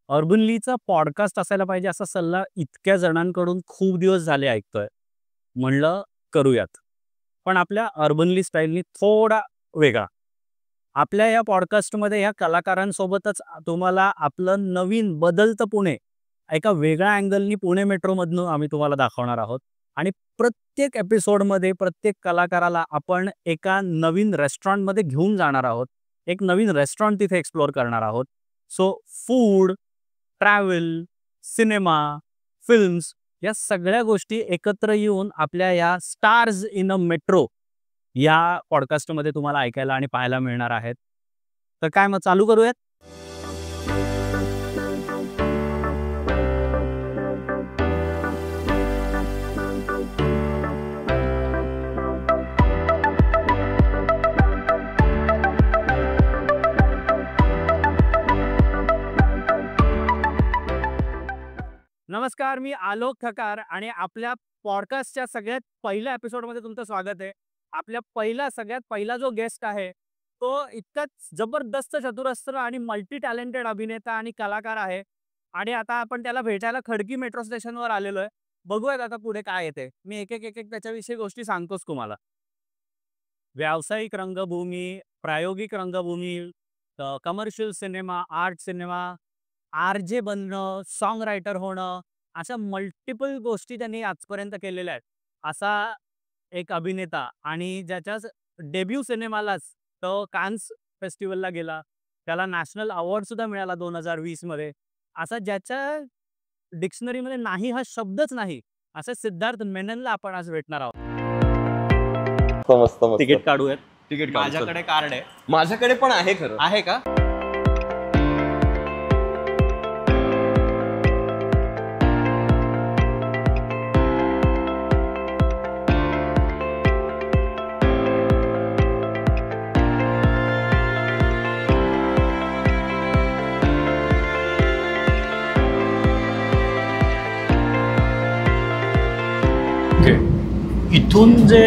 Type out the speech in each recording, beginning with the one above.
अर्बनलीचा podcast असायला पाहिजे असा सल्ला इतक्या जणांकडून खूप दिवस झाले ऐकतोय. म्हणलं करूयात. पण आपल्या अर्बनली स्टाईलनी थोडा वेगळा. आपल्या या पॉडकास्टमध्ये ह्या कलाकारांसोबतच तुम्हाला आपलं नवीन बदलतं पुणे एका वेगळ्या अँगलनी पुणे मेट्रोमधनं आम्ही तुम्हाला दाखवणार आहोत. आणि प्रत्येक एपिसोडमध्ये प्रत्येक कलाकाराला आपण एका नवीन रेस्टॉरंटमध्ये घेऊन जाणार आहोत. एक नवीन रेस्टॉरंट तिथे एक्सप्लोअर करणार आहोत. So food, travel, cinema, films या सगळ्या गोष्टी एकत्र येऊन आपल्या या स्टार्स इन अ मेट्रो या पॉडकास्टमध्ये तुम्हाला ऐकायला आणि पाहायला मिळणार आहेत. तर काय मग चालू करूयात? नमस्कार, मी आलोक ठकार आणि आपल्या पॉडकास्टच्या सगळ्यात पहिल्या एपिसोडमध्ये तुमचं स्वागत आहे. आपल्या सगळ्यात पहिला जो गेस्ट आहे तो इतकाच जबरदस्त चतुरस्त्र आणि मल्टी टॅलेंटेड अभिनेता आणि कलाकार आहे. आणि आता आपण त्याला भेटायला खडकी मेट्रो स्टेशनवर आलेलो आहे. बघूयात आता पुढे काय येते. मी एक एक त्याच्याविषयी गोष्टी सांगतोच तुम्हाला. व्यावसायिक रंगभूमी, प्रायोगिक रंगभूमी, कमर्शियल सिनेमा, आर्ट सिनेमा, आर-जे बनणं, सॉन्ग रायटर होणं, अशा मल्टिपल गोष्टी त्यांनी आजपर्यंत केलेल्या आहेत. असा एक अभिनेता आणि ज्याच्या डेब्यू सिनेमालाच तो कान्स फेस्टिवलला गेला. त्याला नॅशनल अवॉर्डसुद्धा मिळाला 2020 मध्ये. असा ज्याच्या डिक्शनरीमध्ये नाही हा शब्दच नाही, असे सिद्धार्थ मेननला आपण आज भेटणार आहोत. मस्त मस्त. तिकीट काढूयात. तिकीट काढू, चल. माझ्याकडे कार्ड आहे. माझ्याकडे पण आहे खरं. आहे का? इथून जे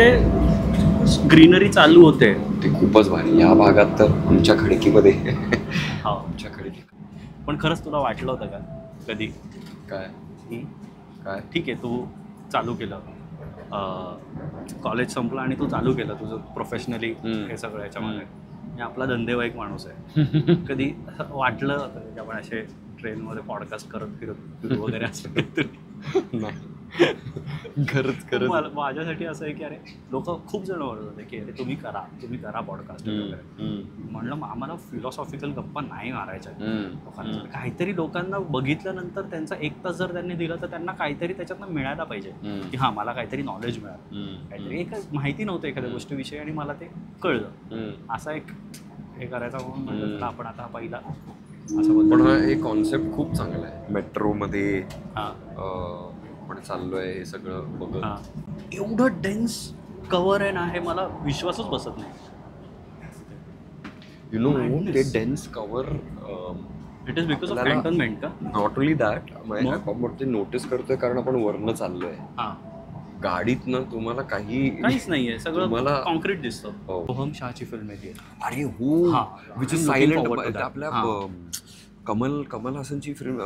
ग्रीनरी चालू होते ते खूपच भारी. या भागात तर आमच्या खडकीमध्ये हा. आमच्या खडकी. पण खरंच तुला वाटलं होतं का कधी काय काय ठीक आहे तू चालू केलं, कॉलेज संपलं आणि तू चालू केलं तुझं प्रोफेशनली हे सगळं याच्यामध्ये. मी आपला धंदेवाईक माणूस आहे. कधी वाटलं होतं की आपण असे ट्रेनमध्ये पॉडकास्ट करत फिरत वगैरे असं काहीतरी? नाही. खरंच माझ्यासाठी असं आहे की अरे लोक खूप जण म्हणत होते की अरे तुम्ही करा पॉडकास्ट वगैरे. म्हणलं आम्हाला फिलॉसॉफिकल गप्पा नाही मारायच्या. काहीतरी लोकांना बघितल्यानंतर त्यांचा 1 तास जर त्यांनी दिलं तर त्यांना काहीतरी त्याच्यातनं मिळायला पाहिजे की हा मला काहीतरी नॉलेज मिळालं, काहीतरी एक माहिती नव्हतं एखाद्या गोष्टीविषयी आणि मला ते कळलं. असा एक हे करायचा म्हणून म्हणलं आपण आता पहिला असं. पण हे कॉन्सेप्ट खूप चांगला आहे. मेट्रोमध्ये आपण चाललोय हे सगळं बघत. एवढं डेन्स कव्हर आहे ना, हे मला विश्वासच बसत नाही. यु नो ते dense cover it is because of cantonment का? नॉट ओनली दॅट, आपण ते नोटीस करतोय कारण आपण वरनं चाललोय. गाडीतनं तुम्हाला काहीच नाहीये, सगळं मला कॉन्क्रीट दिसतं. सोहम शाहची फिल्म आहे. अरे हो, विच इज सायलेंट. आपल्या कमल हसनची फिल्म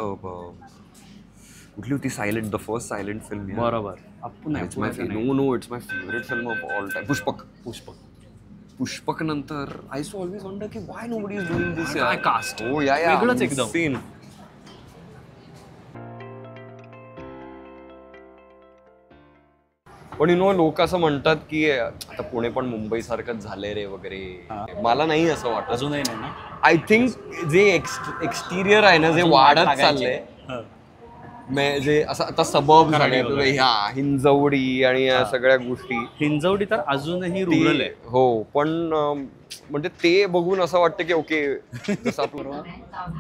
कुठली होती? Silent, the first silent film. बरोबर. It's my favourite film of all time. Pushpak नंतर आय सो ऑलवेज वंडर की why nobody is doing this. Cast हो या वेगळंच एकदम सीन. पण यु नो लोक असं म्हणतात की आता पुणे पण मुंबई सारखंच झालंय रे वगैरे. मला नाही असं वाटत. अजूनही नाही ना. आय थिंक जे एक्सटिरियर आहे ना, जे वाढत चाललंय, जे असं आता सबब झाले ह्या हिंजवडी आणि या सगळ्या गोष्टी. हिंजवडी तर अजूनही रुरल आहे. हो, पण म्हणजे ते बघून असं वाटतं की ओके, जसं आपलं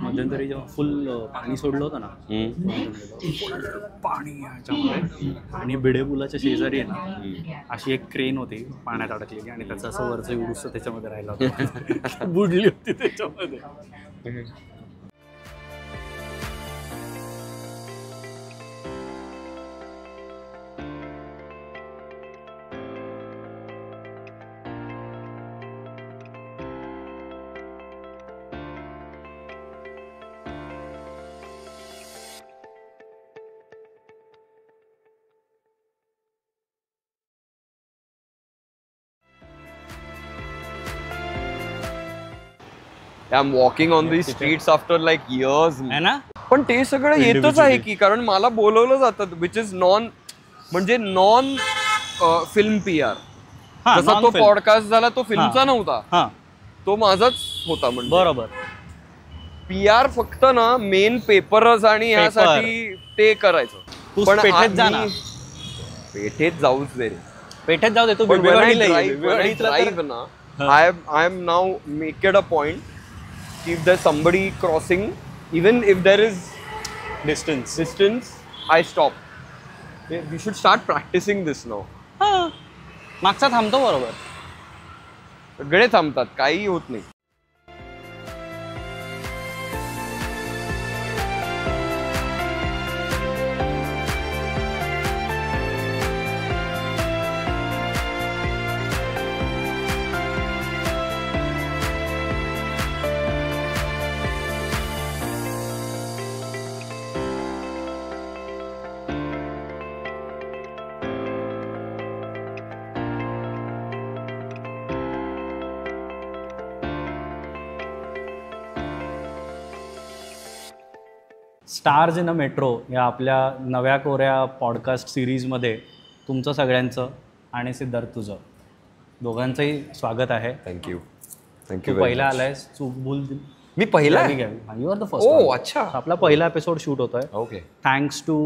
मध्यंतरी जेव्हा फुल पाणी सोडलं होतं ना, पाणी ह्याच्यामध्ये, आणि भिडे पुलाच्या शेजारी आहे ना अशी एक क्रेन होती पाण्यात अडकलेली आणि त्याचं असं वरचं उडूस त्याच्यामध्ये राहिला होता. बुडली होती त्याच्यामध्ये. I am walking on the streets after like years. है ना. पण ते सगळं येतच आहे की, कारण मला बोलवलं जातं which is non film PR. जसा तो पॉडकास्ट झाला तो फिल्मचा नव्हता, तो माझाच होता. म्हणजे बरोबर. PR फक्त ना मेन पेपर्स आणि ह्यासाठी ते करायचं. पण पेठेत जाऊच दे रे. पेठेत जाऊ दे. तू ड्राईव्ह ना, I am now make it a point if there's somebody crossing, even if there is distance, I stop. We should start practicing this now. मागचा थांबतो बरोबर. सगळे थांबतात, काही होत नाही. स्टार्स इन अ मेट्रो या आपल्या नव्या कोऱ्या पॉडकास्ट सिरीजमध्ये तुमचं सगळ्यांचं आणि सिद्धार्थ तुझं दोघांचंही स्वागत आहे. थँक्यू. तू पहिला आलायस. तू बोल. मी पहिला. You are the first. अच्छा. आपला पहिला एपिसोड शूट होतोय. Okay. Thanks to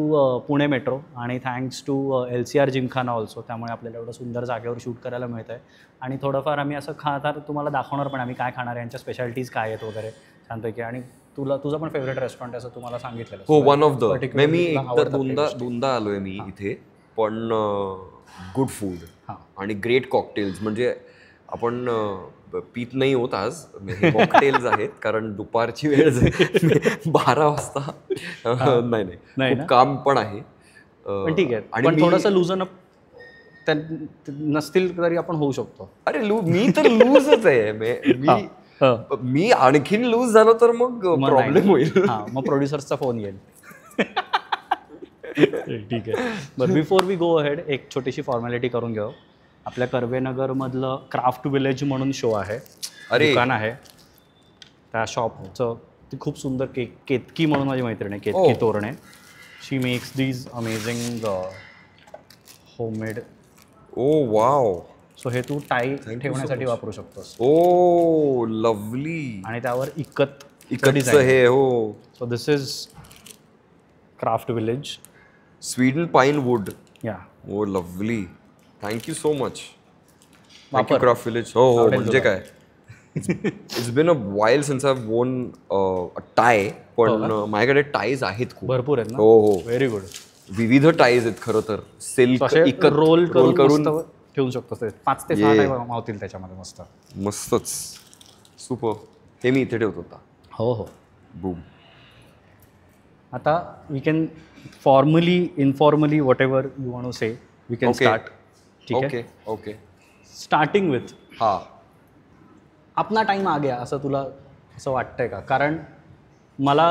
Pune metro आणि thanks to LCR Gymkhana also. त्यामुळे आपल्याला एवढं सुंदर जागेवर शूट करायला मिळत आहे. आणि थोडंफार आम्ही असं खाणार तुम्हाला दाखवणार पण आम्ही काय खाणार, यांच्या स्पेशालिटीज काय आहेत वगैरे छानपैकी. आणि तुझं पण फेवरेट रेस्टॉरंट असं तुम्हाला सांगितलेलं. हो, वन ऑफ द. मी एकदा दोनदा आलोय मी इथे. पण गुड फूड आणि ग्रेट कॉकटेल्स. म्हणजे आपण पीत नाही होत आज, हे कॉकटेल्स आहेत कारण दुपारची वेळ 12 वाजता. नाही, खूप काम पण आहे. पण ठीक आहे. आणि थोडंसं लूजन अप नसतील तरी आपण होऊ शकतो. अरे मी तर लूजच आहे. मी आणखीन लूज झालो तर मग प्रॉब्लेम होईल. मग प्रोड्युसर्सचा फोन येईल. ठीक आहे. But before we go ahead एक छोटीशी फॉर्मॅलिटी करून घेऊ. आपल्या कर्वेनगरमधलं क्राफ्ट विलेज म्हणून शो आहे, दुकान आहे. त्या शॉपचं ती खूप सुंदर केतकी म्हणून माझी मैत्रीण आहे, Ketaki Torane. She makes these amazing homemade. Wow. So हे तू टाय ठेवण्यासाठी वापरू शकतोस. लवली. आणि त्यावर इकत हे. हो. So this is craft village, Sweden pine wood. Yeah. Lovely. Thank you so much. Thank you craft village. हो, म्हणजे काय, it's been a while since I have worn a tie. पण माझ्याकडे टाईज आहेत खूप भरपूर आहेत ना. हो. Very good. विविध टाईज आहेत खरं तर. सिल्क रोल करून ठेवून शकतो. 5 ते 6 टाय मावतील त्याच्यामध्ये. मस्तच. सुपर. हे मी इथे ठेवत होता. हो. बूम. आता we can formally informally whatever you want to say we can start. ठीक आहे. ओके. स्टार्टिंग विथ अपना टाइम आ गया असं तुला असं वाटतंय का? कारण मला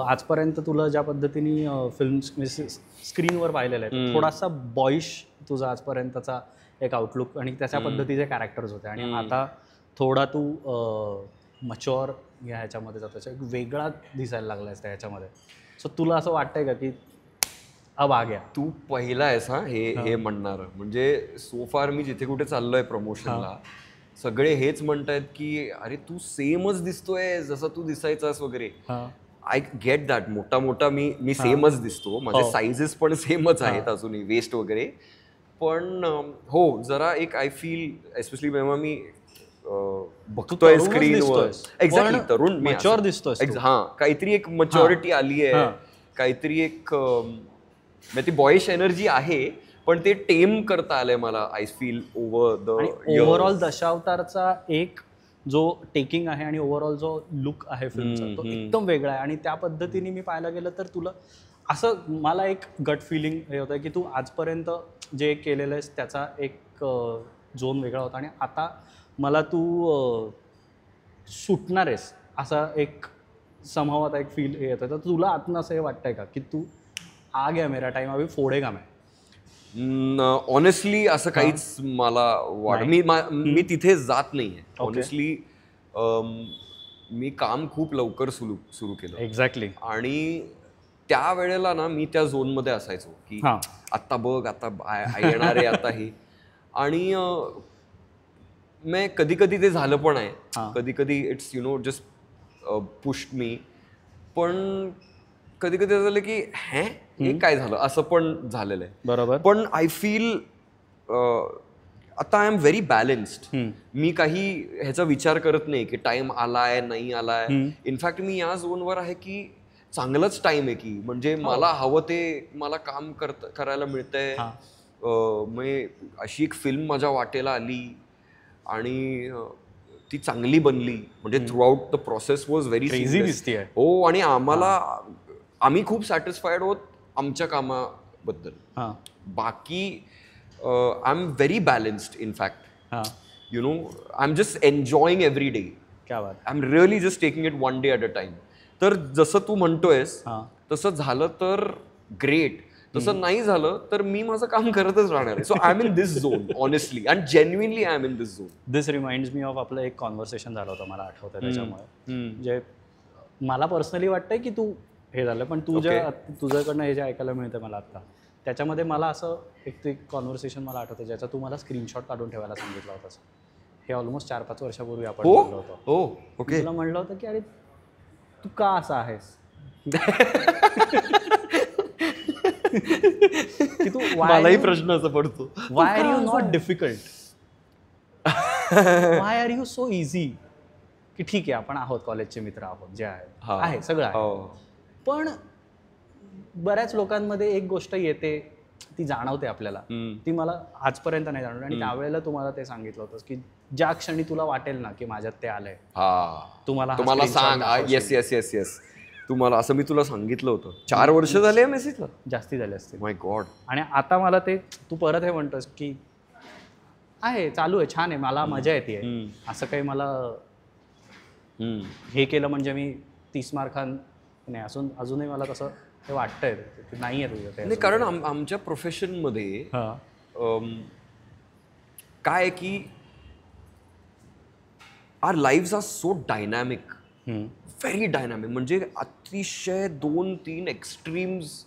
आजपर्यंत तुला ज्या पद्धतीने फिल्म स्क्रीनवर पाहिलेलं आहे, थोडासा बॉईश तुझा आजपर्यंतचा एक आउटलुक आणि त्याच्या पद्धतीचे कॅरेक्टर्स होते. आणि आता थोडा तू मच्युअर या ह्याच्यामध्ये जातो, एक वेगळा दिसायला लागला आहेस त्या ह्याच्यामध्ये. सो तुला असं वाटतंय का की अब आ गया? तू पहिला आहेस हे म्हणणार. म्हणजे सो फार मी जिथे कुठे चाललोय प्रमोशनला, सगळे हेच म्हणतायत की अरे तू सेमच दिसतोय जसं तू दिसायचास वगैरे. I get that. मोठा मी सेमच दिसतो. माझे साईजेस पण सेमच आहेत अजूनही, वेस्ट वगैरे. पण हो, जरा एक आय फील एस्पेशली जेव्हा मी बघतोय स्क्रीनवर. एक्झॅक्टली. तरुण मॅच्युअर दिसतोय. काहीतरी एक मॅच्युरिटी आली आहे, काहीतरी एक ती बॉईश एनर्जी आहे, पण ते टेम करता आलंय मला आय फील ओव्हरऑल. दशावतारचा एक जो टेकिंग आहे आणि ओव्हरऑल जो लुक आहे फिल्मचा तो एकदम वेगळा आहे. आणि त्या पद्धतीने मी पाहायला गेलं तर तुला असं मला एक गट फिलिंग हे होतं की तू आजपर्यंत जे केलेलं आहेस त्याचा एक झोन वेगळा होता आणि आता मला तू सुटणार आहेस असा एक समहाव आता एक फील येत आहे. तर तुला आतनं असं हे वाटतंय का की तू आ गया मेरा टाइम अभी फोडेगा मैं? ऑनेस्टली असं काहीच मला वाटत. मी तिथे जात नाहीये ऑनेस्टली. मी काम खूप लवकर सुरू केलं. एक्झॅक्टली. आणि त्या वेळेला ना मी त्या झोनमध्ये असायचो की आता बघ, आता येणार आहे आता हे. आणि कधी कधी ते झालं पण आहे, कधी कधी इट्स जस्ट पुश्ड मी. पण कधी कधी झालं की हे काय झालं असं पण झालेलं आहे. बरोबर. पण आय फील आता आय एम व्हेरी बॅलन्स्ड. मी काही ह्याचा विचार करत नाही की टाइम आलाय नाही आलाय. इनफॅक्ट मी या झोनवर आहे की चांगलंच टाइम आहे की म्हणजे मला हवं ते मला काम करायला मिळतंय. अशी एक फिल्म माझ्या वाटेला आली आणि ती चांगली बनली. म्हणजे through out the process was very easy. हो. आणि आम्ही खूप सॅटिस्फाईड आहोत आमच्या कामाबद्दल. बाकी I am very balanced in fact. I am just enjoying every day. I am really just taking it one day at a time. तर जसं तू म्हणतोयस तसं झालं तर ग्रेट, तसं नाही झालं तर मी माझं काम करतच राहणार आहे. So I am in this zone honestly and genuinely I am in this zone. This reminds me of आपलं एक कॉन्व्हर्सेशन झालं होतं, मला आठवतं त्याच्यामुळे. म्हणजे मला पर्सनली वाटतंय की तू हे झालं, पण तुझ्याकडनं हे जे ऐकायला मिळतं मला आता, त्याच्यामध्ये मला असं एक कॉन्व्हर्सेशन मला आठवतं ज्याचा तू मला स्क्रीनशॉट काढून ठेवायला सांगितलं होतं. हे ऑलमोस्ट 4-5 वर्षापूर्वी आपण बोललो होतो. तुला म्हणलं होतं की अरे तू का असा आहेस, की तू मलाही प्रश्न असा पडतो, why are you not difficult, why are you so easy. की ठीक आहे आपण आहोत कॉलेजचे मित्र आहोत, जे आहे सगळं आहे. पण बऱ्याच लोकांमध्ये एक गोष्ट येते, ती जाणवते आपल्याला, ती मला आजपर्यंत नाही जाणवली. आणि त्यावेळेला तुम्हाला ते सांगितलं होतं की ज्या क्षणी तुला वाटेल ना की माझ्यात ते आलंय, तुम्हाला सांग. येस येस येस येस तुम्हाला असं मी तुला सांगितलं होतं. 4 वर्ष झाले मेसेजला, जास्ती झाले असते. माय गॉड. आणि आता मला ते तू परत हे म्हणतोस की आहे चालू आहे, छान आहे, मला मजा येते. असं काही मला हे केलं म्हणजे मी 30 मार्कांनी अजूनही मला तसं हे वाटतंय की नाही आहे तुझं नाही. कारण आमच्या प्रोफेशनमध्ये काय की our lives are so dynamic, very dynamic. म्हणजे अतिशय 2-3 एक्स्ट्रीम्स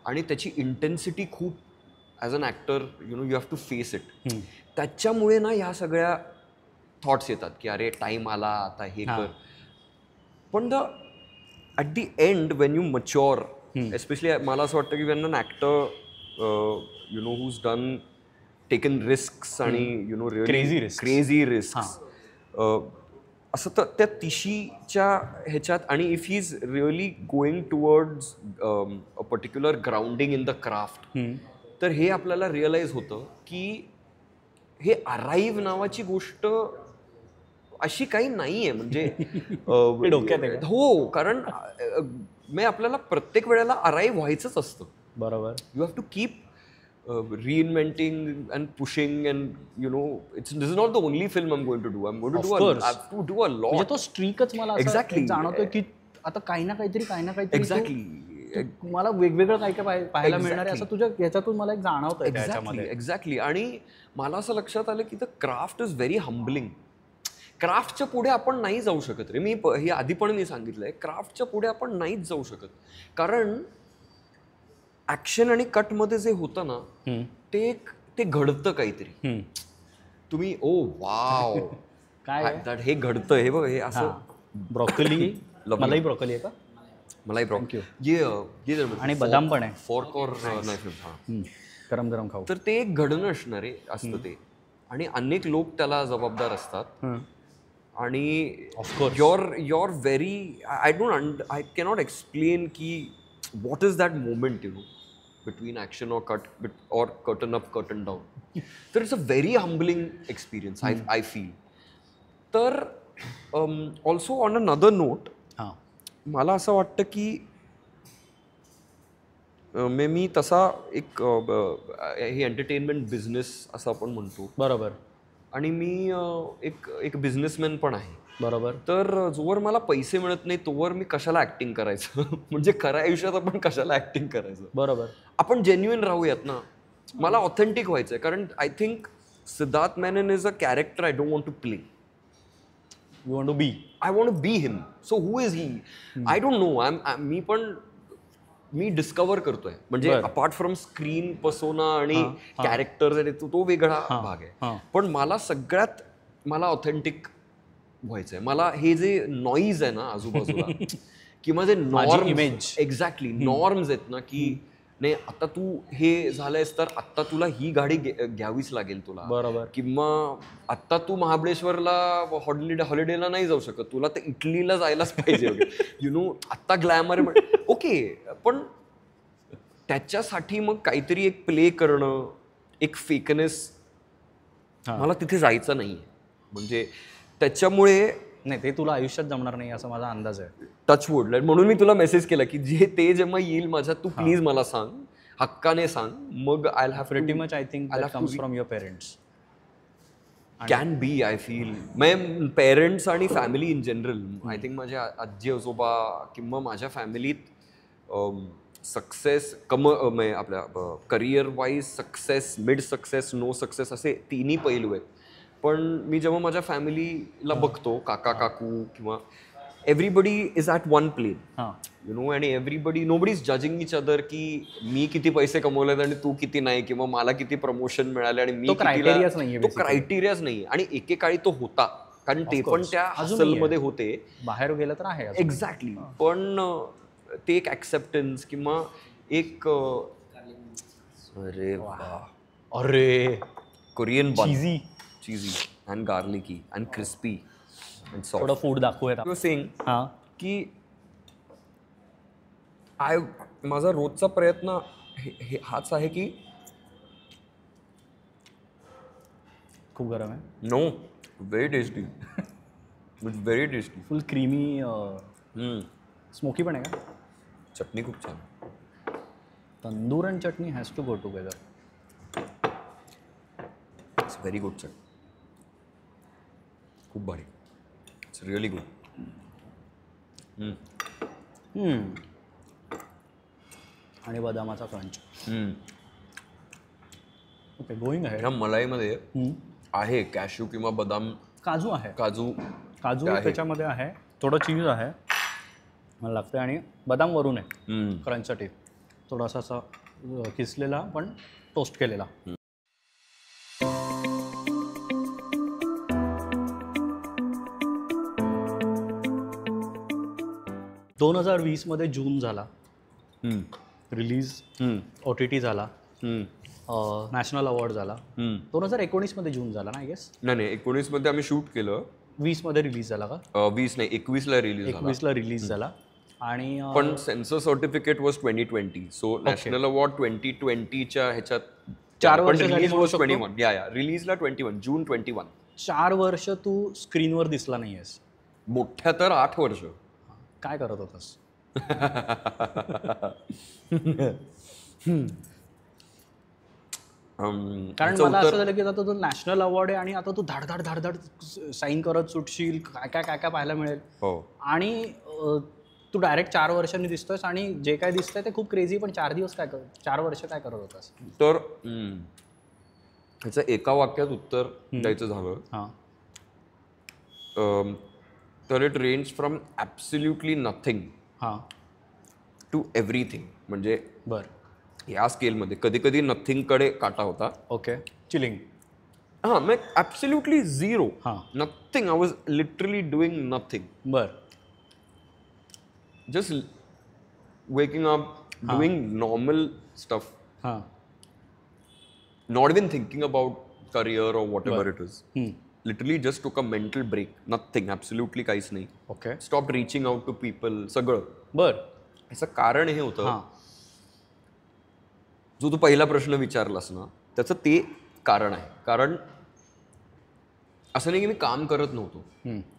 आणि त्याची इंटेन्सिटी खूप. As an actor you have to face it. त्याच्यामुळे ना ह्या सगळ्या थॉट्स येतात की अरे टाईम आला आता हे कर. पण at the end when you mature, especially मला असं वाटतं की when an actor who's done taken risks आणि क्रेझी रिस्क्स, असं तर त्या तिशीच्या ह्याच्यात. आणि if he is really going towards a particular grounding in the craft, तर हे आपल्याला रिअलाइज होतं की हे अराईव्ह नावाची गोष्ट अशी काही नाही आहे. म्हणजे डोक्यात हो, कारण आपल्याला प्रत्येक वेळेला अराईव्ह व्हायचंच असतं. बरोबर. You have to keep reinventing and pushing, and this is not the only film I'm going to do. I'm going to do a lot. म्हणजे तो स्ट्रीकच मला एक्झॅक्टली जाणवतोय की आता काही ना काहीतरी एक्झॅक्टली मला वेगवेगळं काय पाहायला मिळणार आहे असं तुझ्या याच्यातून मला एक जाणवतंय त्याच्यामध्ये. एक्झॅक्टली. आणि मला असं लक्षात आलं की the craft is very humbling. क्राफ्टच्या पुढे आपण नाही जाऊ शकत रे. हे आधी पण मी सांगितलंय, क्राफ्टच्या पुढे आपण नाहीच जाऊ शकत. कारण ऍक्शन आणि कट मध्ये जे होतं ना ते घडतं काहीतरी. तुम्ही ओ वाव काय हे घडतं, हे बघ, हे असं. ब्रोकोली, मलाही ब्रोकोली आहे का? मलाही ब्रोकोली आणि बदाम पण आहे. फॉर्क और नाही, गरम गरम खाऊ. तर ते एक घडणं असणारे असतं ते. आणि अनेक लोक त्याला जबाबदार असतात. आणि your very I cannot explain की what is that moment, between action or curtain up, curtain down. So it's a very humbling experience, I feel. तर also on another note, मला असं वाटतं की मी तसा एक हे एंटरटेनमेंट बिझनेस असं आपण म्हणतो. बरोबर. आणि मी एक बिझनेसमॅन पण आहे. बरोबर. तर जोवर मला पैसे मिळत नाही तोवर मी कशाला ऍक्टिंग करायचं. म्हणजे खऱ्या आयुष्यात आपण कशाला ऍक्टिंग करायचं. बरोबर. आपण जेन्युइन राहूयात ना. मला ऑथेंटिक व्हायचंय. कारण I think Siddharth Menon is a character I don't want to play. You want to be. I want to be him. So who is he? I don't know. मी डिस्कवर करतोय म्हणजे अपार्ट फ्रॉम स्क्रीन पर्सोना आणि character तो वेगळा भाग आहे. पण मला authentic व्हायचंय. मला हे जे नॉईज आहे ना आजूबाजूला किंवा जे नॉर्म्स, एक्झॅक्टली नॉर्म्स आहेत ना, की नाही आता तू हे झालंयस तर आता तुला ही गाडी घ्यावीच लागेल तुला, बरोबर, किंवा आता तू महाबळेश्वरला हॉलिडेला नाही जाऊ शकत, तुला तर इटलीला जायलाच पाहिजे, यु नो आता ग्लॅमर. ओके, पण त्याच्यासाठी मग काहीतरी एक प्ले करणं, एक फेकनेस, मला तिथे जायचं नाहीये. म्हणजे त्याच्यामुळे नाही, ते तुला आयुष्यात जमणार नाही असा माझा अंदाज आहे. टचवूड. म्हणून मी तुला मेसेज केला की ते जेव्हा येईल माझ्या, तू प्लीज मला सांग, हक्काने सांग. मग I have pretty much I think that comes from your parents. Can be, I feel. म्हणजे पेरेंट्स आणि family in general, I think माझ्या आजी आजोबा किंवा माझ्या फॅमिलीत सक्सेस आपल्या career wise success, mid success, no success असे तिन्ही पैलू आहेत. पण मी जेव्हा माझ्या फॅमिलीला बघतो, काका काकू किंवा everybody is at one plane, you know, आणि everybody, nobody is judging each other की मी किती पैसे कमवलेत आणि तू किती नाही, किंवा मला किती प्रमोशन मिळाले आणि मी, तो क्रायटेरियाच नाही. आणि एकेकाळी तो होता, कारण ते पण त्या हसलमध्ये होते, बाहेर गेलं तर आहे. एक्झॅक्टली. पण ते एक ऍक्सेप्टन्स किंवा एक अरे Korean cheesy and garlicky and crispy and soft. थोडं फूड दाखवूयात. You were saying की माझा रोजचा प्रयत्न हाच आहे की खूप गरम आहे. No, very tasty, very tasty, full creamy, smoky पण आहे का? चटणी खूप छान. तंदूर आणि chutney has to go together. It's very good chutney, खूप भारी, इट्स रिअली गुड. आणि बदामाचा क्रंच. ओके, गोईंग आहे. ह्या मलाईमध्ये आहे कॅश्यू किंवा बदाम, काजू आहे, काजू त्याच्यामध्ये आहे, थोडं चीज आहे मला लागतं, आणि बदाम वरून आहे क्रंचसाठी, थोडासा असा किसलेला पण टोस्ट केलेला. 2020 मध्ये जून झाला रिलीज, OTT झाला, नॅशनल अवॉर्ड झाला. 2019 मध्ये जून झाला ना, आय गेस. नाही, 19 मध्ये आम्ही शूट केलं. 20 मध्ये रिलीज झाला का? 20 नाही, 21 ला रिलीज झाला. 21 ला रिलीज झाला. आणि पण censor certificate was 2020, so national award 2020च्या ह्याच्यात 4 वर्ष रिलीज वॉज 21. या रिलीजला 21 जून 21. 4 वर्ष तू स्क्रीनवर दिसला नाहीयेस. मोठ्या तर 8 वर्ष. काय करत होतास? कारण मला असं झालं की आता तू नॅशनल अवॉर्ड आहे आणि आता तू धाड साईन करत सुटशील, काय पाहायला मिळेल. आणि तू डायरेक्ट 4 वर्षांनी दिसतोयस, आणि जे काय दिसतंय ते खूप क्रेझी. पण 4 वर्ष काय करत होतास? तर ह्याचं एका वाक्यात उत्तर द्यायचं झालं तर it range from absolutely nothing to everything. म्हणजे या स्केलमध्ये कधी कधी नथिंगकडे काटा होता. Okay, chilling. मग absolutely zero, nothing. I was literally doing nothing. Just waking up, doing normal stuff, not even thinking about career और whatever it is. Literally just took a mental break. Nothing, absolutely काहीच नाही. Okay, stop reaching out to people, सगळं. याचं कारण हे होतं, जो तू पहिला प्रश्न विचारलास ना, त्याचं ते कारण आहे. कारण असं नाही की मी काम करत नव्हतो.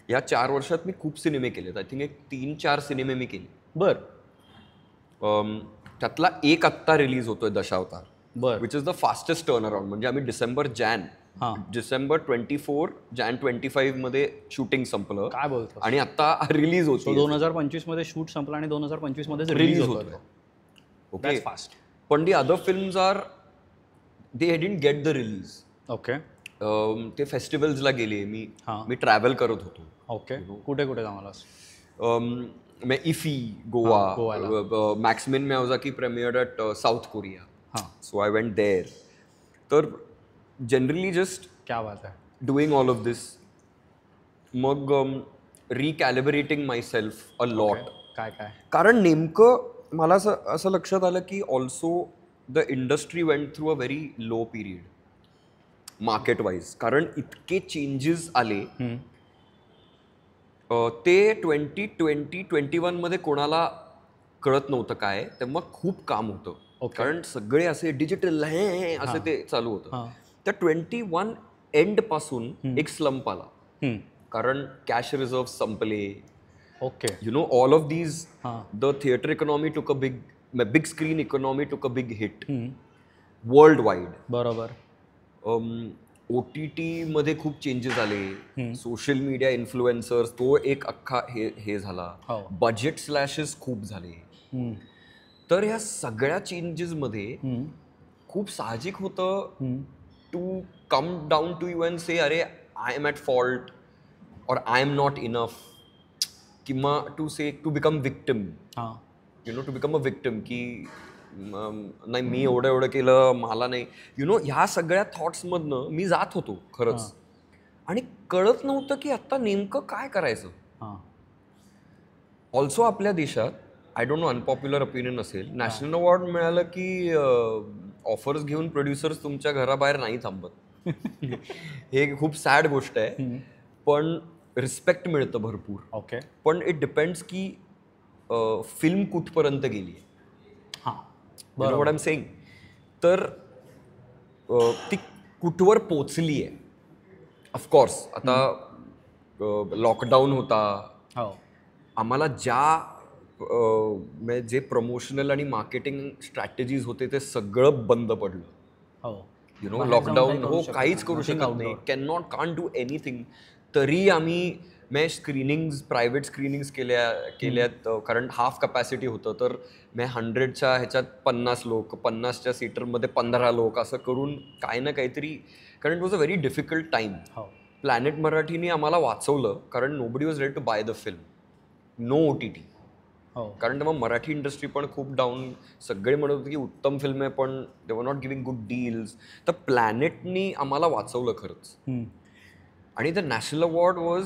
या 4 वर्षात मी खूप सिनेमे केलेत. आय थिंक 3-4 सिनेमे मी केले. त्यातला एक आत्ता रिलीज होतोय, Dashavatar, which is the fastest turn around. म्हणजे आम्ही डिसेंबर 24 जान 25 मध्ये शूटिंग संपलं. काय बोलतो? आणि आता रिलीज होतो. 2025 मध्ये शूट संपलं आणि 2025 मध्ये रिलीज होतोय. Okay, fast. पण the other films are, they didn't get the release. Okay, ते फेस्टिवल्सला गेले मी ट्रॅव्हल करत होतो. ओके, कुठे कुठे जाणारस? मैं इफी गोवा, मॅक्समिन म्याओजाकी premiered at South Korea. So I went there. तर जनरली जस्ट क्या बात आहे, डुईंग ऑल ऑफ दिस, मग रिकॅलिब्रेटिंग माय सेल्फ अ लॉट. काय काय? कारण नेमकं मला असं लक्षात आलं की also the industry went through a very low period market wise. कारण इतके चेंजेस आले ते 2020-21 मध्ये कोणाला कळत नव्हतं काय. तेव्हा खूप काम होतं, कारण सगळे असे डिजिटल असं ते चालू होतं. त्या 21 एंड पासून एक स्लंप आला, कारण कॅश रिझर्व संपले. Okay, you know all of these, the theatre economy took a big screen economy took a big hit world wide. बरोबर. OTT मध्ये खूप चेंजेस आले, सोशल मीडिया इन्फ्लुएन्सर्स तो एक अख्खा हे झाला, बजेट स्लॅशेस खूप झाले. तर ह्या सगळ्या चेंजेसमध्ये खूप साहजिक होतं to come down to you and say अरे आय एम ॲट फॉल्ट और आय एम नॉट इनफ, किंवा to become victim, to become a victim की नाही मी एवढं केलं मला नाही, ह्या सगळ्या थॉट्समधनं मी जात होतो खरंच. आणि कळत नव्हतं की आता नेमकं काय करायचं. ऑल्सो आपल्या देशात, I don't no, unpopular opinion असेल, नॅशनल अवॉर्ड मिळालं की ऑफर्स घेऊन प्रोड्युसर्स तुमच्या घराबाहेर नाही थांबत. हे खूप सॅड गोष्ट आहे, पण रिस्पेक्ट मिळतं भरपूर. ओके, पण इट डिपेंड्स की फिल्म कुठपर्यंत गेली आहे. You know what I'm saying? तर ती कुठवर पोचली आहे. ऑफकोर्स आता लॉकडाऊन होता, आम्हाला जे प्रमोशनल आणि मार्केटिंग स्ट्रॅटेजीज होते ते सगळं बंद पडलं. लॉकडाऊन, काहीच करू शकत नाही, कांट डू एनिथिंग. तरी आम्ही स्क्रीनिंग्स, प्रायव्हेट स्क्रीनिंग्स केल्यात, कारण हाफ कॅपॅसिटी होतं. तर 100च्या ह्याच्यात 50 लोक, 50च्या सीटरमध्ये 15 लोक, असं करून काय ना काहीतरी, कारण it was a very difficult time. Planet मराठीने आम्हाला वाचवलं, कारण nobody was ready to buy the film, no OTT. कारण तेव्हा मराठी इंडस्ट्री पण खूप डाऊन, सगळे म्हणत होते की उत्तम फिल्म आहे पण दे were not giving good deals. तर प्लॅनेटनी आम्हाला वाचवलं खरंच. आणि the national award was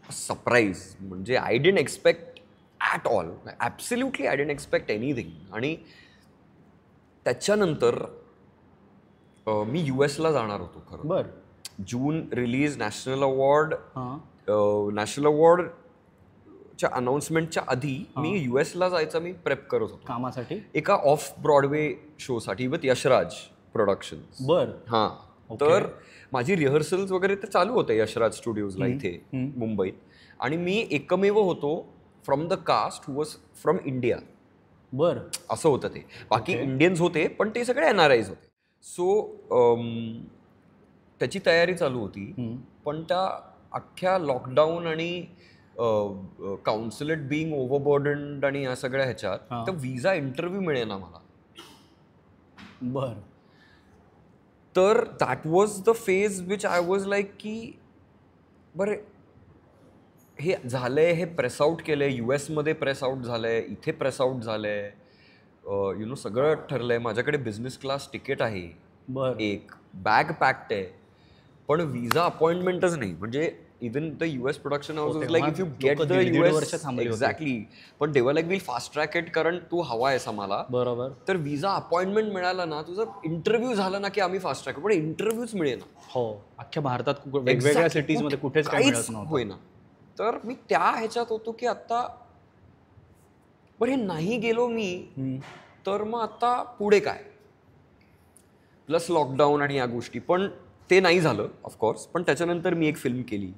surprise. म्हणजे I didn't expect at all, absolutely I didn't expect anything. आणि त्याच्यानंतर मी US ला जाणार होतो खरं. बरं. जून रिलीज नॅशनल अवॉर्डच्या अनाऊन्समेंटच्या आधी मी US ला जायचा मी प्रेप करत होतो कामासाठी, एका ऑफ ब्रॉडवे शोसाठी विथ यशराज प्रोडक्शन्स. बरं. तर माझी रिहर्सल्स वगैरे तर चालू होते यशराज स्टुडिओजला इथे मुंबईत. आणि मी एकमेव होतो from the cast who was from India. बरं, असं होतं ते. बाकी इंडियन्स होते पण ते सगळे NRIs होते. सो त्याची तयारी चालू होती. पण त्या अख्ख्या लॉकडाऊन आणि काउन्सिलेट बिईंग ओव्हरबर्डन्ड आणि या सगळ्या ह्याच्यात तर विजा इंटरव्ह्यू मिळेना मला. बरं. तर that was the phase which I was like की बरं हे झालंय, हे प्रेस आउट केलंय, US मध्ये प्रेस आउट झालंय, इथे प्रेस आउट झालंय, सगळं ठरलंय, माझ्याकडे बिझनेस क्लास तिकीट आहे, एक बॅग पॅक्ड आहे, पण विजा अपॉइंटमेंटच नाही. म्हणजे even the US production house is like if you get the US exactly, पण तेव्हा like will fast track it, कारण तू हवा आहेस आम्हाला. बरोबर. तर विजा अपॉइंटमेंट मिळाला ना, तुझा इंटरव्ह्यू झाला ना की आम्ही फास्ट ट्रॅक, पण इंटरव्ह्यूच मिळेना. अख्ख्या भारतात वेगवेगळ्या सिटीजमध्ये कुठेच काहीच होईना. तर मी त्या ह्याच्यात होतो की आता बरं हे नाही गेलो मी, तर मग आता पुढे काय. प्लस लॉकडाऊन आणि या गोष्टी, पण ते नाही झालं ऑफकोर्स. पण त्याच्यानंतर मी एक फिल्म केली,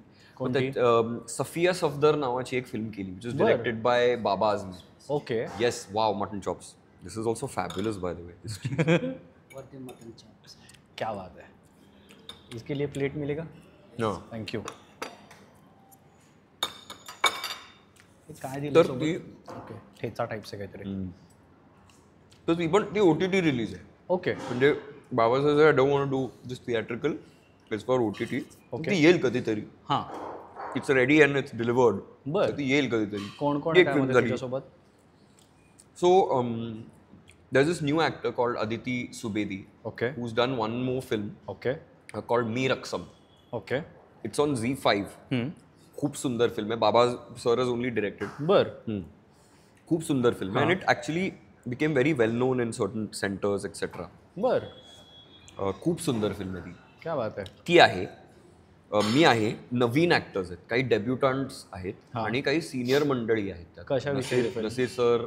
सफिया सफदर नावाची एक फिल्म केली, which is directed by Baba Azmi. Okay. Yes, wow, mutton chops. This is also fabulous by the way. क्या बात है. इसके लिए प्लेट मिलेगा? No, thank you. काय दिलं? तर ती ओके, ठेचा टाईपचं काहीतरी. तर ती पण ती OTT रिलीज आहे. ओके. म्हणजे बाबा says I don't want to do this theatrical, it's for OTT. ती येईल कधीतरी. हां, it's ready and it's delivered. बरं. ती येईल कधीतरी. कोण कोण एक आहे film त्यामध्ये झाली. तुझ्यासोबत? So there's this new actor called Aditi Subedi okay who's done one more film okay called Me Raksam. Okay. It's on Z5. खूप सुंदर फिल्म आहे. बाबा सर has only directed. बर. खूप सुंदर फिल्म आहे. And it actually became very well known in certain centers etc. बर. खूप सुंदर फिल्म आहे ती. क्या बात आहे. ती आहे. मी आहे. नवीन ॲक्टर्स आहेत. काही डेब्युटंट्स आहेत आणि काही सिनियर मंडळी आहेत त्यात. कशाविषयी film? नसीर सर,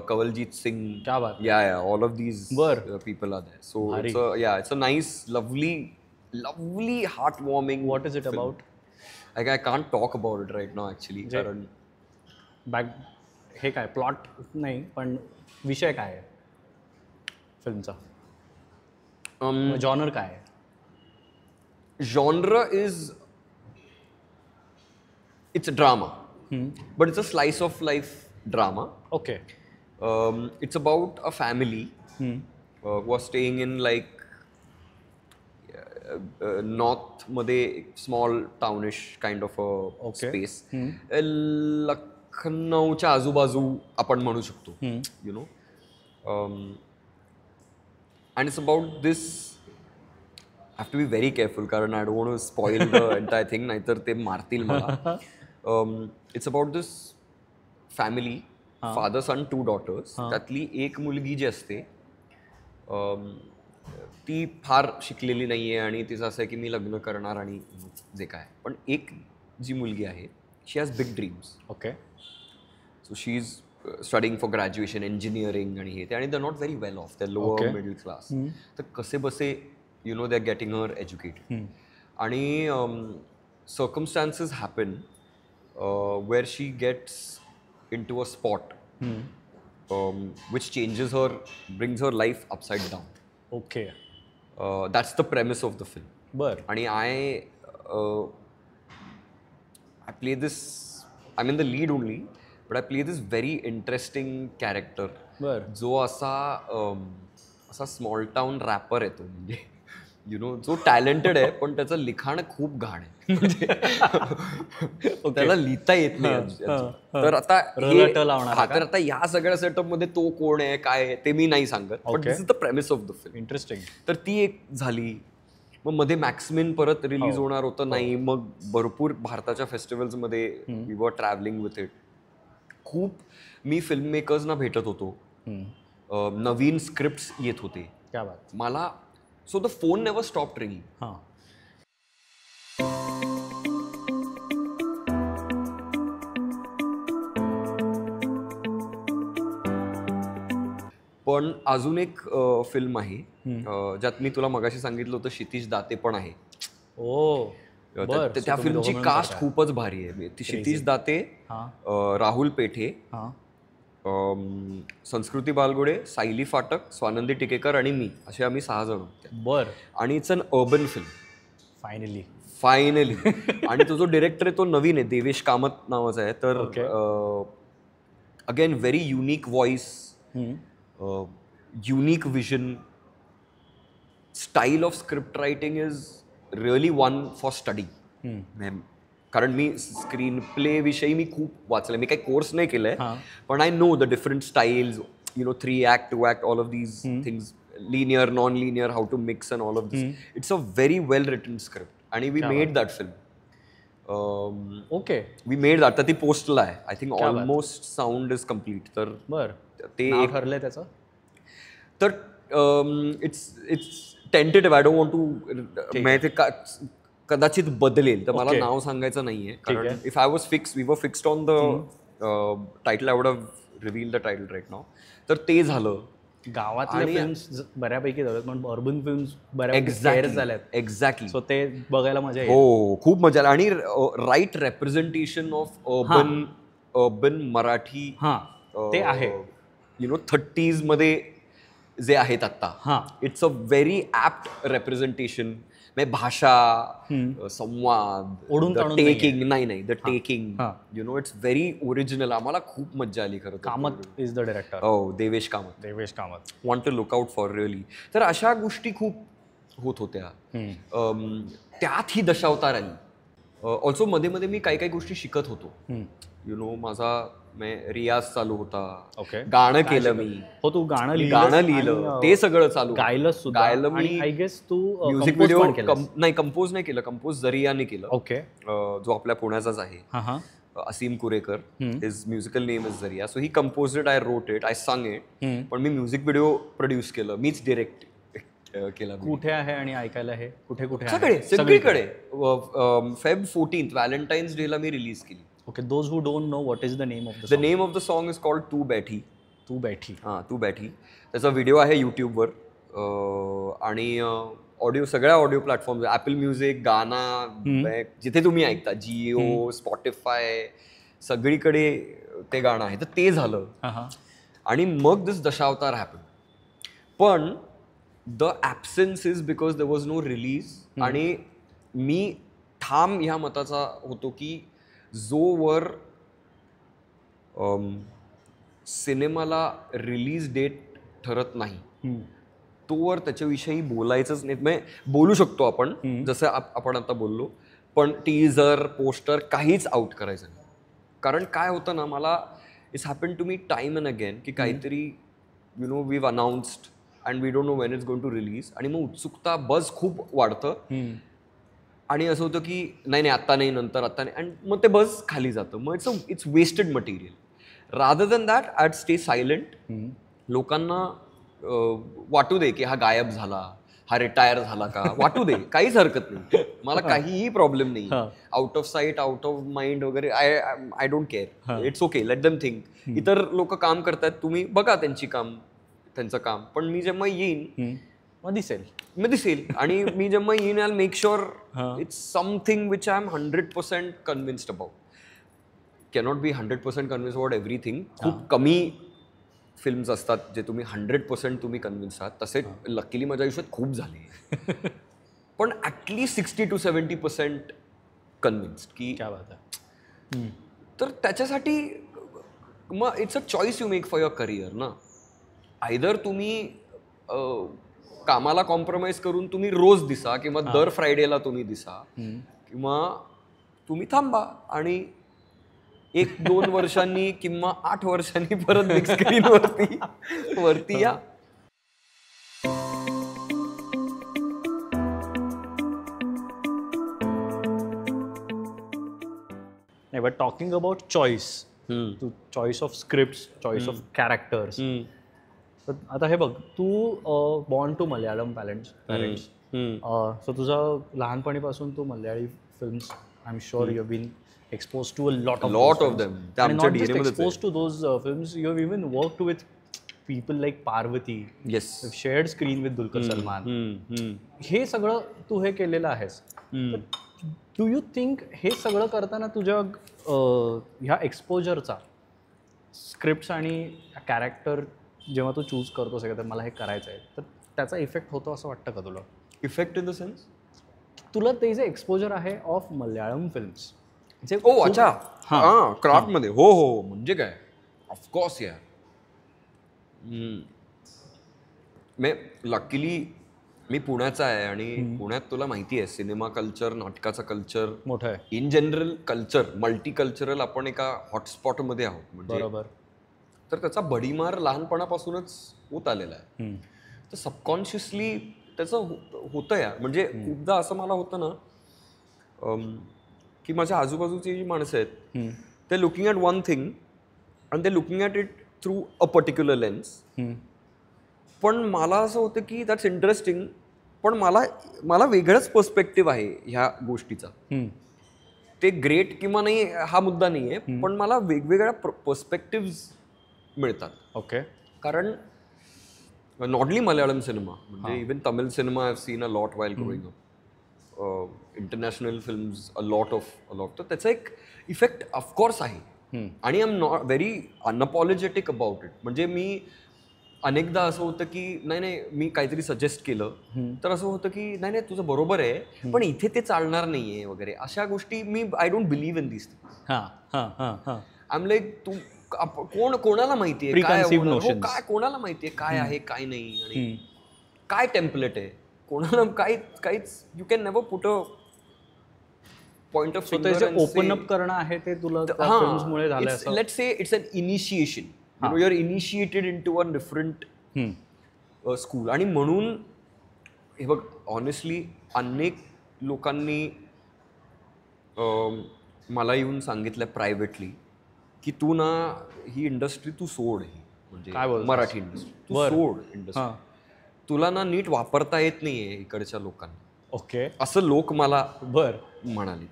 कवलजीत सिंग, क्या बात. yeah, all of these बरं. people are there. So भारी. it's a nice, lovely, heartwarming. What is it film. about? Like I can't talk about it right now actually. कारण बॅक हे काय प्लॉट नाही पण विषय काय आहे फिल्मचा? जॉनर काय आहे? genre is it's a drama, but it's a slice of life drama. Okay. It's about a family who are staying in like north मध्ये small townish kind of a space. लखनौच्या आजूबाजू आपण म्हणू शकतो. You know, and it's about this. I have to be very careful कारण I don't want to spoil the entire thing. नाहीतर ते मारतील मला. It's about this family. Father son 2 daughters. त्यातली एक मुलगी जी असते ती फार शिकलेली नाही आहे आणि तिचं असं आहे की मी लग्न करणार आणि जे काय. पण एक जी मुलगी आहे she has big dreams. Okay. So she is studying for graduation engineering आणि हे ते आणि they not very well off. They lower middle class. तर कसे बसे you know they are getting her educated आणि circumstances happen where she gets into a spot which changes her, brings her life upside down. Okay. That's the premise of the film. बर. And I play this, I'm in the lead only, but I play this very interesting character. बर. जो असा small town wrapper आहे तो. म्हणजे you know जो talented आहे पण त्याचं लिखाण खूप घाण आहे. त्याला लिहिता येत नाही. तर आता तर आता या सगळ्या सेटअप मध्ये तो कोण आहे काय आहे ते मी नाही सांगत. पण this is the premise of the film. Interesting. तर ती एक झाली. मग मध्ये मॅक्समिन परत रिलीज होणार होतं नाही. मग भरपूर भारताच्या फेस्टिवल्समध्ये we were travelling with it. खूप मी फिल्म मेकर्सना भेटत होतो. नवीन स्क्रिप्ट्स येत होते. क्या बात. मला so the phone never stopped ringing. हां. पण अजून एक फिल्म आहे ज्यात मी तुला मगाशी सांगितलं होतं क्षितिज दाते पण आहे. ओ. त्या फिल्मची कास्ट खूपच भारी आहे. ती क्षितिज दाते, राहुल पेठे, संस्कृती बालगुडे, सायली फाटक, स्वानंदी टिकेकर आणि मी असे आम्ही 6 जण होते. बर. आणि it's an urban film. Finally. आणि तो जो डिरेक्टर आहे तो नवीन आहे. देवेश कामत नावाचा आहे. तर again very unique voice, unique vision, style of script writing is really one for study. कारण मी स्क्रीन प्ले विषयी मी खूप वाचलंय. मी काही कोर्स नाही केलाय पण I know the different styles, you know 3 act, 2 act, all of these things, linear, non linear, how to mix and all of this. It's a very well written script आणि we made that film. Okay. We made that. तर ती पोस्टला आहे. I think almost sound is complete. तर बर. ते ठरलंय त्याचं. तर it's tentative. I don't want to. म्हणजे ते कदाचित बदलेल तर मला नाव सांगायचं नाहीये. कारण if I was fix, we were fixed on the title, I would have reveal the title right नाव. तर ते झालं. गावातले फिल्म्स बऱ्यापैकी झाल्यात पण अर्बन फिल्म्स बऱ्यापैकी झाल्यात. एक्झॅक्टली. सो ते बघायला मजा येईल. हो खूप मजा आली. आणि right representation of urban Marathi ते आहे. यु नो 30s मध्ये जे आहेत आता. It's a very apt representation. भाषा, संवाद, टेकिंग नाही the taking, you know it's very original. आम्हाला खूप मजा आली खरं. Kamat is the director. हो, Devesh Kamat. Devesh Kamat. Want to look out for really. तर अशा गोष्टी खूप होत होत्या, त्यात ही दशावतार आली. ऑल्सो मध्ये मध्ये मी काही काही गोष्टी शिकत होतो. यु नो, माझा रियाज चालू होता, गाणं केलं मी. हो, तू गाणं लिहिलं, ते सगळं चालू, गायलं मी. आय गेस तू म्युझिक व्हिडिओ नाही, कंपोज नाही केलं, कंपोज जरियाने केलं. ओके. जो आपल्या पुण्याचाच आहे, Asim Kurekar, his musical name is Zariya. So he composed it, I wrote it, I sang it, पण मी म्युझिक व्हिडिओ प्रोड्यूस केलं, मीच डिरेक्ट केला. कुठे आहे आणि ऐकायला हे कुठे कुठे? सगळीकडे. फेब 14 व्हॅलेंटाईन्स डे ला मी रिलीज केली. Okay. Those who don't know, what is the name of the name of the song is called Tu Baithi. Tu बैठी. हां, तू बैठी. त्याचा व्हिडिओ आहे यूट्यूबवर, आणि ऑडिओ सगळ्या ऑडिओ प्लॅटफॉर्म, ॲपल म्युझिक, गाना, जिथे तुम्ही ऐकता, जिओ, स्पॉटिफाय, सगळीकडे ते गाणं आहे. तर ते झालं, आणि मग दिस दशावतार हॅपन. पण the absence is because there was no release. आणि मी ठाम ह्या मताचा होतो की जोवर सिनेमाला रिलीज डेट ठरत नाही तोवर त्याच्याविषयी बोलायचंच नाही. म्हणजे बोलू शकतो आपण, जसं आपण आता बोललो, पण टीजर, पोस्टर काहीच आउट करायचं नाही. कारण काय होतं ना, मला it's happen to me time and again की काहीतरी, you know, we announced and we don't know when it's going to release, आणि मग उत्सुकता, बज खूप वाढतं, आणि असं होतं की नाही आत्ता नाही, नंतर आत्ता नाही, आणि मग ते बज खाली जातं. मग it's wasted material. Rather than that I stay silent. लोकांना वाटू दे की हा गायब झाला, हा रिटायर झाला का, वाटू दे, काहीच हरकत नाही, मला काहीही प्रॉब्लेम नाही. Out of sight, out of mind वगैरे, I don't care. It's okay, let them think. इतर लोक काम करतात, तुम्ही बघा त्यांचं काम. पण मी जेव्हा येईन मग दिसेल, आणि मी जेव्हा येईन I make sure it's something which I am 100% convinced about. Cannot be 100% convinced about everything. खूप कमी फिल्म्स असतात जे तुम्ही 100% तुम्ही कन्व्हिन्स आहात. तसे लकीली माझ्या आयुष्यात खूप झाले, पण ॲटलिस्ट 60 to 70% कन्व्हिन्स्ड की क्या बात आहे. तर त्याच्यासाठी मग it's a choice you make for your career ना. आयदर तुम्ही कामाला कॉम्प्रोमाइज करून तुम्ही रोज दिसा, किंवा दर फ्रायडेला तुम्ही दिसा, किंवा तुम्ही थांबा आणि 1-2 वर्षांनी किंवा 8 वर्षांनी परत बिग स्क्रीन वरती या. नाही, but talking about choice, choice of scripts, choice of characters. आता हे बघ, तू born to Malayalam parents, so तुझं लहानपणीपासून तू Malayali films, I am sure you have been exposed to a lot of them. And not just exposed to those films, you have even worked with people like Parvati. Yes. You've shared screen with Dulquer Salman. हे सगळं तू हे केलेलं आहेस. Do you think हे सगळं करताना तुझ्या ह्या एक्सपोजरचा, स्क्रिप्ट्स आणि कॅरेक्टर जेव्हा तू चूज करतोस तर मला हे करायचं आहे, तर त्याचा इफेक्ट होतो असं वाटतं का तुला? इफेक्ट इन द सेन्स, तुला ते जे एक्सपोजर आहे ऑफ मल्याळम फिल्म्स, अच्छा, हां, क्राफ्ट मध्ये, हो हो, म्हणजे काय, ऑफकोर्स यार. लकीली मी पुण्याचा आहे, आणि पुण्यात तुला माहिती आहे सिनेमा कल्चर, नाटकाचं कल्चर मोठं आहे. In general culture, multi cultural, आपण एका हॉटस्पॉटमध्ये आहोत. म्हणजे बरोबर. तर त्याचा बडीमार लहानपणापासूनच होत आलेला आहे. तर सबकॉन्शियसली त्याचं होतं या. म्हणजे खूपदा असं मला होतं ना की माझ्या आजूबाजूची जी माणसं आहेत ते looking at one thing and ते looking at it through a particular lens. पण मला असं होतं की दॅट्स इंटरेस्टिंग, पण मला वेगळाच पर्स्पेक्टिव्ह आहे ह्या गोष्टीचा. ते ग्रेट किंवा नाही हा मुद्दा नाही आहे, पण मला वेगवेगळ्या पर्स्पेक्टिव्ज मिळतात. ओके. कारण नॉट ओनली मल्याळम सिनेमा, म्हणजे even Tamil cinema I have seen a lot while growing up, international films a lot. तर त्याचा एक इफेक्ट ऑफकोर्स आहे, आणि I am not very unapologetic about it. म्हणजे मी अनेकदा असं होतं की नाही मी काहीतरी सजेस्ट केलं तर असं होतं की नाही तुझं बरोबर आहे, पण इथे ते चालणार नाही आहे वगैरे, अशा गोष्टी मी I don't believe in this things. I am like, तू कोणाला माहितीये काय, कोणाला माहितीये काय आहे काय नाही, आणि काय टेम्पलेट आहे. कोणाला काहीच you can never put a point of open up करणं आहे ते तुला फिल्म्समुळे झालं असं. Let's say it's an initiation, you know, you are initiated into a different school. आणि म्हणून हे बघ, ऑनेस्टली अनेक लोकांनी मला येऊन सांगितलं प्रायव्हेटली की तू ना ही इंडस्ट्री तू सोड, ही म्हणजे मराठी इंडस्ट्री तू सोड, इंडस्ट्री तुला ना नीट वापरता येत नाहीये इकडच्या लोकांना. ओके, असं लोक मला म्हणाले.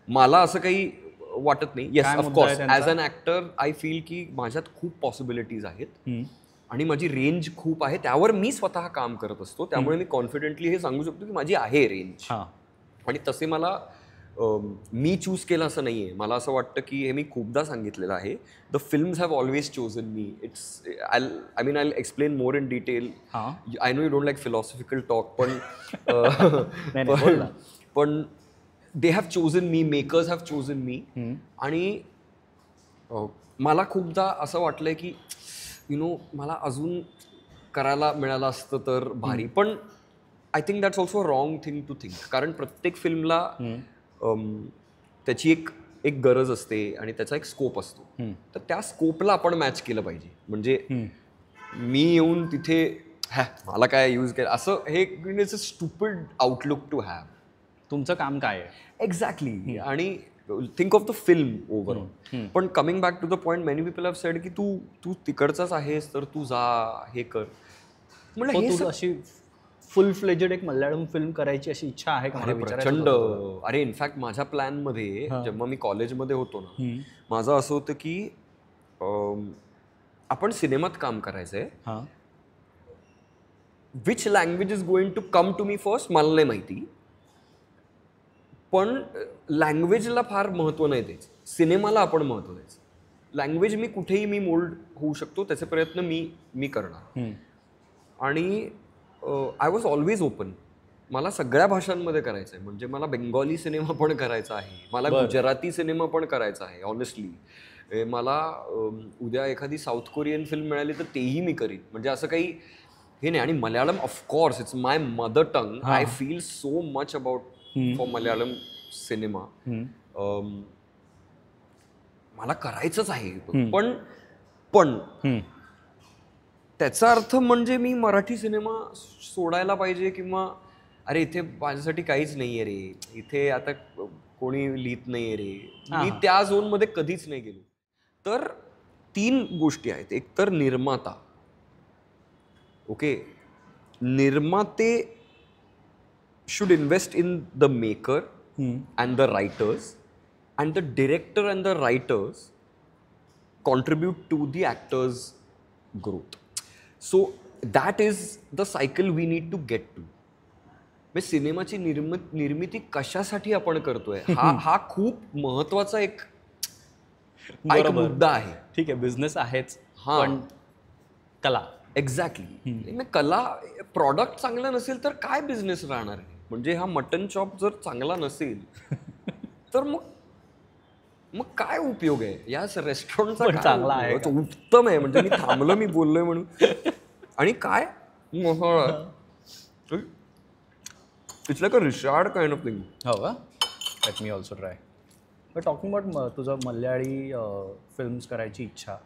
मला असं काही वाटत नाही. Yes, of course as an actor I feel की माझ्यात खूप पॉसिबिलिटीज आहेत आणि माझी रेंज खूप आहे, त्यावर मी स्वतः काम करत असतो. त्यामुळे मी कॉन्फिडेंटली हे सांगू शकतो की माझी आहे रेंज. आणि तसे मला मी चूज केलं असं नाहीये. मला असं वाटतं की हे मी खूपदा सांगितलेलं आहे, the films have always chosen me. I mean I explain more in detail. I know you don't like philosophical talk, पण they have chosen me, makers have chosen me. आणि मला खूपदा असं वाटलंय की यु नो मला अजून करायला मिळालं असतं तर भारी. पण I think that's also wrong thing to think. कारण प्रत्येक फिल्मला त्याची एक गरज असते आणि त्याचा एक स्कोप असतो. तर त्या स्कोपला आपण मॅच केलं पाहिजे. म्हणजे मी येऊन तिथे मला काय यूज केलं असं, हे it's a stupid outlook to have. तुमचं काम काय आहे एक्झॅक्टली. आणि think of the film overall. पण coming back to the point, many people have said की तू तिकडचाच आहेस तर तू जा, हे कर. म्हणजे अशी फुल फ्लेजेड एक मल्याळम फिल्म करायची अशी इच्छा आहे का? प्रचंड. अरे इनफॅक्ट माझ्या प्लॅन मध्ये जेव्हा मी कॉलेजमध्ये होतो ना, माझं असं होतं की आपण सिनेमात काम करायचंय. Which language is going to come to me first मला नाही माहिती, पण लँग्वेजला फार महत्त्व नाही द्यायचं, सिनेमाला आपण महत्त्व द्यायचं. लँग्वेज मी कुठेही मी मोल्ड होऊ शकतो, त्याचे प्रयत्न मी करणार. आणि आय वॉज ऑलवेज ओपन. मला सगळ्या भाषांमध्ये करायचं आहे. म्हणजे मला बेंगॉली सिनेमा पण करायचा आहे, मला गुजराती सिनेमा पण करायचा आहे. ऑनेस्टली मला उद्या एखादी साऊथ कोरियन फिल्म मिळाली तर तेही मी करीन. म्हणजे असं काही हे नाही. आणि Malayalam of course it's my mother tongue. I feel so much about for Malayalam cinema. मला करायचंच आहे. पण त्याचा अर्थ म्हणजे मी मराठी सिनेमा सोडायला पाहिजे किंवा अरे इथे माझ्यासाठी काहीच नाहीये रे, इथे आता कोणी लिहित नाहीये रे, मी त्या झोनमध्ये कधीच नाही गेलो. तर 3 गोष्टी आहेत. एक तर निर्माता. ओके, निर्माते should invest in the maker and the writers, and the director and the writers contribute to the actors' growth. So that is the cycle we need to get to. म्हणजे सिनेमाची निर्मिती कशासाठी आपण करतोय हा खूप महत्वाचा एक मुद्दा आहे. ठीक आहे, बिझनेस आहेच, पण कला. एक्झॅक्टली. कला प्रॉडक्ट चांगलं नसेल तर काय बिझनेस राहणार आहे. म्हणजे हा मटन चॉप जर चांगला नसेल तर मग काय उपयोग आहे. या रेस्टॉरंटचा चांगला आहे, उत्तम आहे. म्हणजे मी थांबलो, मी बोललोय म्हणून. आणि काय it's like a Richard kind of thing. हो का? Let me also try. But talking about तुझं मल्याळी फिल्म्स करायची इच्छा,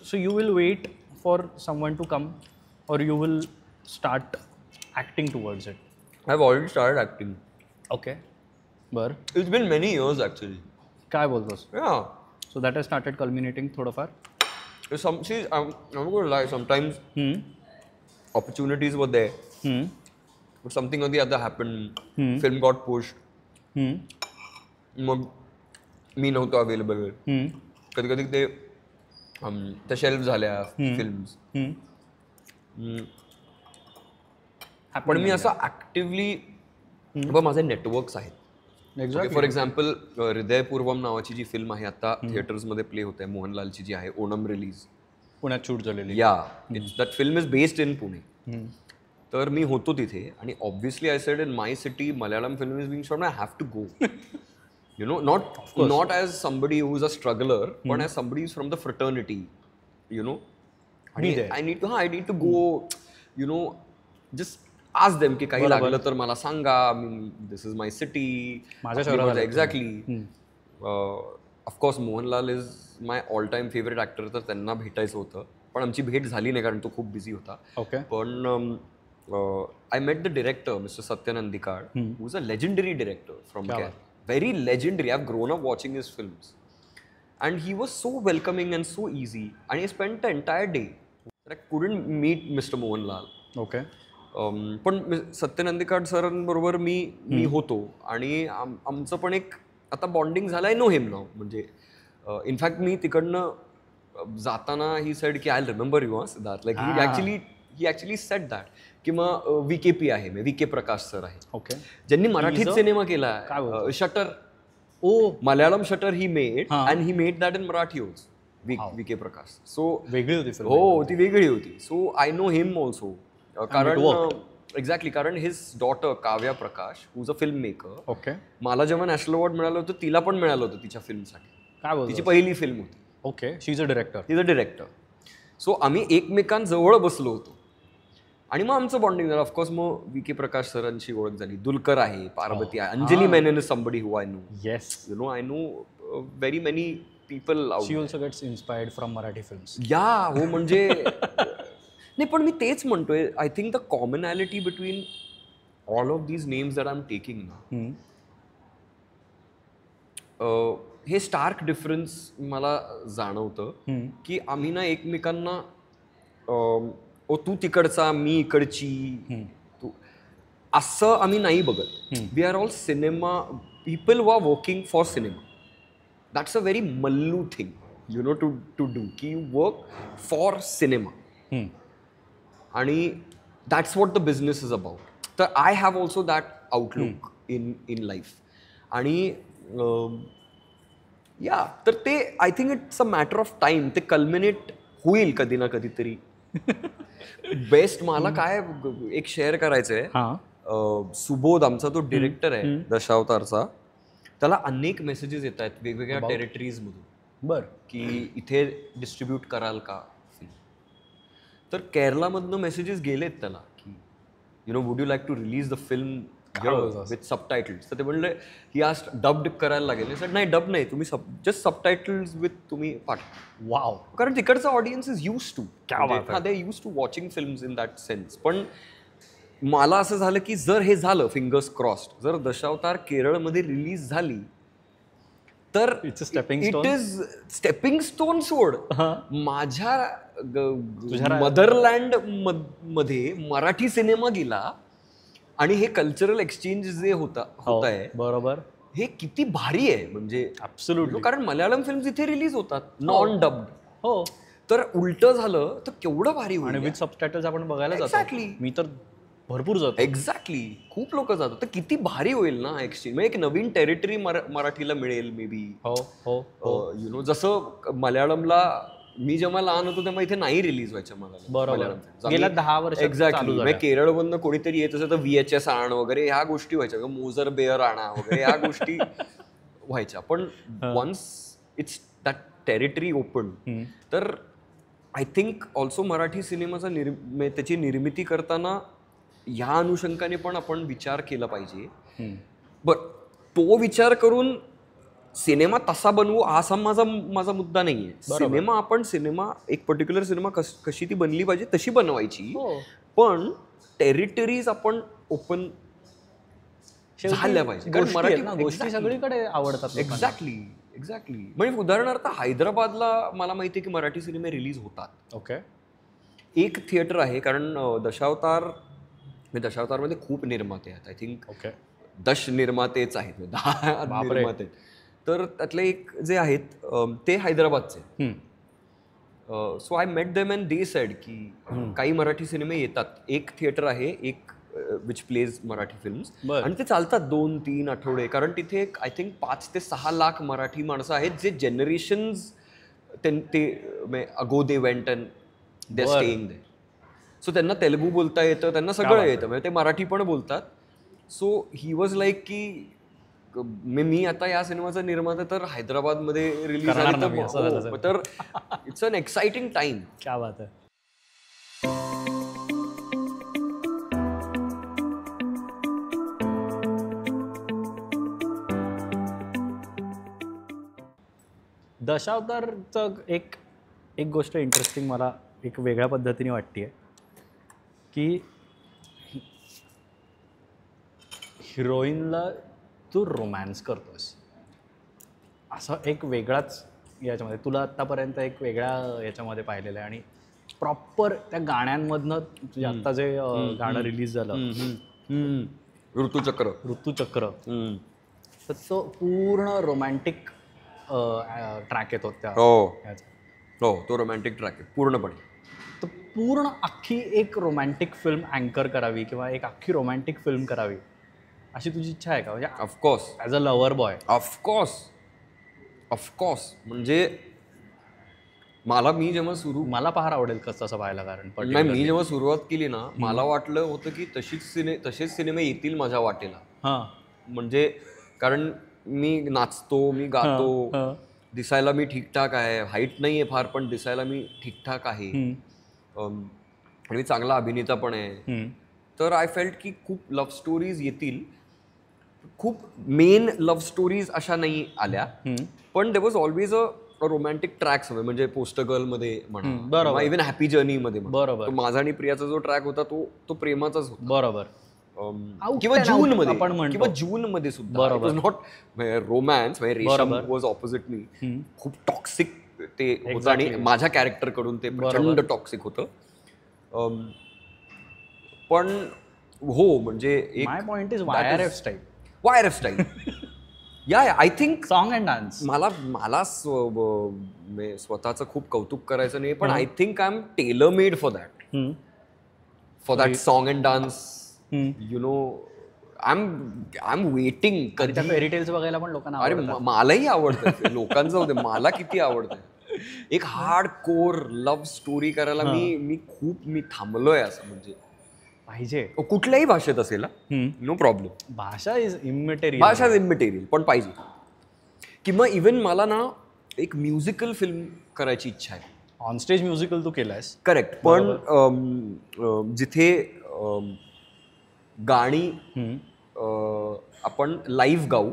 so you will wait for someone to come or you will start acting towards it? I've already started acting. Okay. But it's been many years actually. काय बोलतोस? Yeah. So that has started culminating थोडंफार. See, I'm not going to lie. Sometimes opportunities were there, but something or the other happened. Film got pushed. मग मी नव्हतो available. कधी कधी ते त्या shelf झाल्या फिल्म्स. पण मी असं ऍक्टिव्हली, माझे नेटवर्क्स आहेत. फॉर एक्झाम्पल हृदयपूर्वम नावाची जी फिल्म आहे आता थिएटर्समध्ये प्ले होत आहे, मोहनलालची जी आहे, ओणम रिलीज, पुण्यात शूट झालेली. Yeah that film is based in Pune. तर मी होतो तिथे आणि obviously I said in my city Malayalam film is being shot, I have to go. You know, not as somebody who is a struggler, but as somebody who's from the fraternity, you know. I need to go, you know, just आज them की काही लागलं तर मला सांगा, दिस is my city, माझ्या शहरात. Exactly. Of course Mohanlal is my all time favourite actor, तर त्यांना भेटायचं होतं, पण आमची भेट झाली नाही कारण तो खूप बिझी होता. ओके. पण I met the director, Mr. Satya Nandikar, who's a legendary director from Kerala. Very legendary. I've grown up watching his films. And he was so welcoming and so easy. And he spent the entire day. I couldn't meet Mr. Mohanlal. Okay. पण सत्य नंदिकाड सरांबरोबर मी होतो आणि आमचं पण एक आता bonding झालं. I know him नाव. म्हणजे इनफॅक्ट मी तिकडनं जाताना ही सेड की I remember you Siddharth. Like he actually sed that की मग VKP आहे, VK प्रकाश सर आहे. ओके. ज्यांनी मराठीत सिनेमा केला, shutter, Malayalam shutter he made and he made that in Marathi also. VK Prakash. So वेगळी होती. हो, ती वेगळी होती. So I know him also. कारण एक्झॅक्टली, कारण his daughter Kavya Prakash who's a film maker. Okay. मला जेव्हा नॅशनल अवॉर्ड मिळालं होतं, तिला पण मिळालं होतं तिच्या फिल्मसाठी. काय बोलतो? तिची पहिली फिल्म होती. Okay. She is a director. ती इज अ डिरेक्टर. सो आम्ही एकमेकांजवळ बसलो होतो आणि मग आमचं बॉन्डिंग झालं. ऑफकोर्स मग VK प्रकाश सरांची ओळख झाली. दुलकर आहे, पार्वती आहे, Anjali Menon is somebody who I know. Yes. You know, I know very many people out. She also gets inspired from Marathi films. Yeah हो, म्हणजे नाही, पण मी तेच म्हणतोय, I think the commonality between all of these names that I am taking ना, हे Starc difference मला जाणवतं की आम्ही ना एकमेकांना तू तिकडचा, मी इकडची, तू असं आम्ही नाही बघत. We are all cinema people who are working for cinema. That's a very Mallu thing, you know, to do, की यू वर्क फॉर सिनेमा. आणि that's what the business is about. तर I have also that outlook in life. आणि yeah, तर ते I think it's a matter of time. ते culminate होईल कधी ना कधीतरी. बेस्ट मला काय एक शेअर करायचंय. सुबोध आमचा तो डिरेक्टर आहे दशावतारचा, त्याला अनेक मेसेजेस येत आहेत वेगवेगळ्या टेरिटरीज मधून की इथे डिस्ट्रीब्यूट कराल का फिल्म. तर केरलामधनं मेसेजेस गेलेत त्याला की you know, would you like to release the film with subtitles. तर ते म्हणले ही आज डब्ड करायला लागेल. सर नाही, डब नाही, तुम्ही जस्ट सबटायटल्स विथ तुम्ही पाठवा. वाव. कारण तिकडचा audience is use to, they use to watching films in that sense. पण मला असं झालं की जर हे झालं, फिंगर्स क्रॉस्ड, जर दशावतार केरळमध्ये रिलीज झाली तर इट इज स्टेपिंग स्टोन. सोड, माझ्या मदरलँड मध्ये मराठी सिनेमा गेला आणि हे कल्चरल एक्सचेंज जे होत आहे, बरोबर, हे किती भारी आहे. म्हणजे ऍब्सोल्युटली. कारण मल्याळम फिल्म्स इथे रिलीज होतात नॉन डब्ड. हो. तर उलट झालं तर केवढं भारी होईल. आणि विथ सबटायटल्स आपण बघायला जातो. एक्झॅक्टली. मी तर भरपूर जातो. एक्झॅक्टली, खूप लोक जातात. तर किती भारी होईल ना एक्सचेंज. म्हणजे एक नवीन टेरिटरी मराठीला मिळेल मे बी. हो. यु नो, जसं मल्याळमला मी जेव्हा लहान होतो तेव्हा इथे नाही रिलीज व्हायच्या बरोबर, गेल्या 10 वर्ष. एक्झॅक्टली. म्हणजे केरळमधनं कोणीतरी येत असेल तर VHS आण वगैरे ह्या गोष्टी व्हायच्या, मोझर बेअर आणा वगैरे ह्या गोष्टी व्हायच्या. पण once it's that territory open, तर आय थिंक ऑल्सो मराठी सिनेमाचा त्याची निर्मिती करताना ह्या अनुषंगाने पण आपण विचार केला पाहिजे. बरं, तो विचार करून सिनेमा तसा बनवू असा माझा मुद्दा नाहीये. सिनेमा एक पर्टिक्युलर सिनेमा कशी ती बनली पाहिजे तशी बनवायची. पण टेरिटरीज आपण ओपन झाल्या पाहिजे. कारण मराठी गोष्टी सगळीकडे आवडतात. एक्झॅक्टली. म्हणजे उदाहरणार्थ हैदराबादला मला माहिती आहे की मराठी सिनेमे रिलीज होतात. ओके. एक थिएटर आहे, कारण दशावतारमध्ये खूप निर्माते आहेत. आय थिंक 10 निर्मातेच आहेत, 10 निर्माते. तर त्यातले एक जे आहेत ते हैदराबादचे. So I met them and they said की काही मराठी सिनेमे येतात. एक थिएटर आहे, एक विच प्लेज मराठी फिल्म्स, आणि ते चालतात 2-3 आठवडे. कारण तिथे आय थिंक 5 ते 6 लाख मराठी माणसं आहेत जे जनरेशन्स ते ago they went and they staying there. So त्यांना तेलुगू बोलता येतं, त्यांना सगळं येतं, म्हणजे ते मराठी पण बोलतात. सो ही वॉज लाईक की मी आता या सिनेमाचा निर्माता तर हैदराबादमध्ये रिलीज झाली तर इट्स अन एक्साइटिंग टाइम. क्या बात आहे. दशावतारचं एक गोष्ट इंटरेस्टिंग मला एक वेगळ्या पद्धतीने वाटते की हिरोईनला तू रोमॅन्स करतोस असं एक वेगळाच याच्यामध्ये तुला आत्तापर्यंत एक वेगळ्या याच्यामध्ये पाहिलेलं आहे आणि प्रॉपर त्या गाण्यांमधनं तुझे आत्ता जे गाणं रिलीज झालं ऋतुचक्र तर तो पूर्ण रोमॅन्टिक ट्रॅक येतो त्या हो तो रोमॅन्टिक ट्रॅक आहे पूर्णपणे. तर पूर्ण अख्खी एक रोमॅन्टिक फिल्म अँकर करावी किंवा एक अख्खी रोमॅन्टिक फिल्म करावी अशी तुझी इच्छा आहे का? म्हणजे of course as a lover boy. Of course म्हणजे मला फार आवडेल कसं असं पाहायला. कारण नाही मी जेव्हा सुरुवात केली ना मला वाटलं होतं की तसेच सिनेमे येतील माझ्या वाटेला. म्हणजे कारण मी नाचतो मी गातो दिसायला मी ठीकठाक आहे हाईट नाही आहे फार पण दिसायला मी ठीकठाक आहे आणि मी चांगला अभिनेता पण आहे. तर आय फेल्ट की खूप लव्ह स्टोरीज येतील. खूप मेन लव्ह स्टोरीज अशा नाही आल्या पण there was always a romantic tracks हवे. म्हणजे पोस्टर गर्ल मध्ये म्हणा इव्हन हॅपी जर्नी मध्ये बरोबर माझा आणि प्रियाचा जो ट्रॅक होता तो प्रेमाचाच होता. बरोबर. किंवा जून मध्ये सुद्धा नॉट रोमॅन्स. रेशम वॉज ऑपोजिट मी. खूप टॉक्सिक ते होतं आणि माझ्या कॅरेक्टर कडून ते प्रचंड टॉक्सिक होतं. पण हो म्हणजे एक my point is YRF style yeah I think song and dance. मला स्वतःचं खूप कौतुक करायचं नाही पण I think I am tailor made for that song and dance. You know I am waiting. कधी फेरीटेल्स बघायला पण लोकांना अरे मलाही आवडतं लोकांचं होते मला किती आवडतं. एक हार्ड कोर लव्ह स्टोरी करायला मी थांबलोय असं. म्हणजे पाहिजे कुठल्याही भाषेत असेल नो प्रॉब्लेम. भाषा इज इम्मेटेरियल पण पाहिजे. किंवा इव्हन मला ना एक म्युझिकल फिल्म करायची इच्छा आहे. ऑन स्टेज म्युझिकल तू केलंयस करेक्ट. पण जिथे गाणी आपण लाईव्ह गाऊ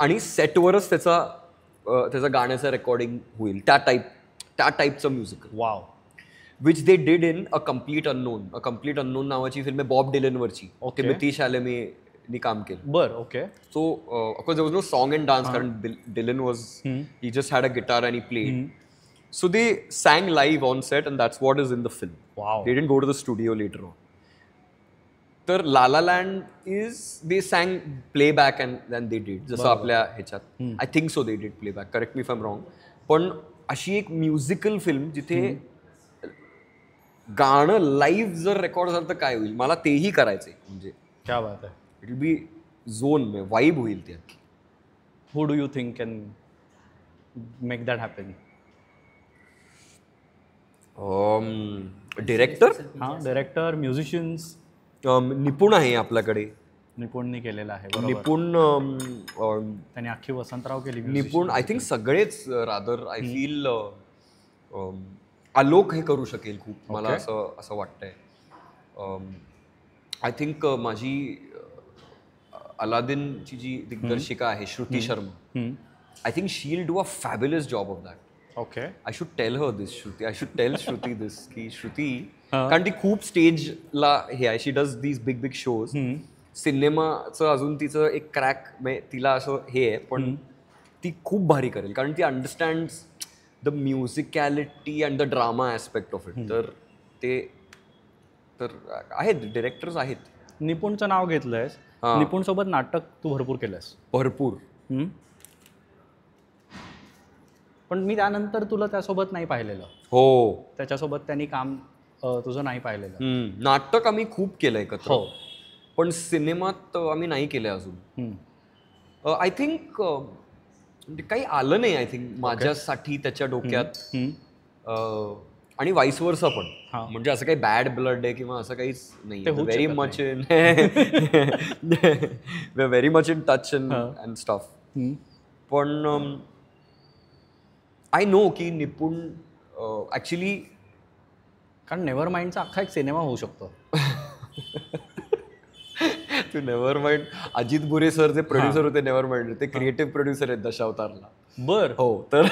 आणि सेटवरच त्याचं गाण्याचं रेकॉर्डिंग होईल त्या टाईपचं musical. Wow. Which they did in a complete unknown नावाची फिल्म आहे बॉब डिलनवरची. ओके मितीश आलेमेनी काम केलं. बरं okay. So of course there was no song and dance कारण Dylan was he just had a guitar and he played. So they sang live on set and that's what is in the film. Wow. They didn't go to the studio later on. तर La La Land is they sang playback and then they did. जसं आपल्या ह्याच्यात I think so they did playback. Correct me if I'm wrong. पण अशी एक musical film जिथे गाणं live जर रेकॉर्ड झालं तर काय होईल मला तेही करायचंय. म्हणजे क्या बात आहे. It will be zone vibe होईल ती. Who do you think can make that happen? Director musicians. निपुण आहे आपल्याकडे. निपुणनी केलेला आहे. निपुण त्यांनी अख्खी वसंतराव केली. निपुण आय थिंक सगळेच रादर आय फील आलोक हे करू शकेल खूप. मला असं वाटतंय. आय थिंक माझी अलादीनची जी दिग्दर्शिका आहे Shruti Sharma I think she will do a fabulous job of that. Okay. I should tell her this Shruti. I should tell Shruti this की श्रुती कारण ती खूप स्टेजला हे आहे. She does these big big shows. सिनेमाचं अजून तिचं एक क्रॅक तिला असं हे आहे पण ती खूप भारी करेल कारण ती understands the musicality and the drama aspect of it. तर आहेत डिरेक्टर्स आहेत. निपुणचं नाव घेतलंयस. निपुण सोबत नाटक तू भरपूर केलंस. भरपूर. पण मी त्यानंतर तुला त्यासोबत नाही पाहिलेलं. हो. त्याच्यासोबत त्यांनी काम तुझं नाही पाहिलेलं. नाटक आम्ही खूप केलं एकत्र. हो. पण सिनेमात आम्ही नाही केलंय अजून. आय थिंक काही आलं नाही आय थिंक माझ्यासाठी त्याच्या डोक्यात. आणि वाईस वर्सा पण. म्हणजे असं काही बॅड ब्लड आहे किंवा असं काहीच नाही. Very much in touch and stuff. पण आय नो की निपुण ॲक्च्युली कारण नेव्हर माइंडचा अख्खा एक सिनेमा होऊ शकतो. तू नेव्हर माइंड. अजित बुरे सर जे प्रोड्युसर होते नेव्हर माइंड, ते क्रिएटिव्ह प्रोड्युसर आहेत दशावतारला. बर. हो, तर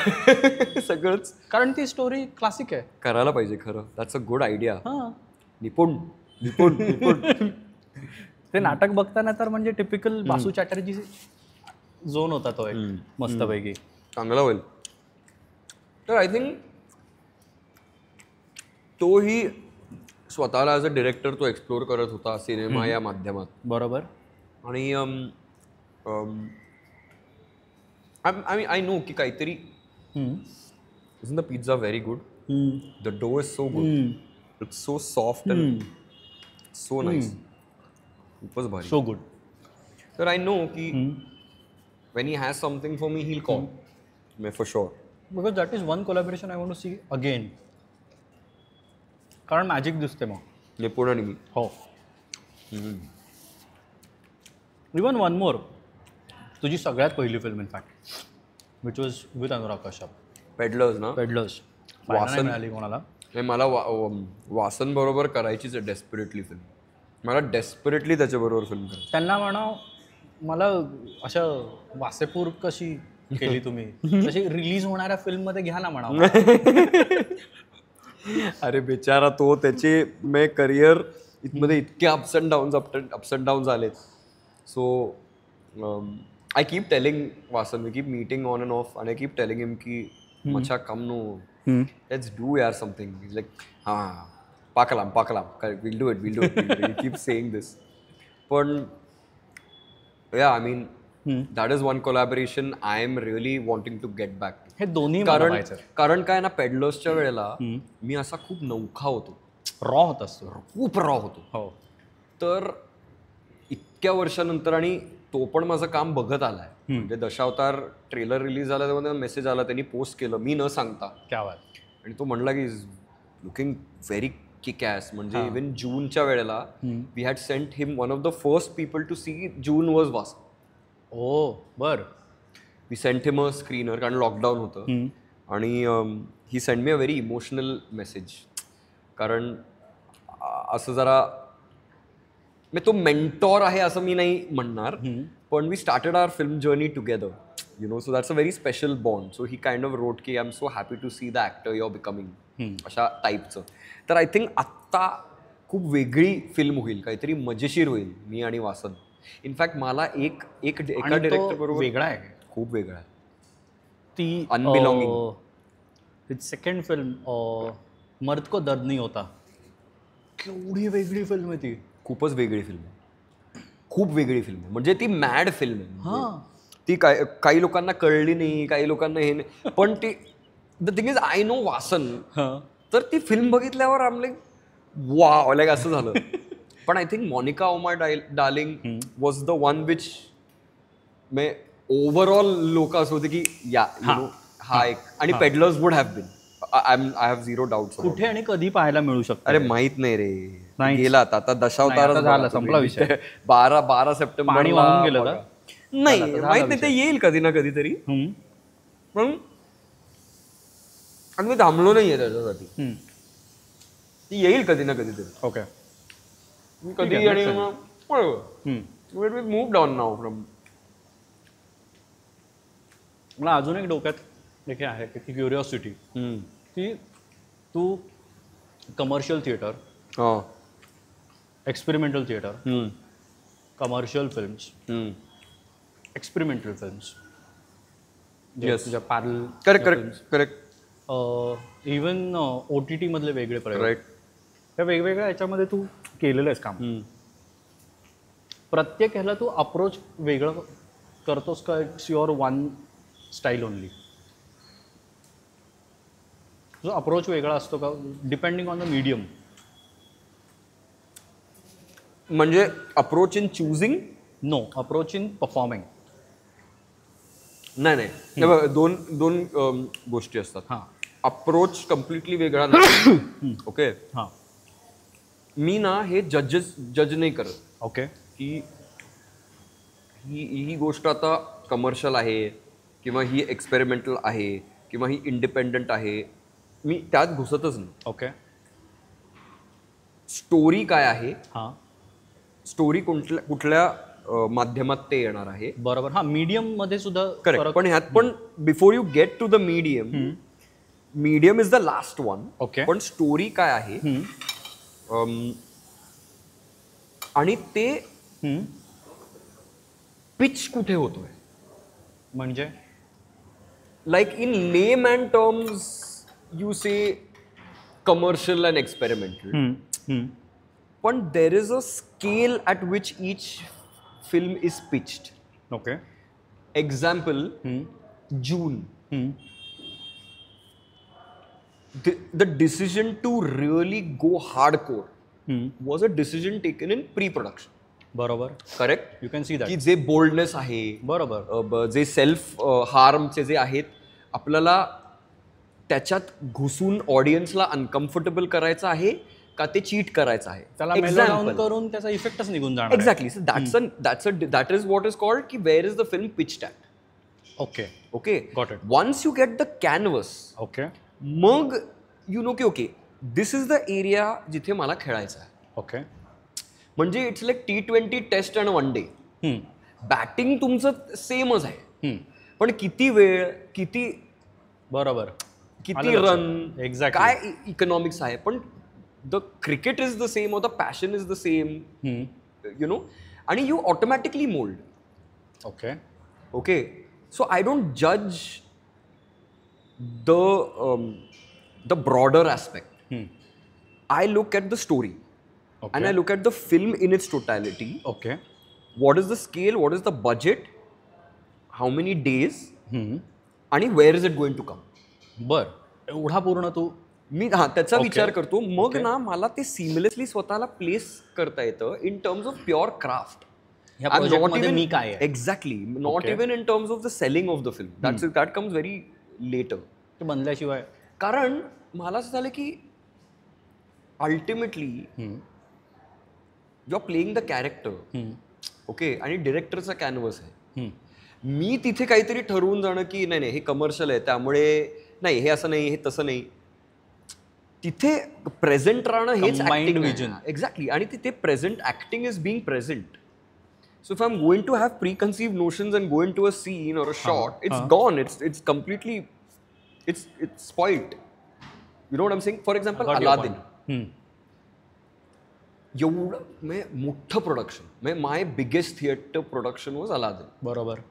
सगळंच कारण ती स्टोरी क्लासिक आहे. करायला पाहिजे खरं. That's a good idea. हा, निपुण निपुण निपुण. ते नाटक बघताना तर म्हणजे टिपिकल बासू चॅटर्जी झोन होता तो एक मस्तपैकी. चांगला होईल. तर आय थिंक तोही स्वतःला ॲज अ डिरेक्टर तो एक्सप्लोर करत होता सिनेमा या माध्यमात. बरोबर. आणि आय नो की काहीतरी is the pizza very good. The dough is so good. It's so soft and so nice. खूपच भारी. So good. तर आय नो की when he has something for me, he'll call me for sure. Because that is one collaboration I want to see again. कारण magic दिसते मग. निपुण आणि मी. हो. इवन वन मोर, तुझी सगळ्यात पहिली film in fact, which was with Anurag Kashyap. Peddlers ना. पेडलर्स. वासन मिळाली कोणाला. मला वासन बरोबर करायचीच आहे डेस्परेटली फिल्म. मला डेस्परेटली त्याच्याबरोबर फिल्म करायची. त्यांना म्हणा मला अशा वासेपूर कशी केली तुम्ही, तशी रिलीज होणाऱ्या फिल्म मध्ये घ्या ना म्हणा. अरे बेचारा तो, त्याचे मे करिअर मध्ये इतके अप्स अँड डाऊन्स आलेत. So I keep telling Vasan, we keep meeting on and off, आणि आय कीप टेलिंग हिम की मच्छा कम नो, लेट्स डू यार समथिंग. इज लाईक हां पाकलाम will do it. You keep saying this. पण yeah, I mean, that is one collaboration I am really wanting to get back to. हे दोन्ही कारण काय ना, पेडलर्सच्या वेळेला मी असा खूप नौखा होतो, रॉ होत असतो, खूप रॉ होतो. हो. तर इतक्या वर्षानंतर, आणि तो पण माझं काम बघत आलाय. म्हणजे दशावतार ट्रेलर रिलीज झाला तेव्हा मेसेज आला, त्यांनी पोस्ट केलं मी न सांगता. क्या बात. आणि तो म्हणला की लुकिंग व्हेरी किक ॲस. म्हणजे इव्हन जूनच्या वेळेला we had sent him, one of the first people to see June was Vasan. ओ बर. We sent him a screener, कारण लॉकडाऊन होतं. आणि he send me a very emotional message. कारण असं जरा मी तो मेंटॉर आहे असं मी नाही म्हणणार, पण we started our film journey together, you know. So that's a very special bond. So he kind of wrote की I am so happy to see the actor you are becoming, अशा टाईपचं. तर I think आत्ता खूप वेगळी film होईल, काहीतरी मजेशीर होईल मी आणि वासन. इनफॅक्ट मला एका डिरेक्टर बरोबर वेगळा आहे, खूप वेगळा आहे. ती अनबिलॉंगिंग सेकंड फिल्म मर्द को दर्द नहीं होता, केवढी वेगळी फिल्म आहे ती. खूपच वेगळी फिल्म आहे, खूप वेगळी फिल्म आहे. म्हणजे ती मॅड फिल्म आहे. ती काही लोकांना कळली नाही, काही लोकांना हे नाही, पण ती the thing is I know वासन. तर ती फिल्म बघितल्यावर आम लाईक वाव, लाईक असं झालं. पण आय थिंक मोनिका ओमा darling was the one which may overall लोक असं होते की या यु नो हा एक. आणि peddlers would have been, I have zero doubt. कुठे आणि कधी पाहायला मिळू शकतो? अरे माहित नाही रे, गेला आता दशावतार झाला, संपला विषय. 12 सप्टेंबर पाणी वाहून गेलं का? नाही माहित नाही, ते येईल कधी ना कधीतरी. पण आणि मी थांबलो नाहीये त्याच्यासाठी, ती येईल कधी ना कधीतरी. ओके. कधी आणि मूव डाऊन नाव फ्रॉम. मला अजून एक डोक्यात एक आहे की क्युरिओसिटी, की तू commercial theatre, experimental theatre, commercial films, experimental films, तुझ्या पॅरल, करेक्ट, इवन OTT मधले वेगळे प्रयोग, राईट, त्या वेगवेगळ्या याच्यामध्ये तू केलेलं आहेस काम. प्रत्येक ह्याला तू अप्रोच वेगळं करतोस का? It's your one style only? तुझा अप्रोच वेगळा असतो का डिपेंडिंग ऑन द मीडियम? म्हणजे approach in choosing? No, approach in performing. नाही, दोन गोष्टी असतात. हां, अप्रोच कम्प्लिटली वेगळा नाही. ओके. हां, मी ना हे जज नाही करत. ओके. की ही गोष्ट आता कमर्शियल आहे किंवा ही एक्सपेरिमेंटल आहे किंवा ही इंडिपेंडंट आहे, मी त्यात घुसतच नाही. ओके. स्टोरी काय आहे, हां, स्टोरी कुठल्या माध्यमात ते येणार आहे. बरोबर. हा, मीडियम मध्ये सुद्धा करेक्ट. पण ह्यात पण before you get to the medium is the last one. Okay. पण स्टोरी काय आहे आणि ते पिच कुठे होतोय, म्हणजे like in layman terms you say commercial and experimental, पण there is a scale at which each film is pitched. Okay. Example, June. The decision to really go hardcore was a decision taken in pre-production. बरोबर. Correct. You can see that. की जे boldness आहे, बरोबर, जे self हार्मचे जे आहेत, आपल्याला त्याच्यात घुसून ऑडियन्सला अनकम्फर्टेबल करायचं आहे का ते चीट करायचं आहे, त्याला मेलो डाऊन करून त्याचा इफेक्टच निघून जाणार. Exactly. So that is what is called की where is the film pitched at. Okay. Okay. Got it. Once you get the canvas, okay, मग यू नो की okay this is the area जिथे मला खेळायचं आहे. ओके. म्हणजे it's like T20 test and one day. Batting तुमचं सेमच आहे, पण किती वेळ, किती बरोबर, किती रन, एक्झॅक्टली काय इकॉनॉमिक्स आहे, पण the cricket is the same और the passion is the same, you know. आणि you automatically mould. Okay. Okay. So I don't जज the broader aspect. I look at the story, and I look at the film in its totality. Okay. What is the scale? What is the budget? How many days? आणि where is it going to come? बर, एवढा पूर्ण तू. मी त्याचा विचार करतो. मग ना मला ते सिमलेसली स्वतःला प्लेस करता येतं in terms of pure craft. मी काय exactly. Not even in terms of the selling of the film. That comes very later. ते बनल्याशिवाय. कारण मला असं झालं की ultimately you are playing the character. Okay. आणि डिरेक्टरचा कॅनव्हस आहे. मी तिथे काहीतरी ठरवून जाणं की नाही नाही हे कमर्शियल आहे त्यामुळे नाही, हे असं नाही, हे तसं नाही. तिथे प्रेझेंट राहणं हेच ऍक्टिंग. एक्झॅक्टली. आणि तिथे present acting is being present. So if I'm going to have preconceived notions and go into a scene or a shot, it's gone. It's completely, it's spoiled. You know what I'm saying? For example, Aladdin. एवढं मोठं production, my biggest theater production was Aladdin. बरोबर.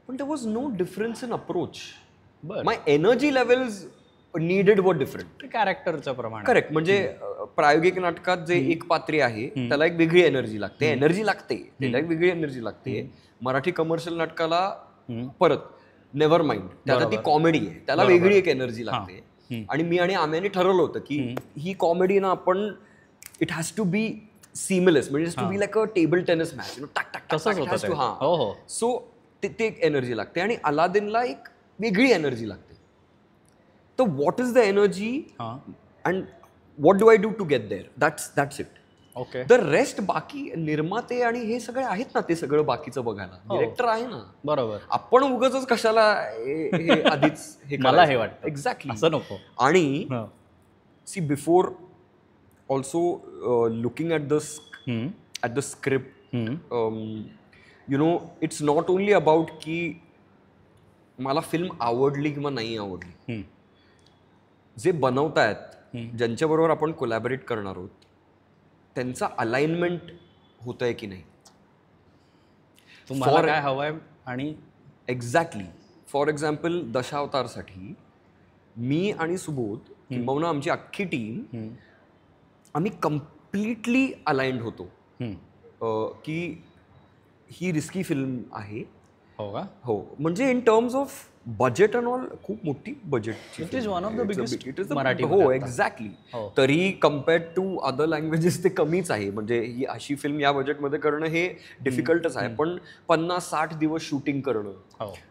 But there was no difference in approach. My energy levels needed were different. कॅरेक्टरचं प्रमाण. Correct. म्हणजे प्रायोगिक नाटकात जे एक पात्री आहे त्याला एक वेगळी एनर्जी लागते, त्याला एक वेगळी एनर्जी लागते. मराठी कमर्शियल नाटकाला परत नेव्हर माइंड, त्याला ती कॉमेडी आहे, त्याला वेगळी एक एनर्जी लागते. आणि मी आणि आम्याने ठरवलं होतं की ही कॉमेडी ना आपण it has to be seamless, म्हणजे to be like a table tennis match, टाक टाक तसंच होतं. हां. सो ते एक एनर्जी लागते. आणि अलादीनला एक वेगळी एनर्जी लागते. तर what is the energy and what do I do to get there? That's it. Okay. The rest बाकी निर्माते आणि हे सगळे आहेत ना, ते सगळं बाकीचं बघायला डिरेक्टर आहे ना. बरोबर. आपण उगाचच कशाला हे आधीच हे मला हे वाटतं. एक्झॅक्टली. असं नको. आणि see before also looking at the script, you know it's not only about की मला फिल्म आवडली किंवा नाही आवडली. जे बनवतायत, ज्यांच्याबरोबर आपण कोलॅबरेट करणार आहोत, त्यांचा अलाइनमेंट होत आहे की नाही, तुम्हाला काय हवंय. आणि एक्झॅक्टली. फॉर एक्झाम्पल दशावतारसाठी मी आणि सुबोध किंबहुना आमची अख्खी टीम आम्ही कम्प्लिटली अलाइन्ड होतो की ही रिस्की फिल्म आहे. हो का? हो. म्हणजे in terms of budget and all खूप मोठी बजेटची. It is one of the biggest Marathi. हो एक्झॅक्टली. तरी कम्पेअर्ड टू अदर लँग्वेजेस ते कमीच आहे. म्हणजे ही अशी फिल्म या बजेटमध्ये करणं हे डिफिकल्टच आहे. पण 50-60 दिवस शूटिंग करणं.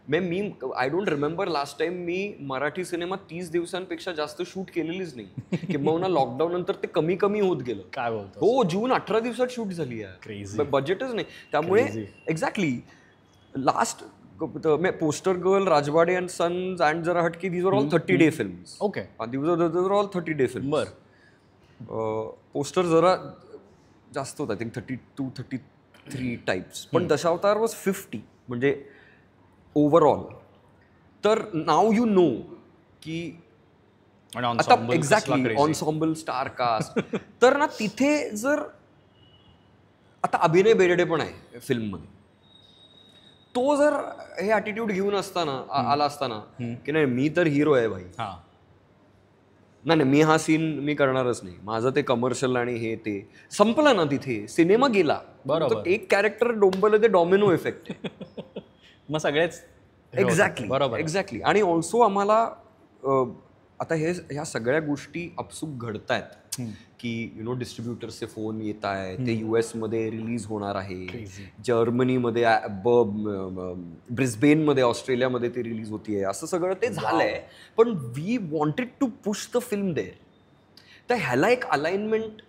मी I don't remember last time मी मराठी सिनेमा 30 दिवसांपेक्षा जास्त शूट केलेलीच नाही. किंवा लॉकडाऊन नंतर ते कमी कमी होत गेलं. काय बोलतो? हो, जून 18 दिवसात शूट झाली आहे. बजेटच नाही. त्यामुळे exactly last poster girl, Rajwade and sons and Zara Hatke, these are all 30-day films. Okay. These are all 30-day films. बर. पोस्टर जरा जास्त होता, आय थिंक 32-33 टाइप्स, पण दशावतार वॉज 50 म्हणजे ओव्हरऑल. तर नाव यू नो की आता एक्झॅक्टली ऑन्सॉम्बल स्टार कास्ट. तर ना तिथे जर आता अभिनय बेर्डे पण आहे फिल्ममध्ये, तो जर हे ॲटिट्यूड घेऊन आला असताना की नाही मी तर हिरो आहे भाई, नाही मी हा सीन मी करणारच नाही, माझं ते कमर्शियल आणि हे ते संपलं ना, तिथे सिनेमा गेला. बरोबर, एक कॅरेक्टर डोंबलं, ते डॉमिनो इफेक्ट मग सगळेच. एक्झॅक्टली बरोबर, एक्झॅक्टली. आणि ऑल्सो आम्हाला आता ह्या सगळ्या गोष्टी अपसूक घडतायत की डिस्ट्रीब्युटर्सचे फोन येत आहेत, ते US मध्ये रिलीज होणार आहे, जर्मनीमध्ये, ब्रिस्बेनमध्ये, ऑस्ट्रेलियामध्ये ते रिलीज होतीये, असं सगळं ते झालंय. पण we wanted to push the film there. तर ह्याला एक अलाइनमेंट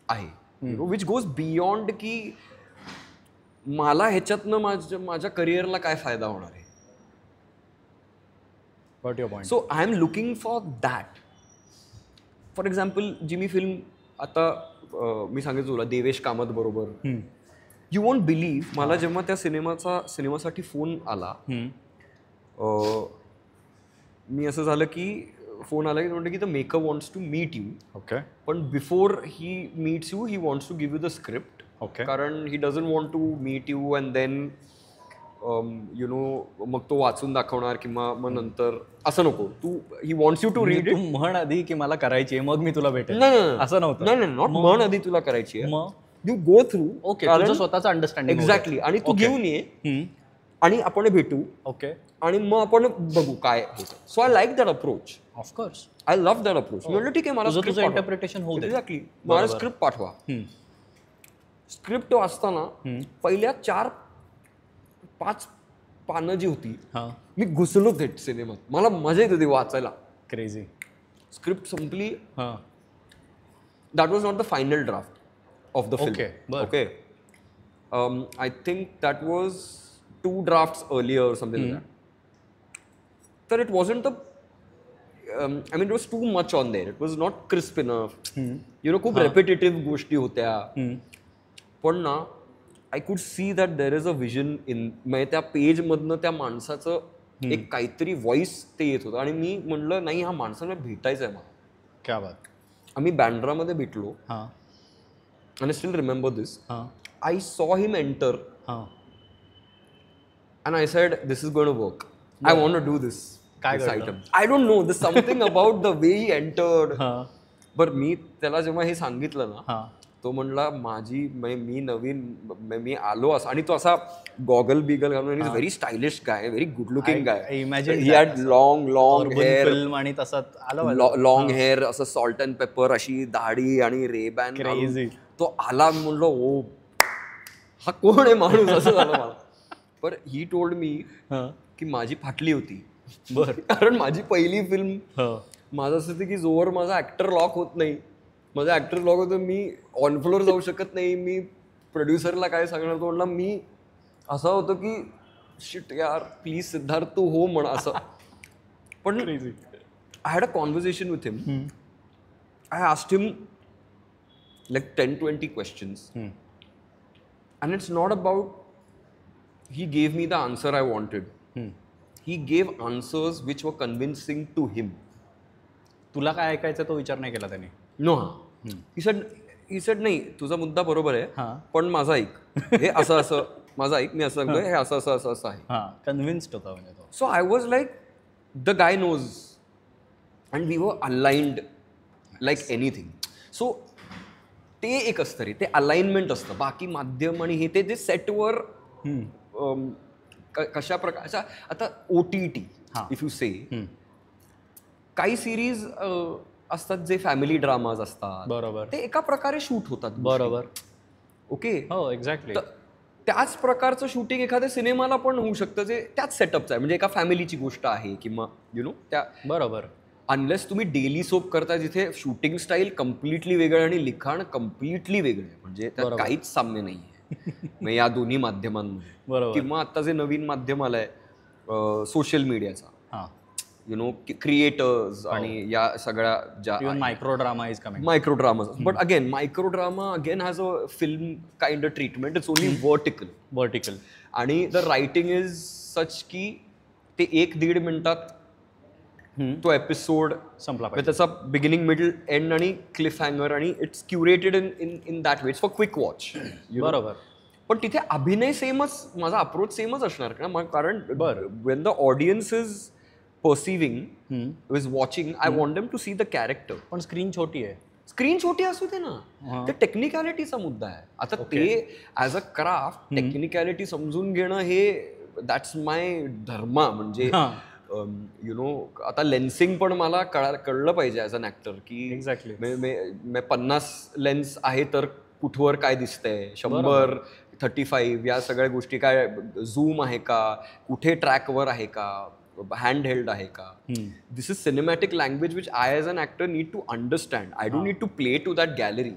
आहे विच गोज बियॉन्ड की मला ह्याच्यातनं माझ्या करिअरला काय फायदा होणार आहे. So I am looking for that. For example जी मी फिल्म आता मी सांगितलं तुला देवेश कामत बरोबर, यू वोंट बिलीव्ह, मला जेव्हा त्या सिनेमासाठी फोन आला, मी असं झालं की फोन आला की म्हणतो की the maker wants to meet you. Okay. पण before he meets you he wants to give you the script. Okay. कारण he doesn't want to meet you and then मग तो वाचून दाखवणार किंवा मग नंतर असं नको. तू he wants you to read it. म्हण आधी की मला करायची मग मी तुला भेटेन, असं नव्हतं. नाही, नॉट म्हण आधी तुला करायची आहे, यू गो थ्रू. ओके, तुझं स्वतःचं अंडरस्टँडिंग. एक्झॅक्टली. आणि तू घेऊन ये आणि आपण भेटू. ओके. आणि मग आपण बघू काय होतं. So I like that approach. Of course I love that approach. मी म्हटलं ठीक आहे, मला तुझं इंटरप्रिटेशन होऊ दे. एक्झॅक्टली. मला स्क्रिप्ट पाठवा. स्क्रिप्ट वाचताना पहिल्या 4-5 पानं जी होती, मी घुसलो थेट सिनेमात. मला मजा येत होती वाचायला. क्रेझी. स्क्रिप्ट संपली. That was not the final draft of the film. Okay. I think that was 2 drafts earlier or something like that. तर it wasn't I mean it was too much on there. It was not crisp enough. खूप repetitive गोष्टी होत्या. पण ना I could see that there is a vision in, म्हणजे त्या page मधनं त्या माणसाचं एक काहीतरी व्हॉइस ते येत होतं. आणि मी म्हणलं नाही, हा माणसाला भेटायचं आहे मला. क्या बात. आम्ही बँड्रामध्ये भेटलो. आणि still remember this. I saw him enter and I said, this is going to work. I want to do this item. I don't know, there's something about the way he entered. But मी त्याला जेव्हा हे सांगितलं ना, तो म्हणला मी नवीन मी आलो असं. आणि तो असा गॉगल बिगल घालून, is very stylish guy, very good looking guy. He had long hair आणि तसंच लॉंग हेअर, असं सॉल्ट अँड पेपर अशी दाढी आणि रेबॅन. तो आला, म्हणलो ओ हा कोण आहे माणूस, असं झालं मला. पण ही टोल्ड मी की माझी फाटली होती. बरं. कारण माझी पहिली फिल्म, माझं असं होतं की जोवर माझा ऍक्टर लॉक होत नाही, माझा ऍक्टर लॉक होतं, मी ऑन फ्लोअर जाऊ शकत नाही. मी प्रोड्युसरला काय सांगणार, तो म्हणला मी असं होतं की शिट यार प्लीज सिद्धार्थ तू हो म्हण असं. पण I had a conversation with him. I asked him like 10-20 questions. And it's not about he gave me the answer I wanted. He gave answers which were convincing to him. तुला काय ऐकायचं तो विचार नाही केला त्याने. No. He said नाही, तुझा मुद्दा बरोबर आहे, पण माझा ऐक, हे असं असं माझं ऐक, मी असं सांगतोय, हे असं असं असं असं आहे. कन्व्हिन्स्ड होता म्हणजे तो. So I was like the guy knows and we were aligned like anything. So ते एक असतं रे, ते अलाइनमेंट असतं. बाकी माध्यम आणि हे ते सेटवर कशा प्रकारच्या, आता OTT इफ यू से, काही सिरीज असतात जे फॅमिली ड्रामाज असतात. बरोबर. ते एका प्रकारे शूट होतात. बरोबर. ओके. हो, एक्झॅक्टली. त्याच प्रकारचं शूटिंग एखाद्या सिनेमाला पण होऊ शकतं, जे त्याच सेटअपचं आहे. म्हणजे एका फॅमिलीची गोष्ट आहे किंवा त्या. बरोबर. अनलेस तुम्ही डेली सोप करता, जिथे शूटिंग स्टाईल कम्प्लिटली वेगळं आणि लिखाण कम्प्लिटली वेगळं आहे, म्हणजे त्यात काहीच साम्य नाही आहे या दोन्ही माध्यमांमध्ये. किंवा आता जे नवीन माध्यम आलंय सोशल मीडियाचा, क्रिएटर्स आणि या सगळ्या ज्या micro drama is coming, micro drama. But again micro drama again has a film kind of treatment. It's only vertical. आणि द रायटिंग इज सच की ते 1-1.5 मिनिटात तो एपिसोड संपला पाहिजे. त्याचा बिगिनिंग, मिडल, एंड आणि क्लिफ हँगर, आणि it's curated in that way. It's for quick watch. बरोबर. पण तिथे अभिनय सेमच, माझा अप्रोच सेमच असणार का, कारण when the audience is perceiving, is watching, I want them to see the character. पण स्क्रीन छोटी आहे. स्क्रीन छोटी असू दे ना, ते टेक्निकॅलिटीचा मुद्दा आहे. आता ते ॲज अ क्राफ्ट टेक्निकॅलिटी समजून घेणं हे दॅट्स माय धर्म. म्हणजे आता लेन्सिंग पण मला कळलं पाहिजे ॲज अन ॲक्टर की एक्झॅक्टली 50 लेन्स आहे तर कुठवर काय दिसतंय, 100, 35 या सगळ्या गोष्टी, काय झूम आहे का, कुठे ट्रॅकवर आहे का, हँड हेल्ड आहे का. This is cinematic language which I as an actor need to understand. I don't need to play to that gallery.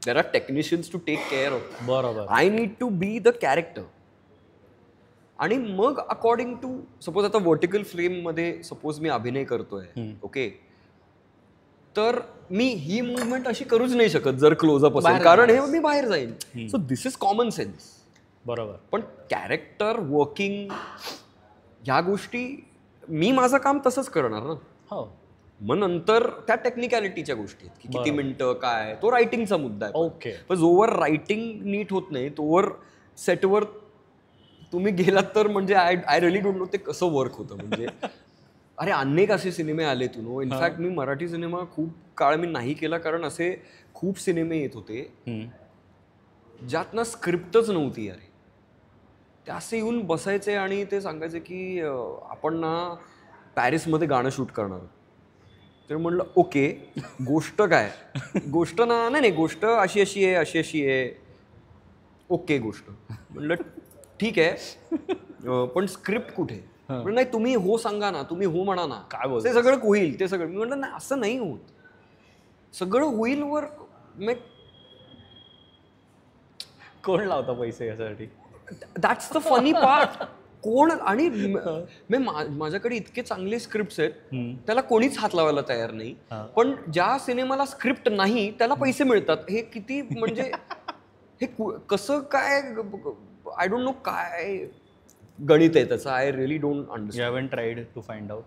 There are technicians to take care of. बरोबर. I need to be the character. आणि मग according to suppose आता vertical फ्रेममध्ये suppose मी अभिनय करतोय, okay, तर मी ही movement अशी करूच नाही शकत जर क्लोजअप असेल, कारण हे मी बाहेर जाईन. So this is common sense. बरोबर. पण कॅरेक्टर वर्किंग ह्या गोष्टी मी माझं काम तसंच करणार ना. हो. मग नंतर त्या टेक्निकॅलिटीच्या गोष्टी आहेत की किती मिनिटं, काय, तो रायटिंगचा मुद्दा आहे. ओके. पण जोवर रायटिंग नीट होत नाही तोवर सेटवर तुम्ही गेलात तर म्हणजे आय रिअली डोंट नो ते कसं वर्क होतं. म्हणजे अरे अनेक असे सिनेमे आले तू. इनफॅक्ट मी मराठी सिनेमा खूप काळ मी नाही केला, कारण असे खूप सिनेमे येत होते ज्यात ना स्क्रिप्टच नव्हती. अरे ते असे येऊन बसायचे आणि ते सांगायचे की आपण ना पॅरिसमध्ये गाणं शूट करणार. तर म्हणलं ओके, गोष्ट काय, गोष्ट ना नाही गोष्ट अशी अशी आहे, अशी अशी आहे. ओके, गोष्ट म्हणलं ठीक आहे, पण स्क्रिप्ट कुठे. नाही तुम्ही हो सांगा ना, तुम्ही हो म्हणा ना, काय बोल, ते सगळं होईल, ते सगळं. मी म्हटलं नाही, असं नाही होत. सगळं होईल वर कोण लावता पैसे यासाठी. That's the funny part. कोण. आणि माझ्याकडे इतके चांगले स्क्रिप्ट आहेत, त्याला कोणीच हात लावायला तयार नाही. पण ज्या सिनेमाला स्क्रिप्ट नाही त्याला पैसे मिळतात. हे किती म्हणजे हे कसं काय, आय डोंट नो काय गणित आहे त्याचं. I really don't understand. You haven't tried to find out.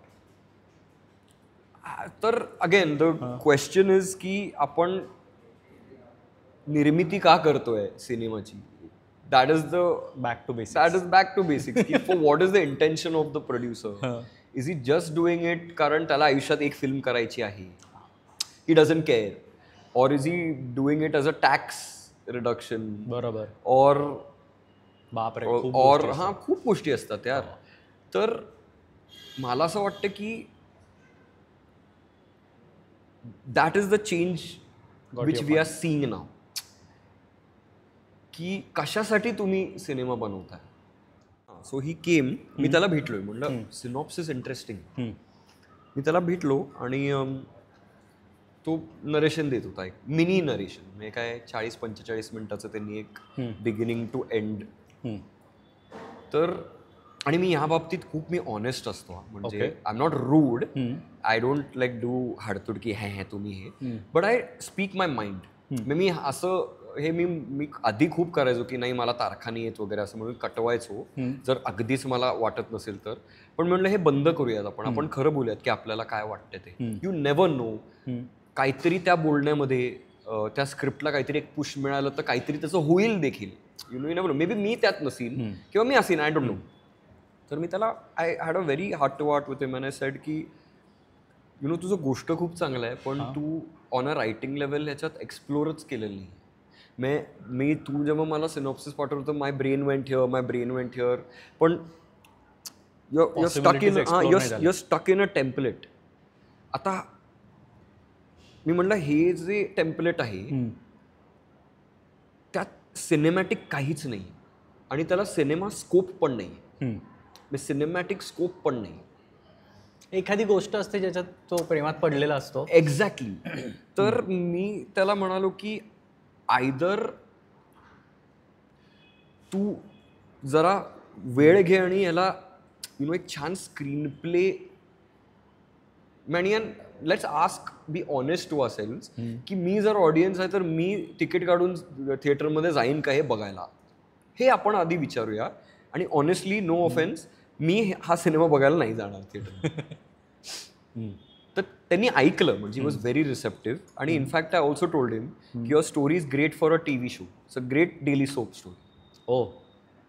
तर अगेन द क्वेश्चन इज की आपण निर्मिती का करतोय सिनेमाची. That is the back to basics. That is back to basics. की for what is the intention of the producer. Is he just doing it कारण त्याला आयुष्यात एक फिल्म करायची आहे, ही डझंट केअर, और is he doing it as a tax reduction. बरोबर. और बापरे, और हां खूप गोष्टी असतात यार. तर मला असं वाटतं की that is the change which we are seeing now. की कशासाठी तुम्ही सिनेमा बनवताय. सो ही केम, मी त्याला भेटलोय, म्हणलं सिनॉप्सिस इंटरेस्टिंग. मी त्याला भेटलो आणि तो नरेशन देत होता, एक मिनी नरेशन. म्हणजे काय 40-45 मिनिटाचं त्यांनी एक बिगिनिंग टू एंड. तर आणि मी ह्या बाबतीत खूप मी ऑनेस्ट असतो. म्हणजे I am not rude, I don't like do हाडतूड की हे तुम्ही हे, but I speak my mind. मी असं हे मी आधी खूप करायचो की नाही मला तारखा नाही येत वगैरे असं म्हणून कटवायचो जर अगदीच मला वाटत नसेल तर. पण म्हणलं हे बंद करूयात आपण खरं बोलूयात की आपल्याला काय वाटतं ते. यू नेव्हर नो, काहीतरी त्या बोलण्यामध्ये त्या स्क्रिप्टला काहीतरी एक पुश मिळालं तर काहीतरी त्याचं होईल देखील. You never know, maybe मी त्यात नसीन किंवा मी असेन, आय डोंट नो. तर मी त्याला I had a very heart to heart with him and I said की यु नो तुझं गोष्ट खूप चांगलं आहे, पण तू ऑन अ रायटिंग लेवल ह्याच्यात एक्सप्लोरच केलेलं नाही. मी तू जेव्हा मला सिनॉप्सिस पाठवतो, माय ब्रेन वेंट हिअर, पण your stuck in a template. आता मी म्हणलं हे जे टेम्पलेट आहे त्यात सिनेमॅटिक काहीच नाही आणि त्याला सिनेमा स्कोप पण नाही, सिनेमॅटिक स्कोप पण नाही. एखादी गोष्ट असते ज्याच्यात तो प्रेमात पडलेला असतो. एक्झॅक्टली. तर मी त्याला म्हणालो की आयदर तू जरा वेळ घे आणि याला यु नो एक छान स्क्रीन प्ले मॅनियन let's ask be honest to ourselves की मी जर ऑडियन्स आहे तर मी तिकीट काढून थिएटरमध्ये जाईन का हे बघायला, हे आपण आधी विचारूया. आणि ऑनेस्टली नो ऑफेन्स, मी हा सिनेमा बघायला नाही जाणार थिएटर. तर त्यांनी ऐकलं, म्हणजे वॉज व्हेरी रिसेप्टिव्ह. आणि in fact I also told him की your story is great for a TV show, it's a great daily soap story. ओ,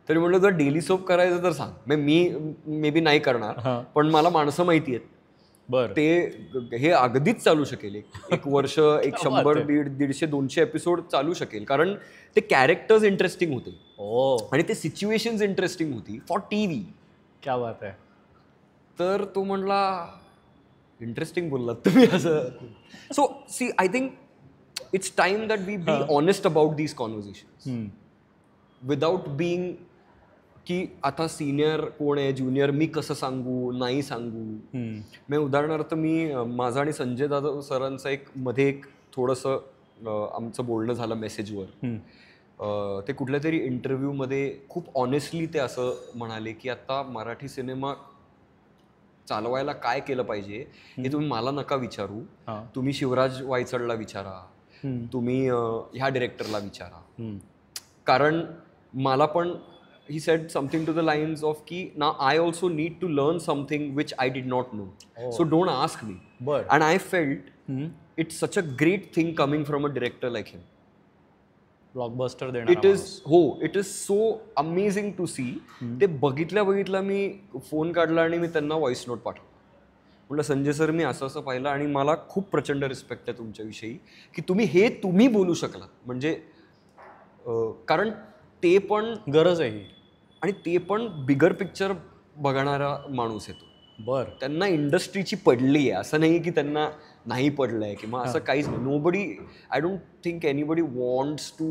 तरी म्हटलं जर डेली सोप करायचं तर सांग, मी मे बी नाही करणार, पण मला माणसं माहिती आहेत, बरं, ते हे अगदीच चालू शकेल, एक वर्ष, एक 100, 150, 200 एपिसोड चालू शकेल. कारण ते कॅरेक्टर्स इंटरेस्टिंग होते आणि ते सिच्युएशन्स इंटरेस्टिंग होती फॉर TV. क्या बात आहे. तर तो म्हणला इंटरेस्टिंग बोललात तुम्ही असं. So see, I think it's time that we be honest about these conversations without being की आता सिनियर कोण आहे, ज्युनियर मी कसं सांगू, नाही सांगू. मी उदाहरणार्थ माझा आणि संजय दादा सरांचं मध्ये एक थोडंसं आमचं बोलणं झालं मेसेजवर. ते कुठल्या तरी इंटरव्ह्यूमध्ये खूप ऑनेस्टली ते असं म्हणाले की आता मराठी सिनेमा चालवायला काय केलं पाहिजे हे तुम्ही मला नका विचारू, तुम्ही शिवराज वायचळला विचारा, तुम्ही ह्या डिरेक्टरला विचारा. कारण मला पण he said something to the lines of ki now I also need to learn something which I did not know. So don't ask me. And I felt it's such a great thing coming from a director like him. Blockbuster देणार. It is so amazing to see. ते बघितल्या मी phone काढला आणि मी त्यांना voice note पाठवला. म्हटलं Sanjay sir, मी असं पाहिलं आणि मला खूप प्रचंड रिस्पेक्ट आहे तुमच्याविषयी की तुम्ही बोलू शकला. म्हणजे कारण ते पण गरज आहे आणि ते पण बिगर पिक्चर बघणारा माणूस येतो. बरं, त्यांना इंडस्ट्रीची पडली आहे, असं नाही की त्यांना नाही पडलंय किंवा असं काहीच नाही. Nobody, I don't think anybody wants to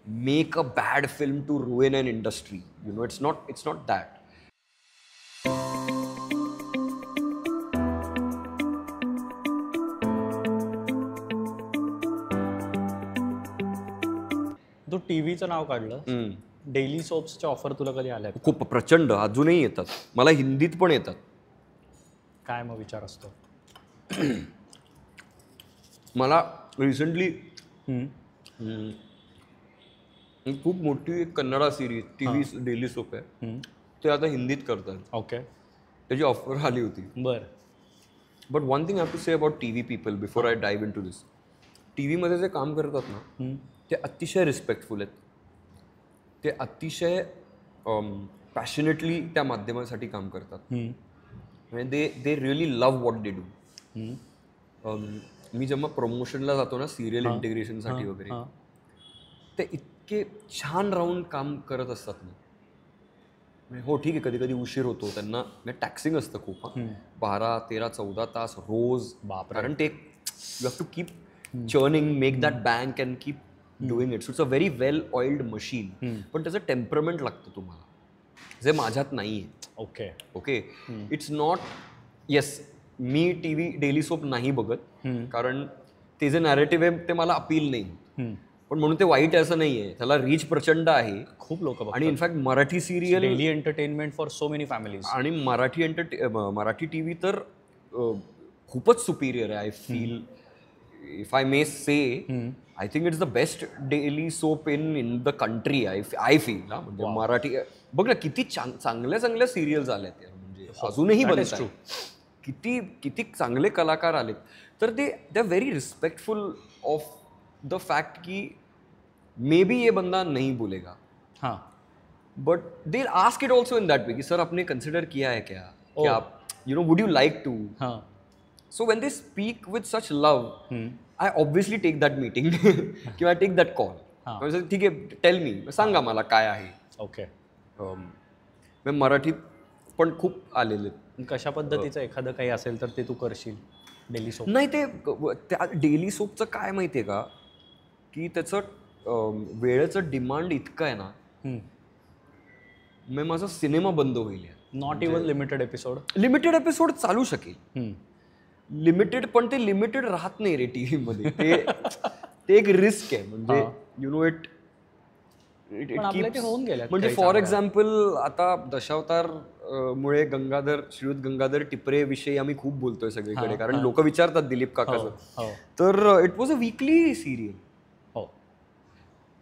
make a bad film to ruin an industry. You know, it's not that. तू टीव्हीचं नाव काढलं, डेली सोप्सच्या ऑफर तुला कधी आल्या? खूप प्रचंड, अजूनही येतात. मला हिंदीत पण येतात. काय मग विचार असतो? मला रिसेंटली खूप मोठी एक Kannada series TV daily soap आहे, ते आता हिंदीत करतात. ओके, त्याची ऑफर आली होती. बरं. But one thing I have to say about TV people before I dive into this. TV जे काम करतात ना, ते अतिशय रिस्पेक्टफुल आहेत. ते अतिशय पॅशनेटली त्या माध्यमासाठी काम करतात. म्हणजे they really love what they do. मी जेव्हा प्रमोशनला जातो ना, सिरियल इंटिग्रेशनसाठी वगैरे, ते इतके छान राहून काम करत असतात ना. हो ठीक आहे, कधी कधी उशीर होतो त्यांना, टॅक्सिंग असतं खूप, 12, 13, 14 तास रोज. कारण ते you have to keep churning, make that bank and keep doing it. So it's a very well oiled machine. पण त्याचं टेम्परमेंट लागतं तुम्हाला, जे माझ्यात नाही आहे. ओके, इट्स नॉट, येस मी TV डेली सोप नाही बघत, कारण ते जे नॅरेटिव्ह आहे ते मला अपील नाही. पण म्हणून ते वाईट आहे असं नाही आहे, त्याला रीच प्रचंड आहे, खूप लोक. आणि in fact Marathi serial, daily entertainment for so many families. आणि मराठी TV तर खूपच सुपिरियर आहे. I feel, if I may say, I think it's the best daily soap in the country. I feel. म्हणजे मराठी बघ ना, किती चांगल्या सिरियल्स आल्यात, म्हणजे अजूनही बनतात, किती चांगले कलाकार आलेत. तर they are very respectful of the fact कि मे बी ये बंदा नहीं बोलेगा, हाँ, but they ask it also in that way कि सर आपने कंसिडर किया है क्या, कि आप you know would you like to. So when they speak with such love, I obviously take that meeting किंवा टेक दॅट कॉल. ठीक आहे, टेल मी, सांगा मला काय आहे. ओके. मराठीत पण खूप आलेले. कशा पद्धतीचं एखादं काही असेल तर ते तू करशील डेली सोप? नाही, ते त्या डेली सोपचं काय माहिती आहे का, की त्याचं वेळेचं डिमांड इतकं आहे ना, मग माझा सिनेमा बंद होईल. Not even limited episode. Limited episode चालू शकेल, लिमिटेड, पण ते लिमिटेड राहत नाही रे TV मध्ये. ते एक रिस्क आहे. म्हणजे यु नो इट, म्हणजे फॉर एक्झाम्पल आता दशावतार मुळे श्रीयुत गंगाधर टिपरे विषयी आम्ही खूप बोलतोय सगळीकडे, कारण लोक विचारतात दिलीप काकाचं. तर it was a weekly serial.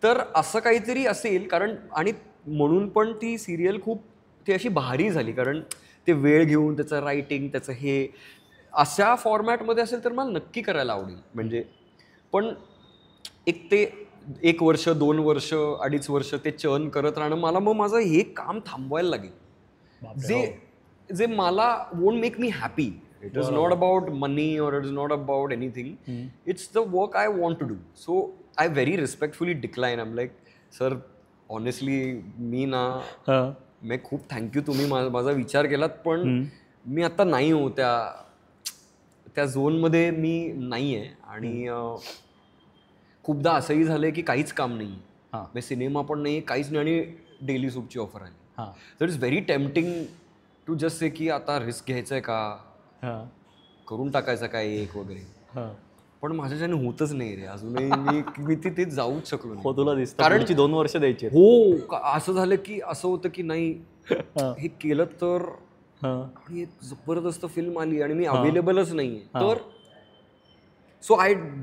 तर असं काहीतरी असेल, कारण आणि म्हणून पण ती सिरियल खूप ती अशी भारी झाली, कारण ते वेळ घेऊन त्याचं रायटिंग त्याचं हे अशा फॉर्मॅटमध्ये असेल तर मला नक्की करायला आवडेल. म्हणजे पण ते 1 वर्ष 2 वर्ष 2.5 वर्ष ते चर्न करत राहणं, मला मग माझं हे काम थांबवायला लागेल, जे मला won't make me happy. It is not about money और it is not about anything. It's the work I want to do. So I very respectfully decline. I am like, sir honestly मी मी खूप thank you, तुम्ही माझा विचार केलात, पण मी आता नाही हो त्या झोनमध्ये मी नाही आहे. आणि खूपदा असंही झालंय की काहीच काम नाही आहे, सिनेमा पण नाही, काहीच नाही, आणि डेली सूपची ऑफर आली. तर it's very tempting to just say की आता रिस्क घ्यायचंय का, करून टाकायचं काय एक वगैरे. पण माझ्याच्याने होतच नाही रे अजूनही. मी तिथे जाऊच शकलो नाही. तुला दिसतं कारण 2 वर्ष द्यायची. हो, असं झालं की असं होतं की नाही हे केलं तर, आणि एक जबरदस्त फिल्म आली आणि मी अवेलेबलच नाहीये, तर so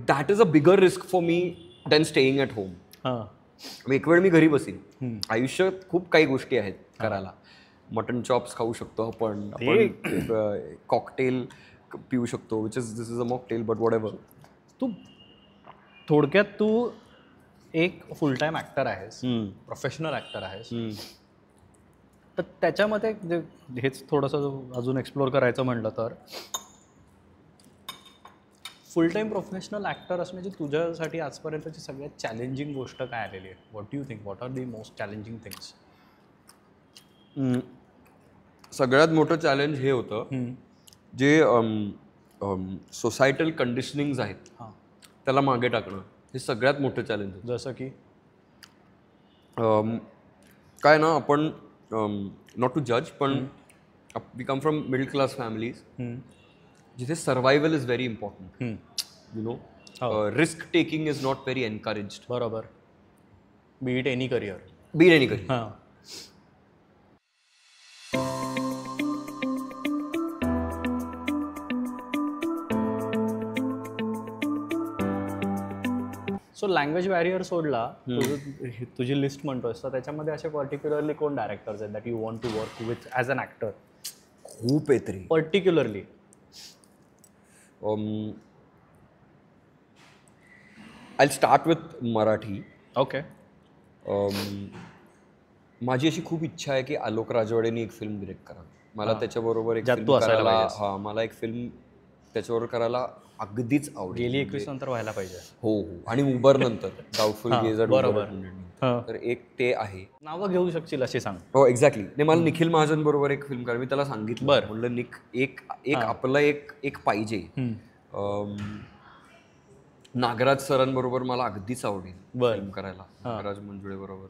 that is a bigger risk for me then staying at home. एक वेळ मी घरी बसीन. आयुष्यात खूप काही गोष्टी आहेत करायला. मटन चॉप्स खाऊ शकतो आपण कॉकटेल पिऊ शकतो, this is a mocktail, but whatever. थोडक्यात तू एक फुल टाइम ऍक्टर आहेस, प्रोफेशनल ऍक्टर आहेस. तर त्याच्यामध्ये हेच थोडंसं अजून एक्सप्लोर करायचं म्हणलं तर, फुल टाइम प्रोफेशनल ऍक्टर असण्याची तुझ्यासाठी आजपर्यंतची सगळ्यात चॅलेंजिंग गोष्ट काय आलेली आहे? What do you think, what are the most challenging things? सगळ्यात मोठं चॅलेंज हे होतं, जे सोसायटल कंडिशनिंग्स आहेत त्याला मागे टाकणं, हे सगळ्यात मोठं चॅलेंज आहे. जसं की काय ना, आपण नॉट टू जज, पण we come from middle class families जिथे survival is very important. You know, risk taking is not very encouraged. बरोबर. Be it any career. So language barrier सोडला, तुझी लिस्ट म्हणतोयस, तर त्याच्यामध्ये असे पर्टिक्युलरली कोण डायरेक्टर्स आहेत that you want to work with as an actor? खूप आहे तरी. Particularly I start with Marathi. Okay. माझी अशी खूप इच्छा आहे की आलोक राजवाडेने एक फिल्म डिरेक्ट करावी. मला त्याच्याबरोबर एक फिल्म करायला, मला एक फिल्म त्याच्यावर करायला अगदीच आवडेल. गेली 21 नंतर व्हायला पाहिजे. हो, आणि उबर नंतर डाऊटफुल गेजर. बरोबर. तर एक ते आहे. नावं घेऊ शकशील अशी सांग. हो, एक्झॅक्टली. नाही, मला निखिल महाजन बरोबर एक फिल्म करावी. मी त्याला सांगितलं, म्हणलं एक आपलं एक पाहिजे. नागराज सरांबरोबर मला अगदीच आवडेल फिल्म करायला, नागराज मंजुळे बरोबर.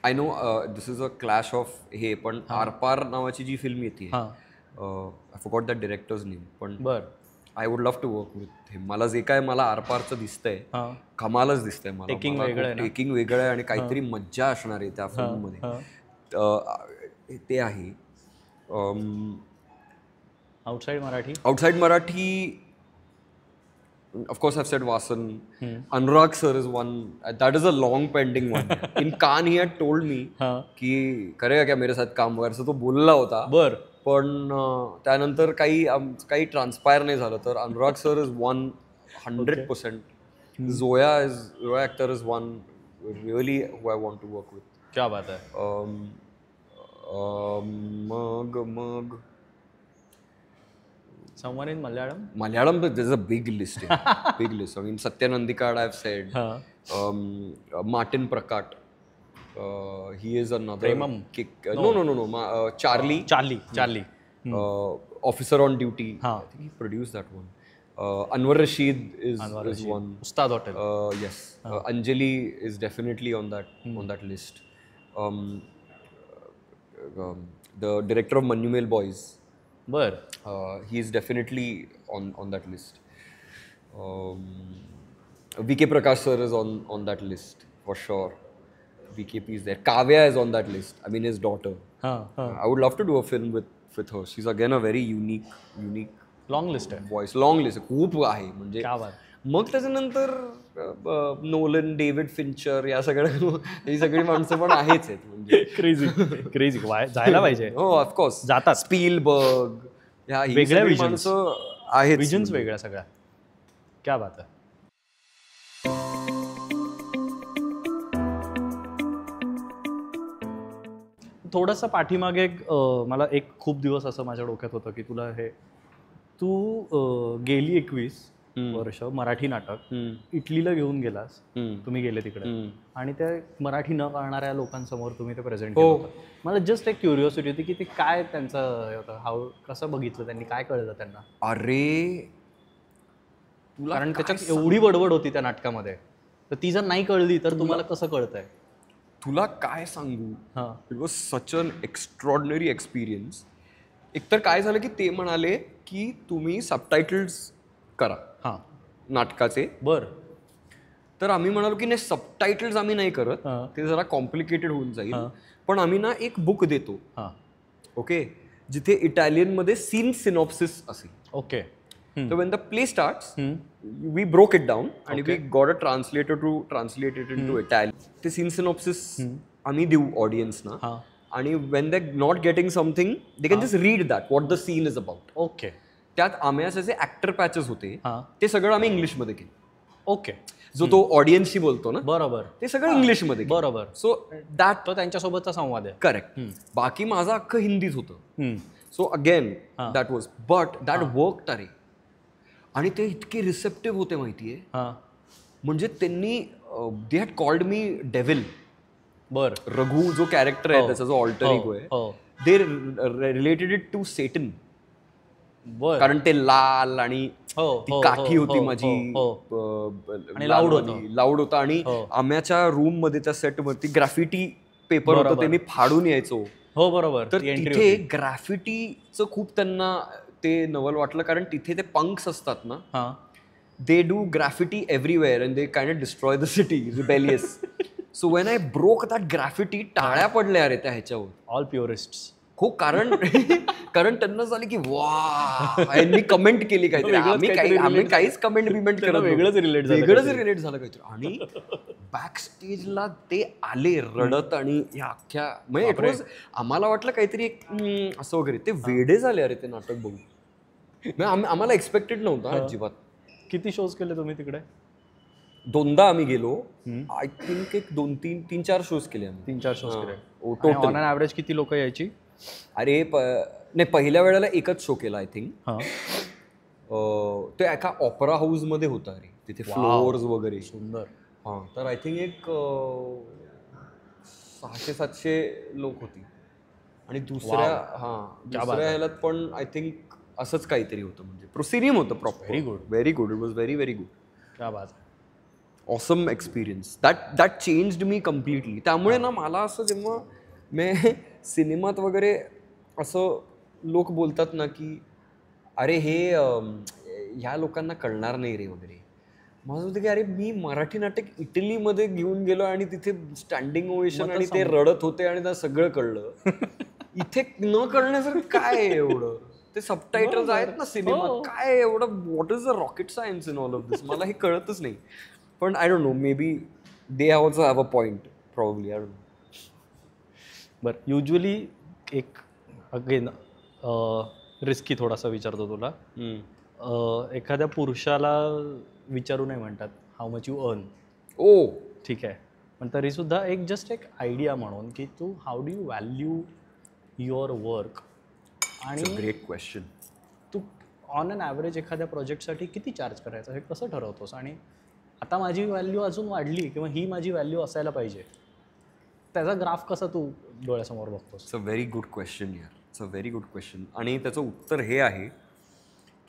I know this is a clash of हे, पण आरपार नावाची जी फिल्म येते, I forgot that director's name, पण I would love to work with him. मला जे काय मला आरपारचं दिसतंय, कमालच दिसतंय मला. टेकिंग वेगळं आहे आणि काहीतरी मज्जा असणार आहे त्या फिल्ममध्ये. ते आहे. Outside Marathi of course I've said Vasan. Anurag sir is one. That is a long pending one. In Cannes he had told me की करेगा क्या मेरे साथ काम वगैरे, असं तो बोलला होता. पण त्यानंतर काही ट्रान्सपायर नाही झालं. तर Anurag sir is 100%. Zoya actor is one really who I want to work with. क्या बात है. मग someone in Malayalam, there's a big list. Big list. I mean, Satya Nandikad, I've said. Martin Prakat. He is another. Premam. No. Charlie. Officer on Duty. I think he produced that one. Anwar Rashid is one. Ustad Hotel. Yes. Anjali is definitely on that list. The director of Manuel Boys. He is definitely on that list. VK Prakash sir is on that list for sure. VKP is there. Kavya is on that list. I mean his daughter. I would love to do a film with her. She's again a very unique long list आहे. voice. Long list खूप आहे म्हणजे. क्या बात. मग त्याच्यानंतर Nolan, David Fincher या सगळ्या ही सगळी माणसं पण आहेच आहेत म्हणजे. क्रेझी जायला पाहिजे. हो ऑफकोर्स जातात. स्पीलबर्ग ह्या वेगळ्या माणसं आहेत. विजन्स वेगळ्या सगळ्या. क्या बात आहे. थोडंसं पाठीमागे मला एक खूप दिवस असं माझ्या डोक्यात होतं की तुला हे तू गेली 21 वर्ष मराठी नाटक इटलीला घेऊन गेलास. तुम्ही गेले तिकडे आणि त्या मराठी न कळणाऱ्या लोकांसमोर तुम्ही ते प्रेझेंट केलं होतं. मला जस्ट एक क्युरिओसिटी होती की ते काय त्यांचं होतं, कसं बघितलं त्यांनी, काय कळलं त्यांना. अरे कारण त्याच्यात एवढी बडबड होती त्या नाटकामध्ये, तर ती जर नाही कळली तर तुम्हाला कसं कळतंय. तुला काय सांगू, it was such an extraordinary experience. एकतर काय झालं की ते म्हणाले की तुम्ही सबटायटल्स करा नाटकाचे. बरं. तर आम्ही म्हणालो की नाही सबटायटल्स आम्ही नाही करत, ते जरा कॉम्प्लिकेटेड होऊन जाईल, पण आम्ही ना एक बुक देतो ओके जिथे इटालियनमध्ये सीन सिनॉप्सिस असेल. Okay. So when the play starts, we broke it down and we got a translator to translate it into Italian. The scene synopsis आम्ही देऊ audience ना, आणि when they're not getting something, they can just read that what the scene is about. Okay. त्यात आम्ही जे actor patches होते ते सगळं आम्ही इंग्लिशमध्ये केलं. ओके. जो तो ऑडियन्सशी बोलतो ना, बरोबर, ते सगळं इंग्लिशमध्ये. बरोबर. सो दॅट तो त्यांच्यासोबतचा संवाद आहे. करेक्ट. बाकी माझं अख्खं हिंदीच होतं. So again that was but that work अरे. आणि ते इतके रिसेप्टिव्ह होते माहितीये, म्हणजे त्यांनी they had called me devil. बर. रघु जो कॅरेक्टर आहे त्याचा जो ऑल्टर इगो आहे, दे रिलेटेड इट टू सेटन. कारण ते लाल आणि ती काठी होती माझी, लाऊड होता. आणि आम्याच्या रूम मध्ये त्या सेट वरती ग्राफिटी पेपर होतं, ते मी फाडून यायचो. हो बरोबर. तर तिथे ग्राफिटीचं खूप त्यांना ते नवल वाटलं, कारण तिथे ते पंक्स असतात ना, they do graffiti everywhere and they kind of destroy the city, rebellious. So when I broke that graffiti, टाळ्या पडल्या रे त्या ह्याच्यावर. ऑल प्युरिस्ट्स. हो, कारण त्यांना झाली की वा, यांनी कमेंट केली काहीतरी, आम्ही काहीच कमेंट बिमेंट करत, वेगळंच रिलेट झालं काहीतरी. आणि बॅक स्टेजला ते आले रडत आणि या अख्ख्या, म्हणजे आम्हाला वाटलं काहीतरी असं वगैरे. ते वेडे झाले अरे ते नाटक बघून. आम्हाला एक्सपेक्टेड नव्हतं अजिबात. किती शोज केले तुम्ही तिकडे? 2दा आम्ही गेलो. आय थिंक एक 3-4 शोज केले आम्ही. 3-4 शोज केले टोटल. ऑन ॲव्हरेज किती लोक यायची? अरे नाही, पहिल्या वेळेला एकच शो केला आय थिंक. ते एका ऑपरा हाऊस मध्ये होता रे, तिथे फ्लोअर्स वगैरे सुंदर. तर आय थिंक एक 600-700 लोक होती. आणि दुसऱ्या ह्याला पण आय थिंक असंच काहीतरी होतं, म्हणजे प्रोसिरियम होतं proper. Very good. It was very very good. क्या बात. Awesome experience. That changed me completely. त्यामुळे ना मला असं, जेव्हा मी सिनेमात वगैरे असं लोक बोलतात ना की अरे हे ह्या लोकांना कळणार नाही रे वगैरे, माझं होतं की अरे मी मराठी नाटक इटलीमध्ये घेऊन गेलो आणि तिथे स्टँडिंग ओवेशन आणि ते रडत होते आणि त्यांना सगळं कळलं. इथे न कळण्यासारखं काय आहे एवढं? ते सबटायटल्स आहेत ना सिनेमात, काय एवढं, what is the rocket science in all of this? मला हे कळतच नाही. पण I don't know, maybe they also have a point probably. I don't know. बरं, युजली एक अगेन रिस्की थोडासा विचारतो तुला. एखाद्या पुरुषाला विचारू नाही म्हणतात हाऊ मच यू अर्न. ओ ठीक आहे, पण तरीसुद्धा एक जस्ट एक आयडिया म्हणून की तू how do you value your work. आणि ग्रेट क्वेश्चन. तू ऑन अन ॲव्हरेज एखाद्या प्रोजेक्टसाठी किती चार्ज करायचं हे कसं ठरवतोस? आणि आता माझी व्हॅल्यू अजून वाढली किंवा ही माझी व्हॅल्यू असायला पाहिजे, त्याचा ग्राफ कसा तू डोळ्यासमोर बघतोस? It's a very good question यार. It's a very good question. आणि त्याचं उत्तर हे आहे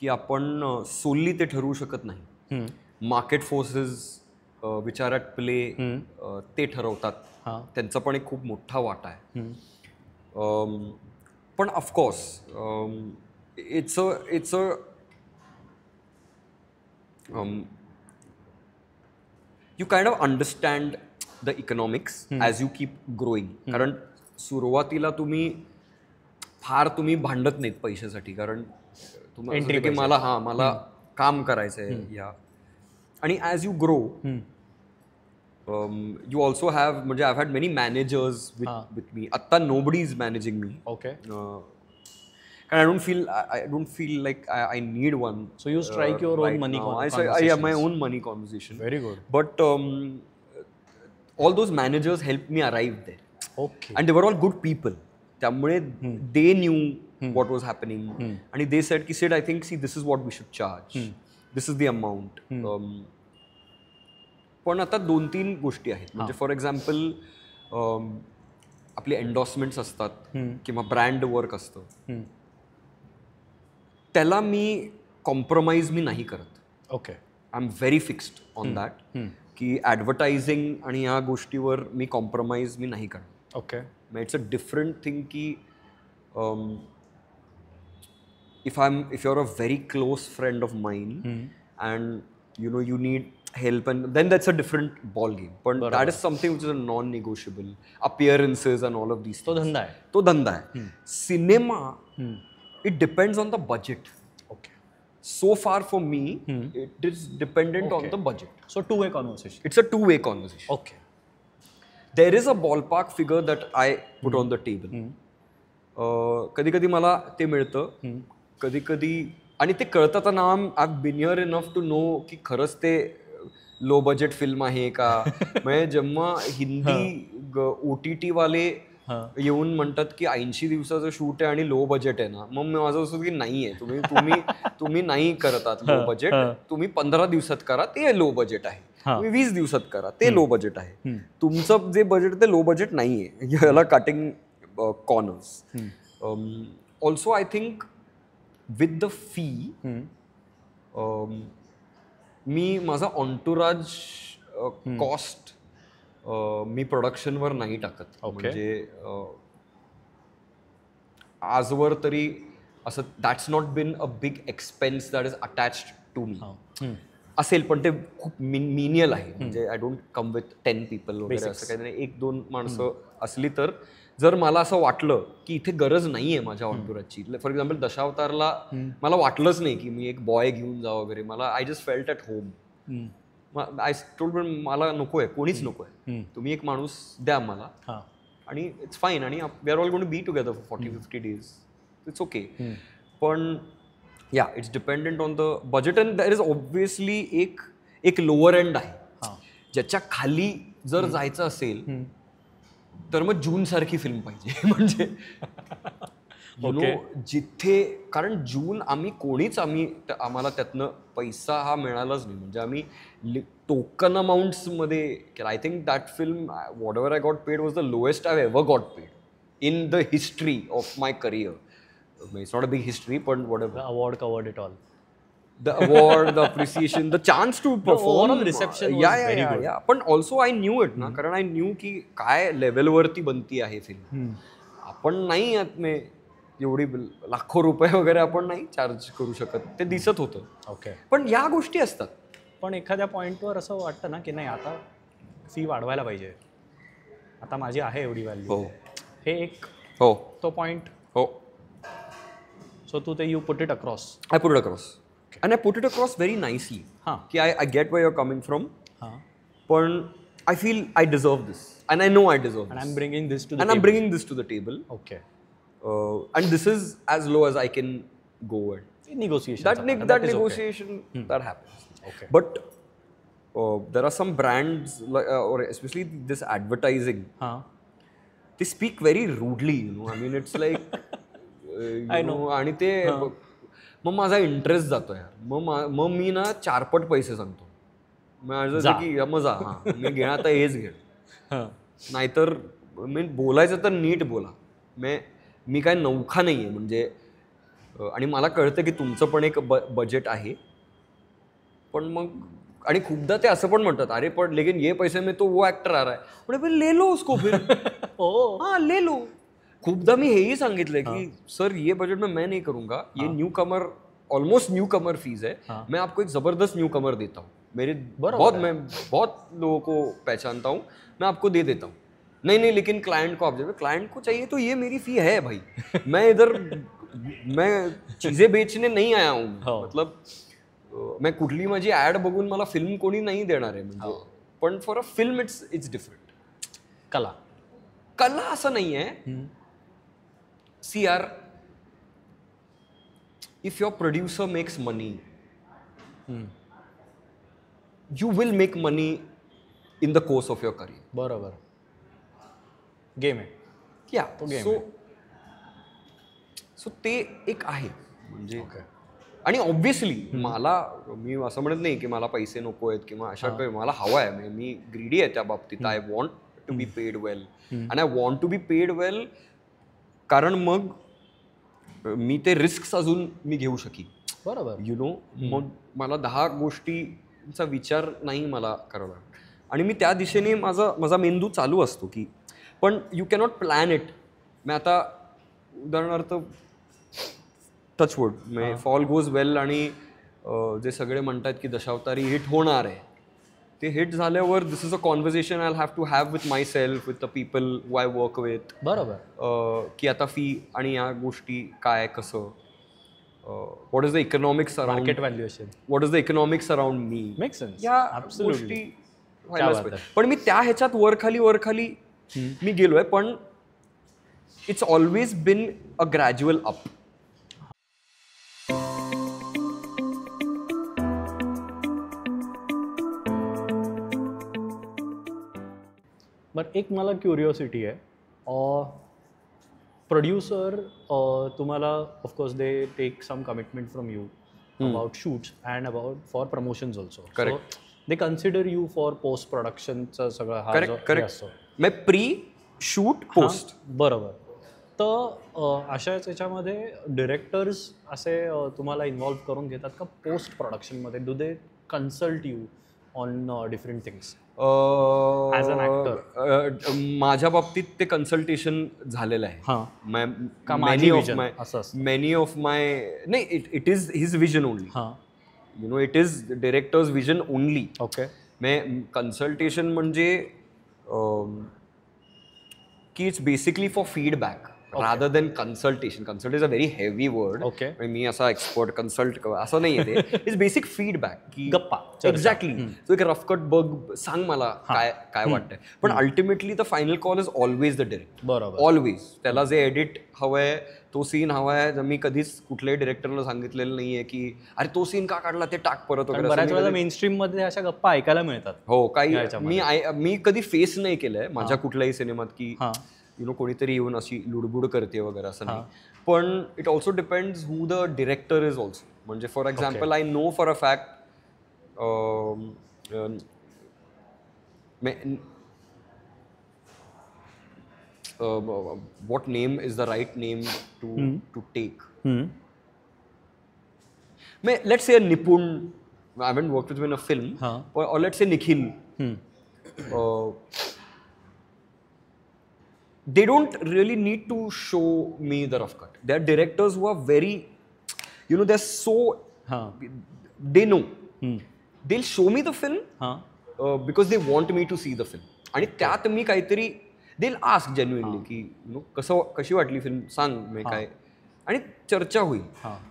की आपण सोलली ते ठरवू शकत नाही. Market forces which are at play ते ठरवतात, त्यांचा पण एक खूप मोठा वाटा आहे. पण of course it's a you kind of understand the economics as you keep growing. कारण सुरुवातीला तुम्ही भांडत नाहीत पैशासाठी, कारण तुम्हाला की मला काम करायचंय या. आणि as you grow you also have, म्हणजे I've had many managers with me. Atta nobody is managing me. Okay. And I don't feel like I need one. So you strike your own money conversations. I have my own money conversation. Very good. But all those managers helped me arrive there. Okay. And they were all good people. त्यामुळे they knew what was happening. And they said, Sid, I think, this is what we should charge. This is the amount. पण आता 2-3 गोष्टी आहेत. म्हणजे for example आपले एन्डॉर्समेंट्स असतात किंवा brand work असतं, त्याला कॉम्प्रोमाइज मी नाही करत. Okay. I am very fixed on that की ॲडव्हर्टायझिंग आणि ह्या गोष्टीवर मी कॉम्प्रोमाइज मी नाही करत. Okay. It's a different thing की if you're a very close friend of mine and you need help, and then that's a different ball game. But that is something which is a non-negotiable. Appearances and all of these things. तो धंदा है. Cinema, it depends on the budget. Okay. So far for me, it is dependent on the budget. So two-way conversation. It's a two-way conversation. Okay. There is a ballpark figure that I put on the table. कधी-कधी मला ते मिळतं, कधी-कधी, आणि ते कळतं ना, I been here enough to know की खरंच ते लो बजेट फिल्म आहे का. म्हणजे जेव्हा हिंदी OTT वाले येऊन म्हणतात की 80 दिवसाचं शूट आहे आणि लो बजेट आहे ना, मग माझं असं की नाही आहे, तुम्ही नाही करतात लो बजेट, तुम्ही 15 दिवसात करा, ते लो बजेट आहे. तुम्ही 20 दिवसात करा, ते लो बजेट आहे. तुमचं जे बजेट ते लो बजेट नाही आहे. याला cutting corners. Also I think with the fee मी माझा ऑन्टुराज कॉस्ट मी प्रोडक्शनवर नाही टाकत. म्हणजे आजवर तरी असं that's not been a big expense that is attached to me. असेल पण ते खूप मिनियल आहे. म्हणजे I don't come with 10 people वगैरे, असं काही नाही. 1-2 माणसं असली तर, जर मला असं वाटलं की इथे गरज नाही आहे माझ्या ऑन्टुराजची, फॉर एक्झाम्पल दशावतारला मला वाटलंच नाही की मी एक बॉय घेऊन जावं वगैरे, मला I just felt at home. I told मला नको आहे, कोणीच नको आहे, तुम्ही एक माणूस द्या मला, आणि इट्स फाईन, आणि we are all going to be together for 40-50 days. It's okay. पण yeah, it's dependent on the budget. And there is obviously एक लोअर एंड आहे, ज्याच्या खाली जर जायचं असेल तर मग जून सारखी फिल्म पाहिजे. म्हणजे जिथे, कारण जून आम्हाला त्यातनं पैसा हा मिळालाच नाही. म्हणजे आम्ही टोकन अमाऊंट्स मध्ये केला. I think that film, what ever I got paid, was the lowest I ever got paid in the history of my career. It's not a big history, but whatever. The award covered it all. The award, the appreciation, the chance to perform. The overall reception was very good. Yeah. But also I knew it ना, कारण I knew की काय लेवलवरती बनती आहे film. आपण नाही यातने एवढी लाखो रुपये वगैरे आपण नाही चार्ज करू शकत, ते दिसत होतं. ओके. पण या गोष्टी असतात. पण एखाद्या पॉईंटवर असं वाटतं ना की नाही, आता फी वाढवायला पाहिजे, आता माझी आहे एवढी व्हॅल्यू. हे एक तो point. So you put it across. I put it across. And I put it across very nicely. Ki I get where you're coming from. But I feel I deserve this. And I know I deserve this. And I'm bringing this to the table. And I'm bringing this to the table. Okay. And this is as low as I can go at. Negotiation. That negotiation, that happens. Okay. But there are some brands, or especially this advertising, they speak very rudely, I mean, it's like... आणि ते मग माझा interest जातो यार. मग मी ना 4 पट पैसे सांगतो. माझं की मजा, मी घे आता हेच घे. नाहीतर मी बोलायचं तर नीट बोला. मी काय नौखा नाही आहे. म्हणजे, आणि मला कळतं की तुमचं पण एक बजेट आहे. पण मग, आणि खूपदा ते असं पण म्हणतात, अरे पण लेकिन ये पैसे में तो वो ऍक्टर आ रहा है. म्हणजे ले लो उसको फिर. हाँ ले लो. खूपदा मी हेही सांगितलंय की सर, ये बजेट में मैं नहीं करूंगा, ये न्यू कमर ऑलमोस्ट न्यू कमर फीस है, मैं आपको एक जबरदस्त न्यू कमर देता हूँ, मैं बहुत लोगों को पहचानता हूँ, मैं आपको दे देता हूँ। नहीं लेकिन क्लाइंट को आप जब क्लाइंट को चाहिए तो ये मेरी फी है भाई, मैं इधर मैं चीजें बेचने नहीं आया हूँ, मतलब मैं कुठली माझी ऍड बघून मला फिल्म कोणी नाही देणार आहे, म्हणजे पण for a film it's different. कला असं नाही आहे. सी यार, if your producer makes money, you will make money in the course of your career. बरोबर, गेम आहे. या सो ते एक आहे म्हणजे. आणि ऑब्व्हियसली मी असं म्हणत नाही की मला पैसे नको आहेत किंवा अशा काही, मला हवा आहे, मी ग्रीडी आहे त्या बाबतीत. I want to be paid well and I want to be paid well, कारण मग मी ते रिस्क अजून मी घेऊ शकीन. बरोबर, यु नो, मग मला 10 गोष्टींचा विचार नाही मला करावा लागतो आणि मी त्या दिशेने माझा मेंदू चालू असतो की, पण यू कॅनॉट प्लॅन इट. मी आता उदाहरणार्थ टचवूड, मे फॉल गोज वेल आणि जे सगळे म्हणतात की दशावतारी हिट होणार आहे, ते हिट झाल्यावर this is a conversation I have to have with myself, with the people who I work with. बरोबर, की आता फी आणि या गोष्टी काय, कसं, what is the economics around, market valuation, what is the economics around me, make sense, या गोष्टी व्हायलाच पाहिजे. पण मी त्या ह्याच्यात वरखाली मी गेलोय, पण it's always been a gradual up. बरं, एक मला क्युरिओसिटी आहे. प्रोड्युसर तुम्हाला of course they take some commitment from you about shoots and about for promotions also. Correct. They consider you for post प्रोडक्शनचं सगळं हा करेक्ट असतो. मी प्री शूट पोस्ट. बरोबर. तर अशाच याच्यामध्ये डिरेक्टर्स असे तुम्हाला इन्व्हॉल्व करून घेतात का पोस्ट प्रोडक्शनमध्ये? Do they consult you on different things as an actor? माझ्या बाबतीत ते कन्सल्टेशन झालेलं आहे. मेनी ऑफ माय नाही, it is his vision only. You know, it is directors vision only. Okay. Consultation म्हणजे की it's basically for feedback rather than consultation. Consult is a very heavy word. Okay. मी असा expert consult असं नाही आहे ते. It's basic feedback की गप्पा. Exactly. तो एक रफकट बघ, सांग मला काय वाटतंय. पण ultimately the final call is always the director. बरोबर. ऑलवेज. त्याला जे एडिट हवंय, तो सीन हवाय, मी कधीच कुठल्याही डिरेक्टरला सांगितलेलं नाहीये की अरे तो सीन का काढला, ते टाक परत वगैरे. बऱ्याच वेळेला मेन स्ट्रीम मध्ये अशा गप्पा ऐकायला मिळतात. हो, काही मी कधी फेस नाही केलंय माझ्या कुठल्याही सिनेमात की यु नो कोणीतरी येऊन अशी लुडबुड करते वगैरे, असं नाही. पण it also depends who the director is also. म्हणजे for example I know for a fact what name is the right name to take. Let's say a Nipun, I haven't worked with him in a film, or let's say Nikhil. They don't really need to show me the rough cut. They are directors who are very, you know, they're so, they know. They'll show me the film because they want me to see the film. आणि त्यात मी काहीतरी, they'll ask genuinely की you know कशी वाटली film, सांग मी काय, आणि चर्चा होईल.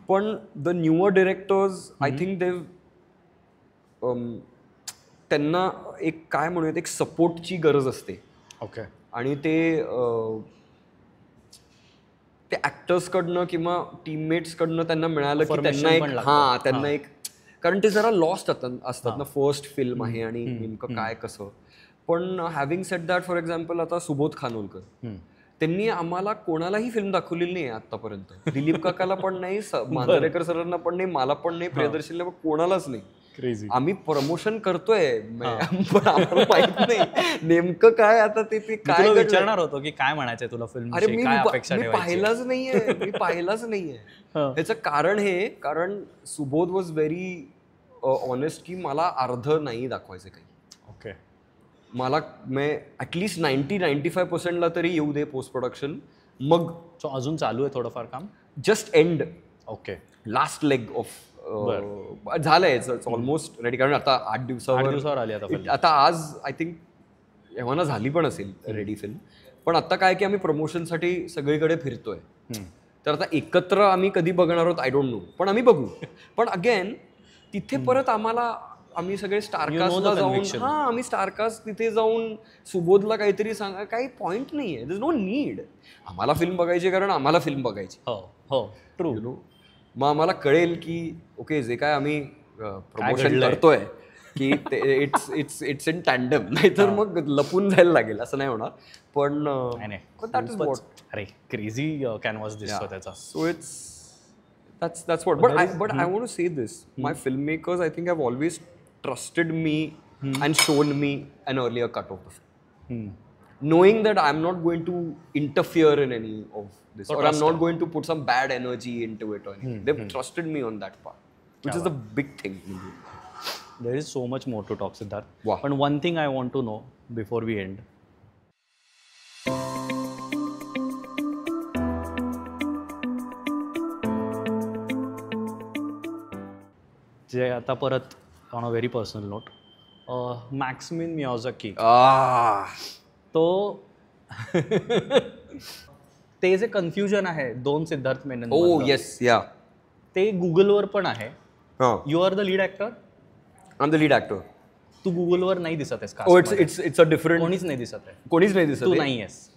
पण the newer directors I think they त्यांना एक काय म्हणूयात, एक सपोर्टची गरज असते. ओके. आणि ते ॲक्टर्सकडनं किंवा टीममेट्सकडनं त्यांना मिळालं की त्यांना एक कारण ते जरा लॉस्ट असतात ना, फर्स्ट फिल्म आहे आणि नेमकं काय कसं. पण having sed that, for example आता सुबोध खानोलकर, त्यांनी आम्हाला कोणालाही फिल्म दाखवलेली नाही आतापर्यंत. दिलीप काकाला पण नाही, मांजरेकर सरांना पण नाही, मला पण नाही, प्रियदर्शनला पण कोणालाच नाही. आम्ही प्रमोशन करतोय पण आम्हाला माहित नाही नेमकं काय. आता ते काय विचारणार होतो की काय म्हणायचंय तुला फिल्म? अरे मी पाहिलाच नाहीये. ह्याचं कारण हे, कारण सुबोध वॉज व्हेरी ऑनेस्ट की मला अर्ध नाही दाखवायचं काही. ओके. मला ऍटलीस्ट 90-95% तरी येऊ दे पोस्ट प्रोडक्शन. मग अजून चालू आहे थोडंफार काम, just end. Okay. Last leg of झालंय, ऑलमोस्ट रेडी. कारण आता 8 दिवसावर आली आता आज आय थिंक एव्हाना झाली पण असेल रेडी फिल्म. पण आता काय की आम्ही प्रमोशनसाठी सगळीकडे फिरतोय, तर आता एकत्र आम्ही कधी बघणार आहोत आय डोंट नो, पण आम्ही बघू. पण अगेन तिथे परत आम्ही सगळे स्टारकास्टला जाऊन आम्ही स्टारकास्ट तिथे जाऊन सुबोधला काहीतरी सांगा, काही पॉईंट नाहीये. There is no need. आम्हाला फिल्म बघायची कारण आम्हाला फिल्म बघायची. हो ट्रू. यु नो, मग आम्हाला कळेल की ओके जे काय आम्ही प्रमोशन करतोय की इट्स इन टँडम, नाहीतर मग लपून जायला लागेल. असं नाही होणार. पण दॅट इज व्हॉट. अरे क्रेझी कॅनव्हास दिसतो त्याचा. So that's what. But I want to say this. My filmmakers, I think, have always trusted me and shown me an earlier cut of the film, knowing that I'm not going to interfere in any of this, or I'm not going to put some bad energy into it or anything. They've trusted me on that part, which is the big thing. There is so much more to talk, Siddharth. Wow. But one thing I want to know before we end. जे आता परत on a very personal note, Maximin Miyazaki, तो ते जे confusion आहे 2 Siddharth Menon, yes, या, ते गुगलवर पण आहे. You are the lead actor. I am the lead actor. तू गुगलवर नाही दिसत आहेस का? It's a different. कोणीच नाही दिसत आहे. कोणीच नाही दिसत. तू नाही आहेस.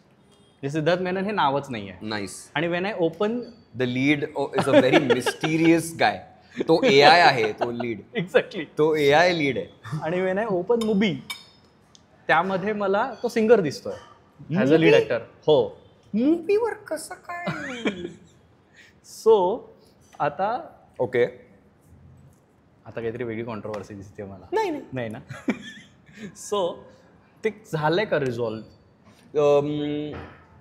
सिद्धार्थ मेनन हे नावच नाही आहे. नाईस. आणि when I open the lead is a very mysterious guy. तो AI आहे तो लीड. एक्झॅक्टली, तो AI लीड आहे. आणि वेन आय ओपन मूवी, त्यामध्ये मला तो सिंगर दिसतोय ॲज अ लीड ॲक्टर. हो, मूवीवर कसं काय? सो आता ओके, आता काहीतरी वेगळी कॉन्ट्रोवर्सी दिसते मला. नाही ना. सो ते झालंय का रिझॉल्व?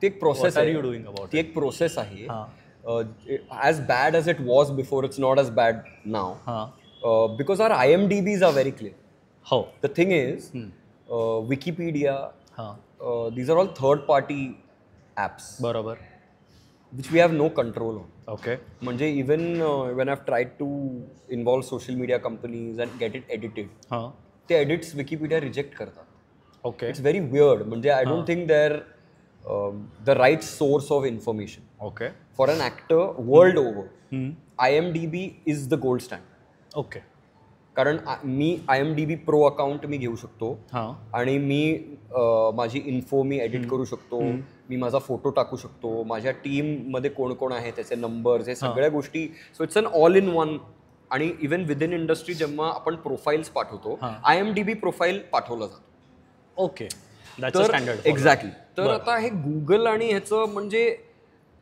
ती एक प्रोसेस आहे. You doing about? ती एक प्रोसेस आहे. As bad as it was before, it's not as bad now. Because our IMDb's are very clear. How? The thing is, Wikipedia, these are all third-party apps. बरोबर. Which we have no control on. Okay. म्हणजे even when I've tried to involve social media companies and get it edited, ते edits Wikipedia reject करतात. Okay. It's very weird. म्हणजे I don't think they're the right source of information. Okay. For an actor world over, IMDb is the gold standard. Okay. कारण मी IMDb Pro account मी घेऊ शकतो आणि मी माझी info मी edit करू शकतो, मी माझा फोटो टाकू शकतो, माझ्या टीम मध्ये कोण कोण आहे त्याचे नंबर्स, हे सगळ्या गोष्टी. So it's an all in one. आणि इव्हन विदिन इंडस्ट्री जेव्हा आपण प्रोफाईल्स पाठवतो, IMDb प्रोफाईल पाठवलं जातं. Okay, standard. एक्झॅक्टली. तर आता हे गुगल आणि ह्याचं म्हणजे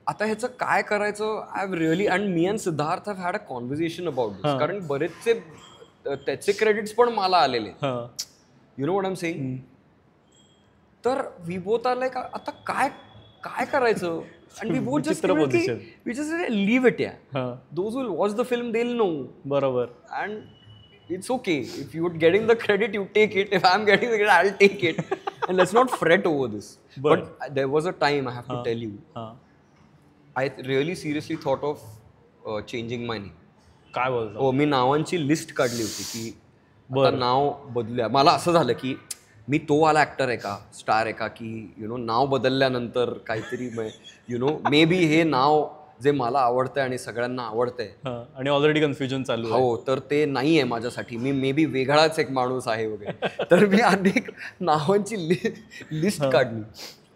आता ह्याचं काय करायचं, I have really, and me and Siddharth have had a conversation about this. कारण बरेचसे त्याचे क्रेडिट्स पण मला आलेले. You know what I am saying. तर वी बोथ आर लाईक आता काय काय करायचं. And we both just leave it. या those will watch the film, they will know. बरोबर. And it's okay. If you're getting the credit, you take it. If I'm getting the credit, I'll take it. And let's not fret over this. But there was a time, I have to tell you, I really seriously thought of changing my name. काय बोलतो? हो, मी नावांची list काढली होती की आता नाव बदलूया. मला असं झालं की मी तो वाला ऍक्टर आहे का, स्टार आहे का, की यु नो नाव बदलल्यानंतर काहीतरी यु नो मे बी हे नाव जे मला आवडतंय आणि सगळ्यांना आवडतंय आणि ऑलरेडी कन्फ्युजन चालू आहे. हो, तर ते नाही आहे माझ्यासाठी. मी मे बी वेगळाच एक माणूस आहे वगैरे. तर मी अनेक नावांची लिस्ट काढली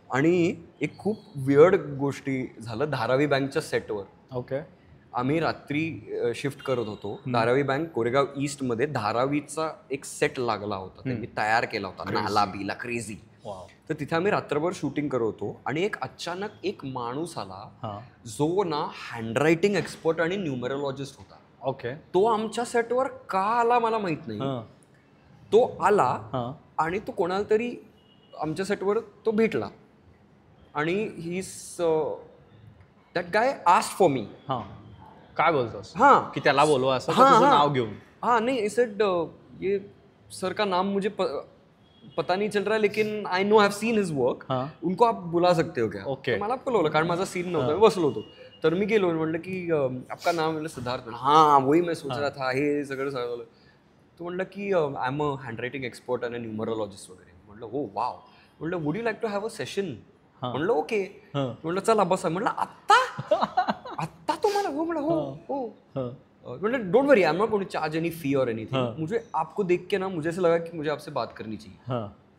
आणि एक खूप वियर्ड गोष्टी झालं धारावी बँकच्या सेटवर. ओके. आम्ही रात्री शिफ्ट करत होतो. धारावी बँक कोरेगाव ईस्ट मध्ये धारावीचा एक सेट लागला होता, त्यांनी तयार केला होता, नाला बीला क्रेझी. तर तिथे आम्ही रात्रभर शूटिंग करत होतो आणि एक अचानक एक माणूस आला जो ना हँडरायटिंग एक्सपर्ट आणि न्यूमरोलॉजिस्ट होता. ओके. तो आमच्या सेटवर का आला मला माहित नाही. तो आला आणि तो कोणाला तरी आमच्या सेटवर तो भेटला आणि he that guy asked for me. काय बोलतोस? की त्याला बोलवा असं नाव घेऊन? नहीं, सेड ये सर का नाम मुझे पता नहीं चल रहा है, लेकिन I know have seen his work, उनको आप बुला सकते हो क्या? Okay. मला बोलवलं कारण माझा सीन नव्हता, मी बसलो होतो. तर मी गेलो म्हणलं की आपका नाम म्हणलं सिद्धार्थ. हां वही मैं सोच रहा था, हे सगळं सांगलं. तो म्हणलं की I am a handwriting expert आणि न्यूमरोलॉजिस्ट वगैरे. म्हणलं हो वाव. म्हणलं would you like to have a session. म्हणलं ओके. म्हणलं चला बसा. म्हणलं आत्ता तुम्हाला हो. म्हणलं हो. मतलब don't worry, I am not going to charge any fee और एनीथिंग. मुझे आपको देख के ना मुझे ऐसा लगा कि मुझे आपसे बात करनी चाहिए.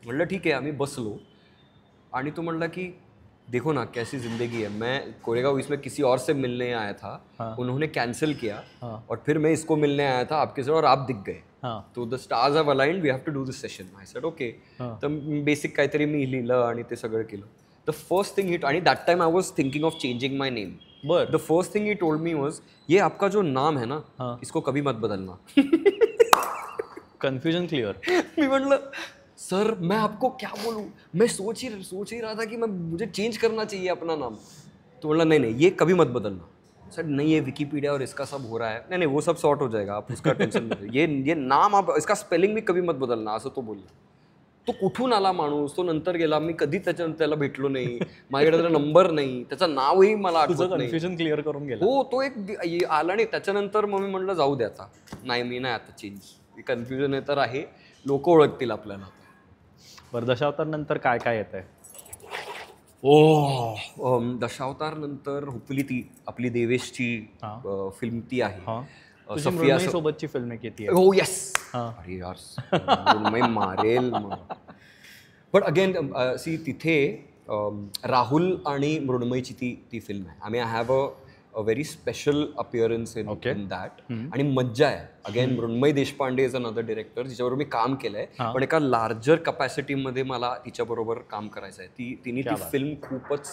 म्हणलं ठीक आहे. आम्ही बसलो आणि तो म्हणला की देखो ना कैसी जिंदगी है, मैं कोरेगांव इसमें किसी और से मिलने आया था, उन्होंने कैंसिल किया और फिर मैं इसको मिलने आया था आपके से और आप दिख गए. तो the stars have aligned, we have to do this session. I said okay. तर बेसिक काहीतरी मी लिहिलं आणि ते सगळं केलं. द फर्स्ट थिंग हिट, आणि that time I was thinking of changing my name. The first thing he told me was, ये आपका जो नाम है ना, इसको कभी मत बदलना. Confusion clear. मी म्हणलं सर मैं आपको क्या बोलूं, मैं सोच ही रहा था कि मुझे चेंज करना चाहिए अपना नाम. तो बोला नहीं ये कभी मत बदलना. सर नहीं ये विकीपीडिया और इसका सब हो रहा है. नहीं वो सब सॉर्ट हो जाएगा, आप उसका टेंशन मत. ये नाम आप इसका स्पेलिंग भी कभी मत बदलना, असं तो बोलला. तो कुठून आला माणूस, तो नंतर गेला. मी कधी त्याला भेटलो नाही, माझ्याकडे त्याचा नंबर नाही, त्याचं नावही मला आठवत नाही. कन्फ्युजन क्लिअर करून गेला. हो तो एक आला नाही. त्याच्यानंतर मग मी म्हणलं जाऊ द्याचा, नाही मी नाही आता चेंज. कन्फ्युजन आहे तर आहे, लोक ओळखतील आपल्याला. बरं दशावतार नंतर काय काय येत आहे? दशावतार नंतर होपफुली ती आपली देवेशची फिल्म ती आहे. सफिया सोबतची फिल्म एक येते. हो येस. अरे यार मारेल. बट अगेन सी तिथे राहुल आणि मृण्मयची ती फिल्म आहे. आम्ही I have a very special appearance in that. आणि मज्जा आहे. Again Mrunmayee Deshpande is another director जिच्याबरोबर मी काम केलंय, पण एका लार्जर कपॅसिटीमध्ये मला तिच्याबरोबर काम करायचं आहे. तिने ती फिल्म खूपच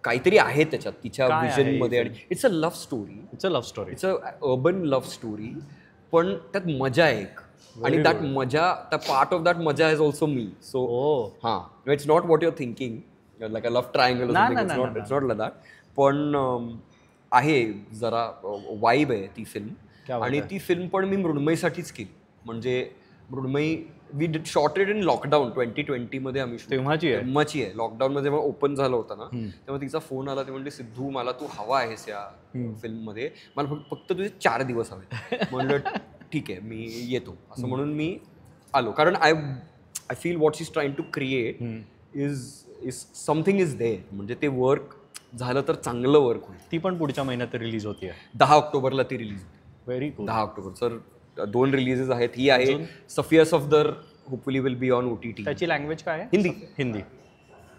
काहीतरी आहे त्याच्यात तिच्या विजनमध्ये. आणि it's a love story. It's a urban love story, पण त्यात मजा आहे एक. आणि दॅट मजा, त्या पार्ट ऑफ दॅट मजा इज ऑल्सो मी. सो हां, it's not what your thinking like a love triangle, it's not like that. पण आहे जरा वाईब आहे ती फिल्म. आणि ती फिल्म पण मी मृण्मयसाठीच केली. म्हणजे Mrunmayee we did shorted in lockdown 2020 मध्ये. आम्ही तेव्हाची आहे. लॉकडाऊनमध्ये जेव्हा ओपन झालं होतं ना, तेव्हा तिचा फोन आला. ते म्हणले सिद्धू मला तू हवा आहेस या फिल्ममध्ये, मला फक्त तुझे 4 दिवस हवे. म्हणलं ठीक आहे मी येतो, असं म्हणून मी आलो. कारण I feel what she is trying to create is something is there. म्हणजे ते वर्क झालं तर चांगलं वर्क होईल. ती पण पुढच्या महिन्यात रिलीज होती. 10 ऑक्टोबरला ती रिलीज होती. Very good. 10 October. Sir 2 releases आहेत. ही आहे Safia Safdar, hopefully will be on OTT. त्याची लँग्वेज काय आहे? हिंदी.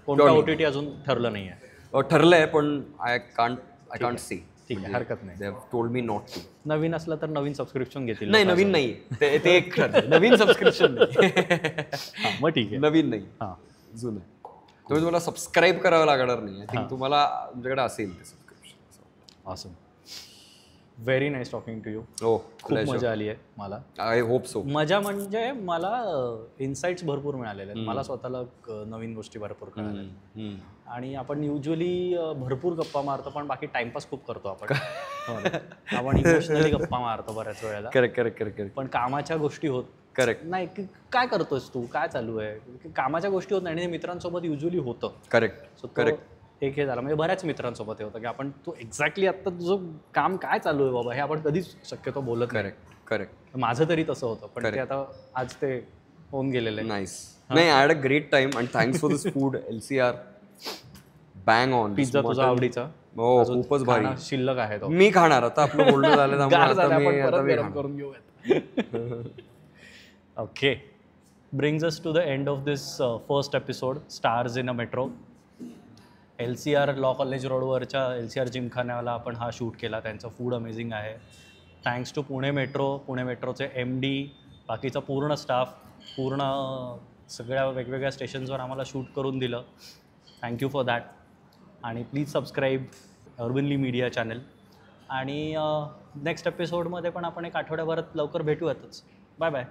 कोणता OTT अजून ठरलं नाही आहे? ठरलंय पण आय कांट से. ठीक आहे, हरकत नाही. They have told me not to. नवीन असलं तर नवीन सबस्क्रिप्शन घेतील. नाही नवीन नाही, ते एक नवीन सबस्क्रिप्शन नाही. मग ठीक आहे, नवीन नाही, जुनं. तुम्ही तुम्हाला सबस्क्राईब करावं लागणार नाही. आय थिंक तुम्हाला तुमच्याकडे असेल ते subscription. Awesome. Very nice talking to you. हो, खूप मजा आली आहे मला. I hope so. मजा म्हणजे मला इन्साइट्स भरपूर मिळालेले आहेत. मला स्वतःला नवीन गोष्टी भरपूर कळाल्या. आणि आपण युजली भरपूर गप्पा मारतो, पण बाकी टाइमपास खूप करतो आपण. आपण इमोशनली गप्पा मारतो बऱ्याच वेळेला. करेक्ट. पण कामाच्या गोष्टी होत करेक्ट नाही. काय करतोस तू, काय चालू आहे, कामाच्या गोष्टी होत नाही. आणि मित्रांसोबत युजली होतं. करेक्ट. एक हे झालं म्हणजे बऱ्याच मित्रांसोबत हे होतं की आपण तू एक्झॅक्टली आत्ता तुझं काम काय चालू आहे बाबा हे आपण कधीच शक्यतो बोलत नाही. करेक्ट. माझं तरी तसं होतं, पण ते आता आज ते होऊन गेलेलं आहे. नाईस. नाही, I had a great time and thanks for this food. LCR bang on. Pizza तुझा आवडीचा. हो, खूपच भारी. शिल्लक आहे तो. मी खाणार. आता आपलं बोलणं झालं करून घेऊयात. Okay, brings us to the end of this first episode stars in a metro. LCR law college रोडवरच्या LCR जिमखान्याला आपण हा शूट केला. त्यांचं फूड अमेझिंग आहे. थँक्स टू पुणे मेट्रोचे MD, बाकीचा पूर्ण स्टाफ, पूर्ण सगळ्या वेगवेगळ्या स्टेशन्सवर आम्हाला शूट करून दिलं. Thank you for that. आणि प्लीज सबस्क्राईब अर्बनली मीडिया चॅनल. आणि नेक्स्ट एपिसोडमध्ये पण आपण एक आठवड्याभरात लवकर भेटूयातच. Bye bye.